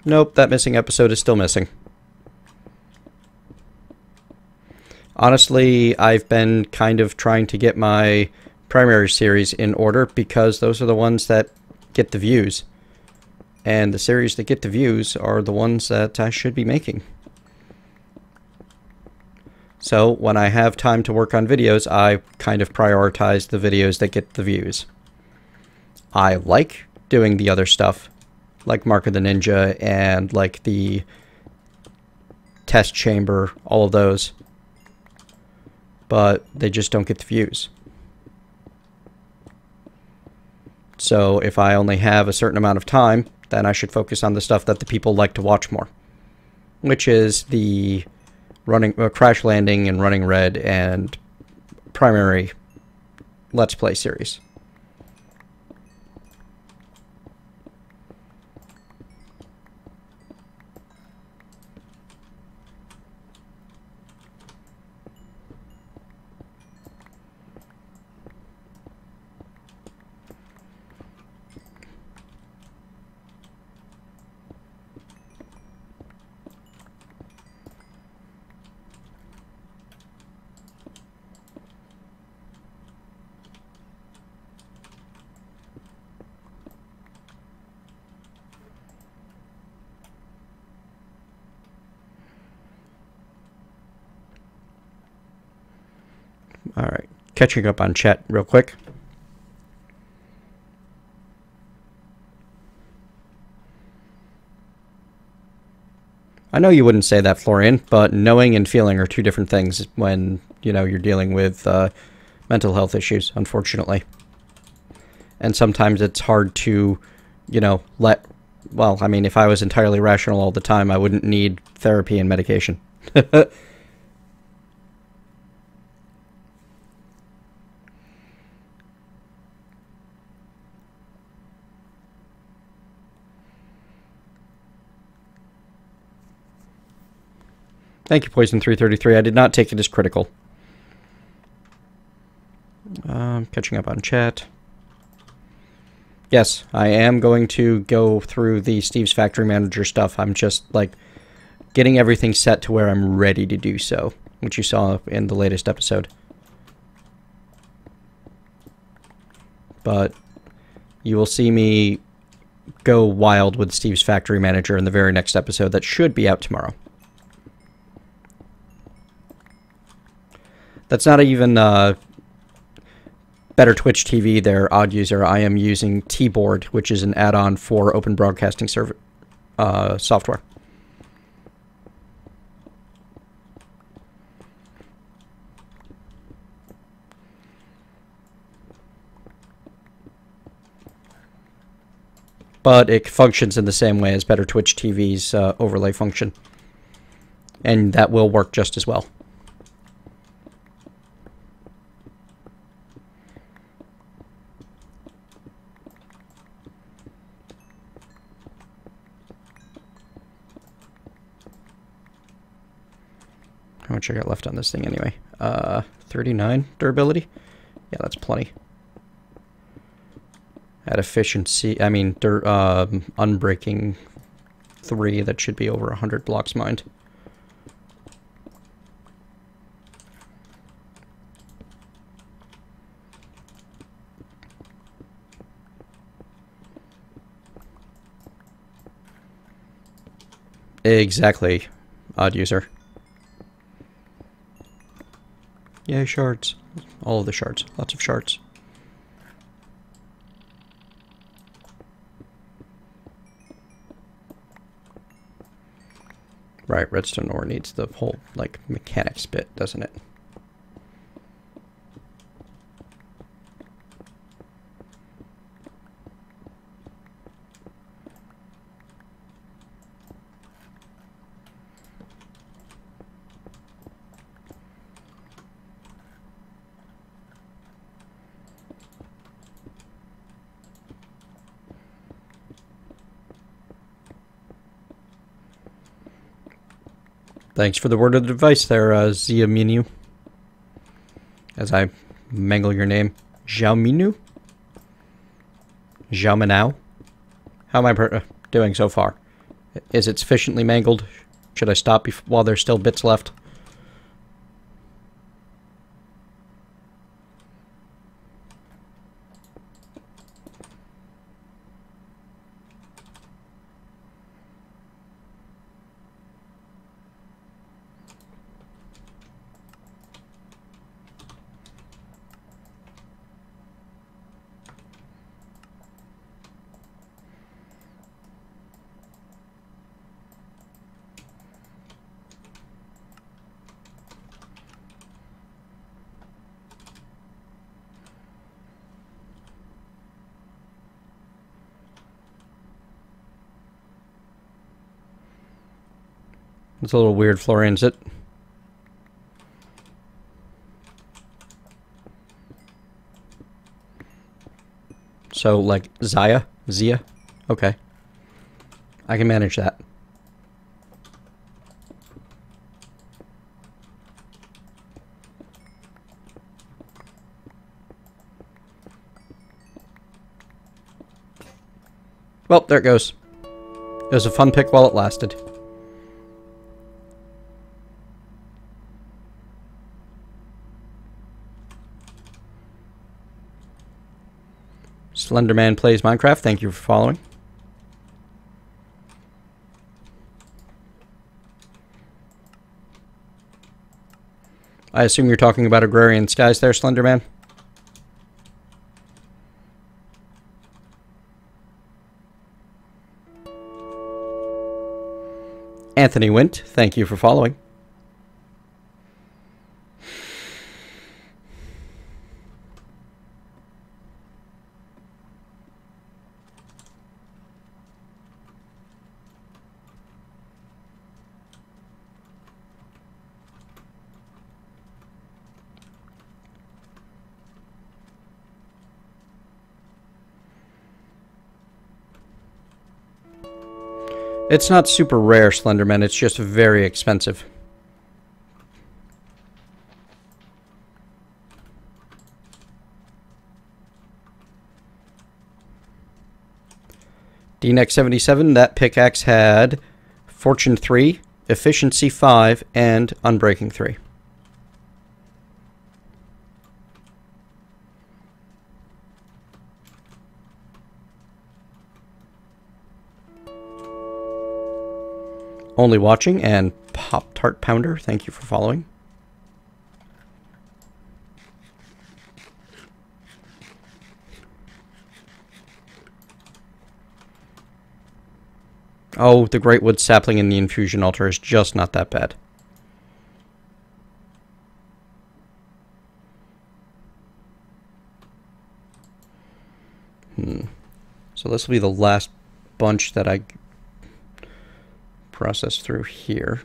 Nope, that missing episode is still missing. Honestly, I've been kind of trying to get my primary series in order because those are the ones that get the views. And the series that get the views are the ones that I should be making. So when I have time to work on videos, I kind of prioritize the videos that get the views. I like doing the other stuff, like Mark of the Ninja and like the test chamber, all of those. But they just don't get the views. So if I only have a certain amount of time, then I should focus on the stuff that the people like to watch more. Which is the Crash Landing and Running Red and primary Let's Play series. Alright, catching up on chat real quick. I know you wouldn't say that, Florian, but knowing and feeling are two different things when, you know, you're dealing with mental health issues, unfortunately. And sometimes it's hard to, you know, well, I mean, if I was entirely rational all the time, I wouldn't need therapy and medication. Thank you, Poison333. I did not take it as critical. Catching up on chat. Yes, I am going to go through the Steve's Factory Manager stuff. I'm just, like, getting everything set to where I'm ready to do so, which you saw in the latest episode. But you will see me go wild with Steve's Factory Manager in the very next episode that should be out tomorrow. That's not even Better Twitch TV, their odd user. I am using T-Board, which is an add-on for open broadcasting software. But it functions in the same way as Better Twitch TV's overlay function. And that will work just as well. How much I got left on this thing anyway? 39 durability? Yeah, that's plenty. At efficiency, I mean, unbreaking 3, that should be over 100 blocks mined. Exactly, odd user. Yay, shards. All of the shards. Lots of shards. Right, redstone ore needs the whole, like, mechanics bit, doesn't it? Thanks for the word of advice there, Zia Minu. As I mangle your name. Zhao Minu? Zhao Manao? How am I doing so far? Is it sufficiently mangled? Should I stop while there's still bits left? It's a little weird, Florian, is it? So, like, Zia? Okay. I can manage that. Well, there it goes. It was a fun pick while it lasted. Slenderman plays Minecraft. Thank you for following. I assume you're talking about Agrarian Skies there, Slenderman? Anthony Wint, thank you for following. It's not super rare, Slenderman. It's just very expensive. DNex77, that pickaxe had Fortune 3, Efficiency 5, and Unbreaking 3. Only Watching and Pop-Tart Pounder, thank you for following. Oh, the Great Wood Sapling in the Infusion Altar is just not that bad. So this will be the last bunch that I process through here.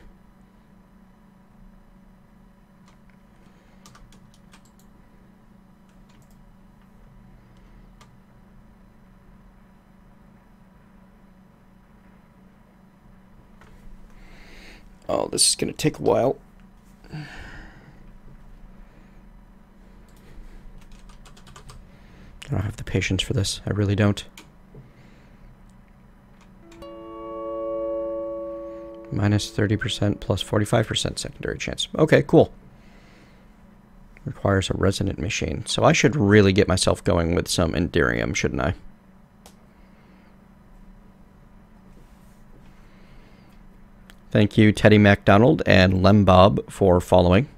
Oh, this is going to take a while. I don't have the patience for this. I really don't. Minus 30% plus 45% secondary chance. Okay, cool. Requires a resonant machine. So I should really get myself going with some Enderium, shouldn't I? Thank you, Teddy MacDonald and Lembob, for following.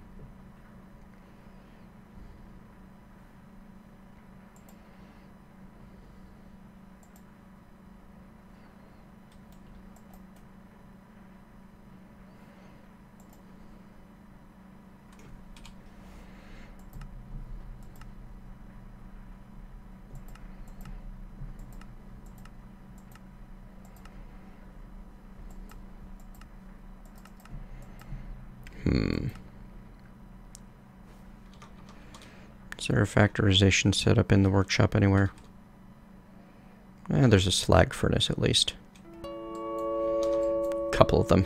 Is there a factorization setup in the workshop anywhere? There's a slag furnace at least. Couple of them.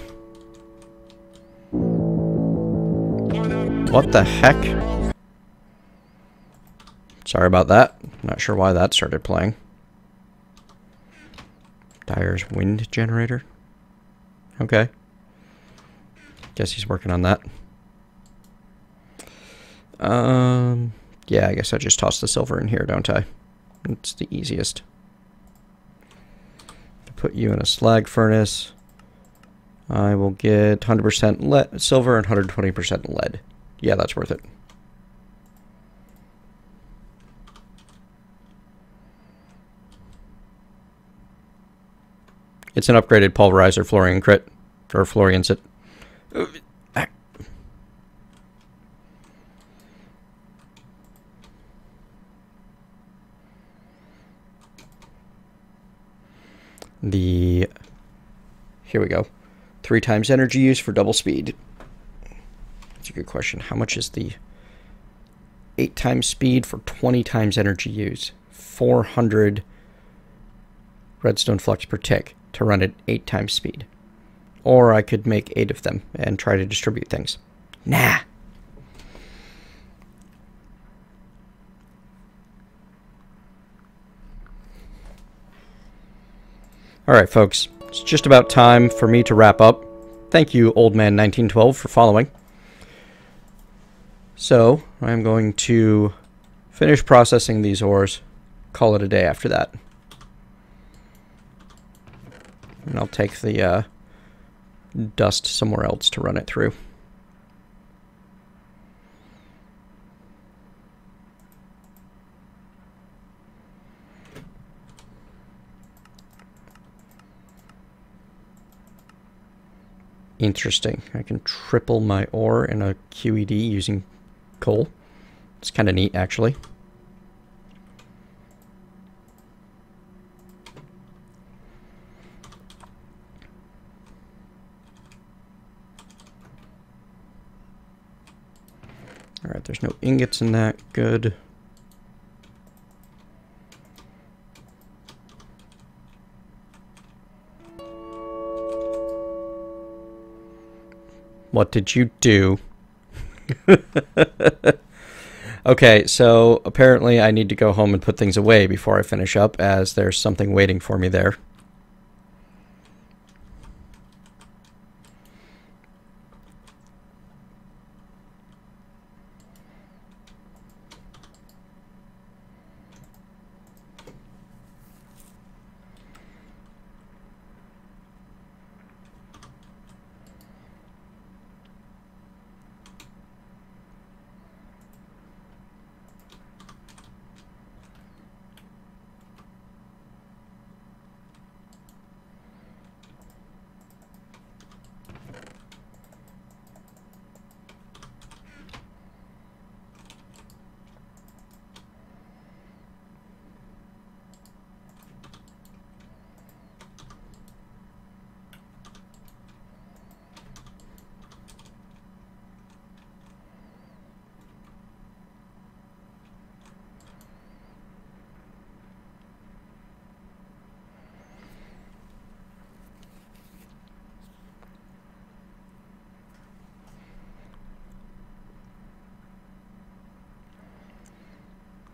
What the heck? Sorry about that. Not sure why that started playing. Dyer's wind generator. Okay. Guess he's working on that. Yeah, I guess I just toss the silver in here, don't I? It's the easiest. Put you in a slag furnace. I will get 100% silver and 120% lead. Yeah, that's worth it. It's an upgraded pulverizer Florian crit. Or Florian sit. Here we go. 3 times energy use for double speed. That's a good question. How much is the 8 times speed for 20 times energy use? 400 redstone flux per tick to run at 8 times speed. Or I could make 8 of them and try to distribute things. Nah. Alright, folks. It's just about time for me to wrap up. Thank you, Oldman1912, for following. So, I'm going to finish processing these ores, call it a day after that. And I'll take the dust somewhere else to run it through. Interesting. I can triple my ore in a QED using coal. It's kind of neat, actually. Alright, there's no ingots in that. Good. What did you do? Okay, so apparently I need to go home and put things away before I finish up, as there's something waiting for me there.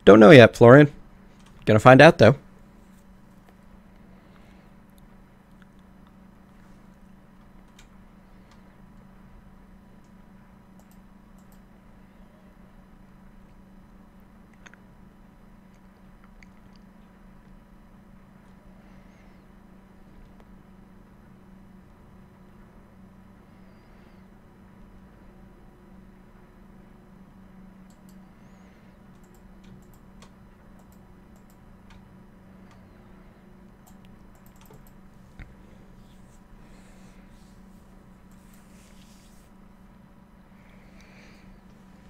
Don't know yet, Florian. Gonna find out, though.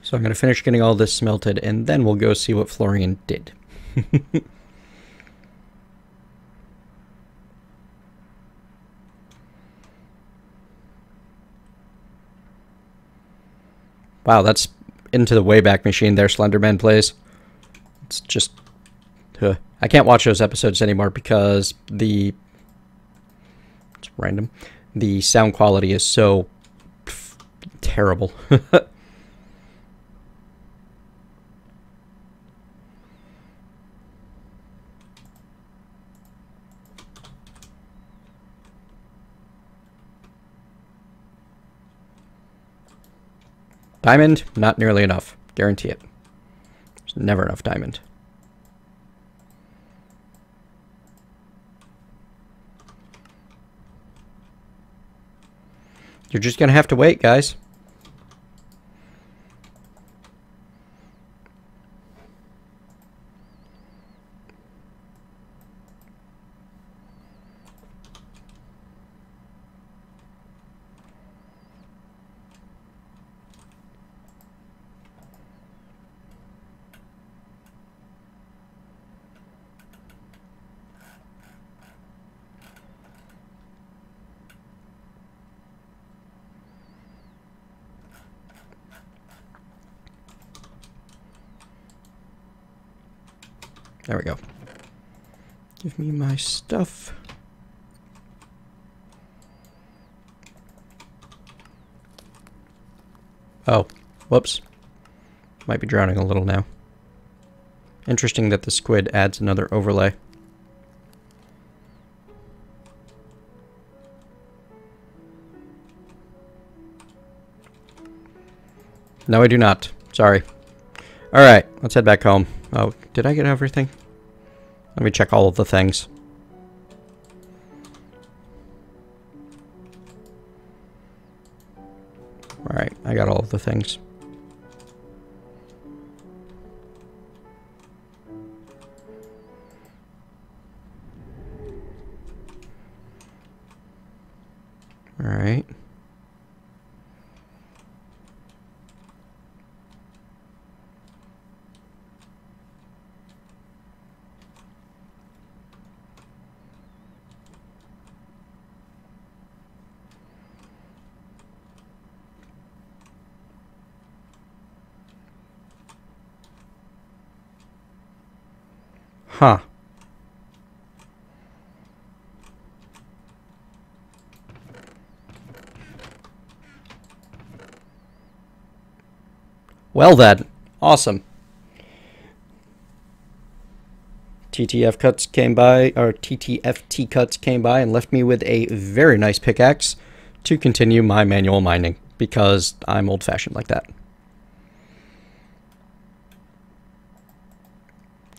So I'm going to finish getting all this smelted, and then we'll go see what Florian did. Wow, that's into the Wayback Machine there, Slenderman plays. It's just... I can't watch those episodes anymore because it's random. The sound quality is so terrible. Diamond, not nearly enough. Guarantee it. There's never enough diamond. You're just gonna have to wait, guys. There we go. Give me my stuff. Oh, whoops. Might be drowning a little now. Interesting that the squid adds another overlay. No, I do not. Sorry. Alright, let's head back home. Oh, did I get everything? Let me check all of the things. Alright, I got all of the things. Alright. Huh. Well then, awesome. TTF cuts came by, or TTFT cuts came by and left me with a very nice pickaxe to continue my manual mining because I'm old-fashioned like that.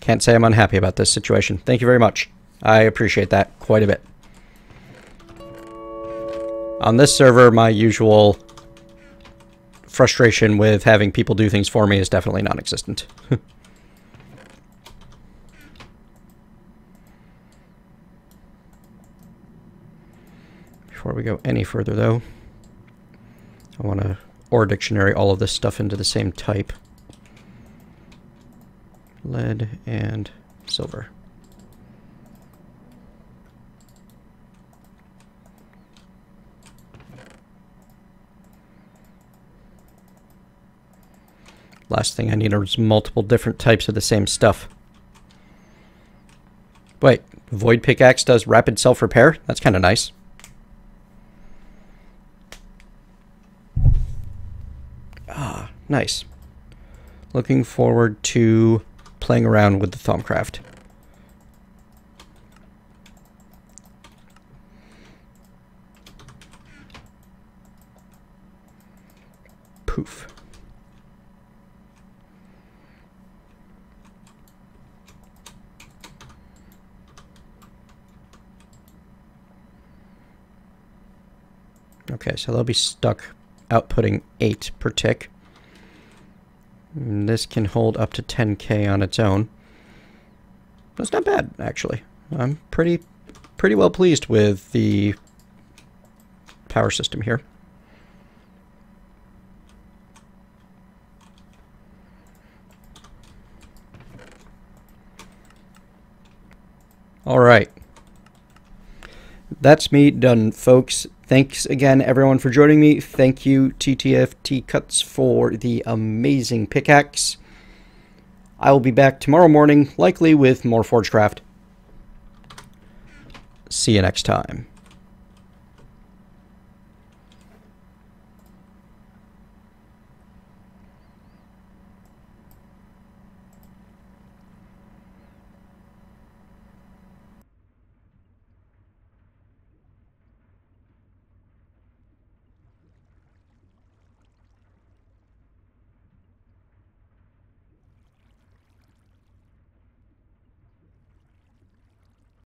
Can't say I'm unhappy about this situation. Thank you very much. I appreciate that quite a bit. On this server, my usual frustration with having people do things for me is definitely non-existent. Before we go any further, though, I want to ore dictionary all of this stuff into the same type. Lead and silver. Last thing I need is multiple different types of the same stuff. Wait, void pickaxe does rapid self-repair? That's kind of nice. Ah, nice. Looking forward to playing around with the Thaumcraft. Poof. Okay, so they'll be stuck outputting 8 per tick. And this can hold up to 10k on its own. That's not bad, actually. I'm pretty well pleased with the power system here. All right. That's me done, folks. Thanks again, everyone, for joining me. Thank you, TTFT Cuts, for the amazing pickaxe. I will be back tomorrow morning, likely with more Forgecraft. See you next time.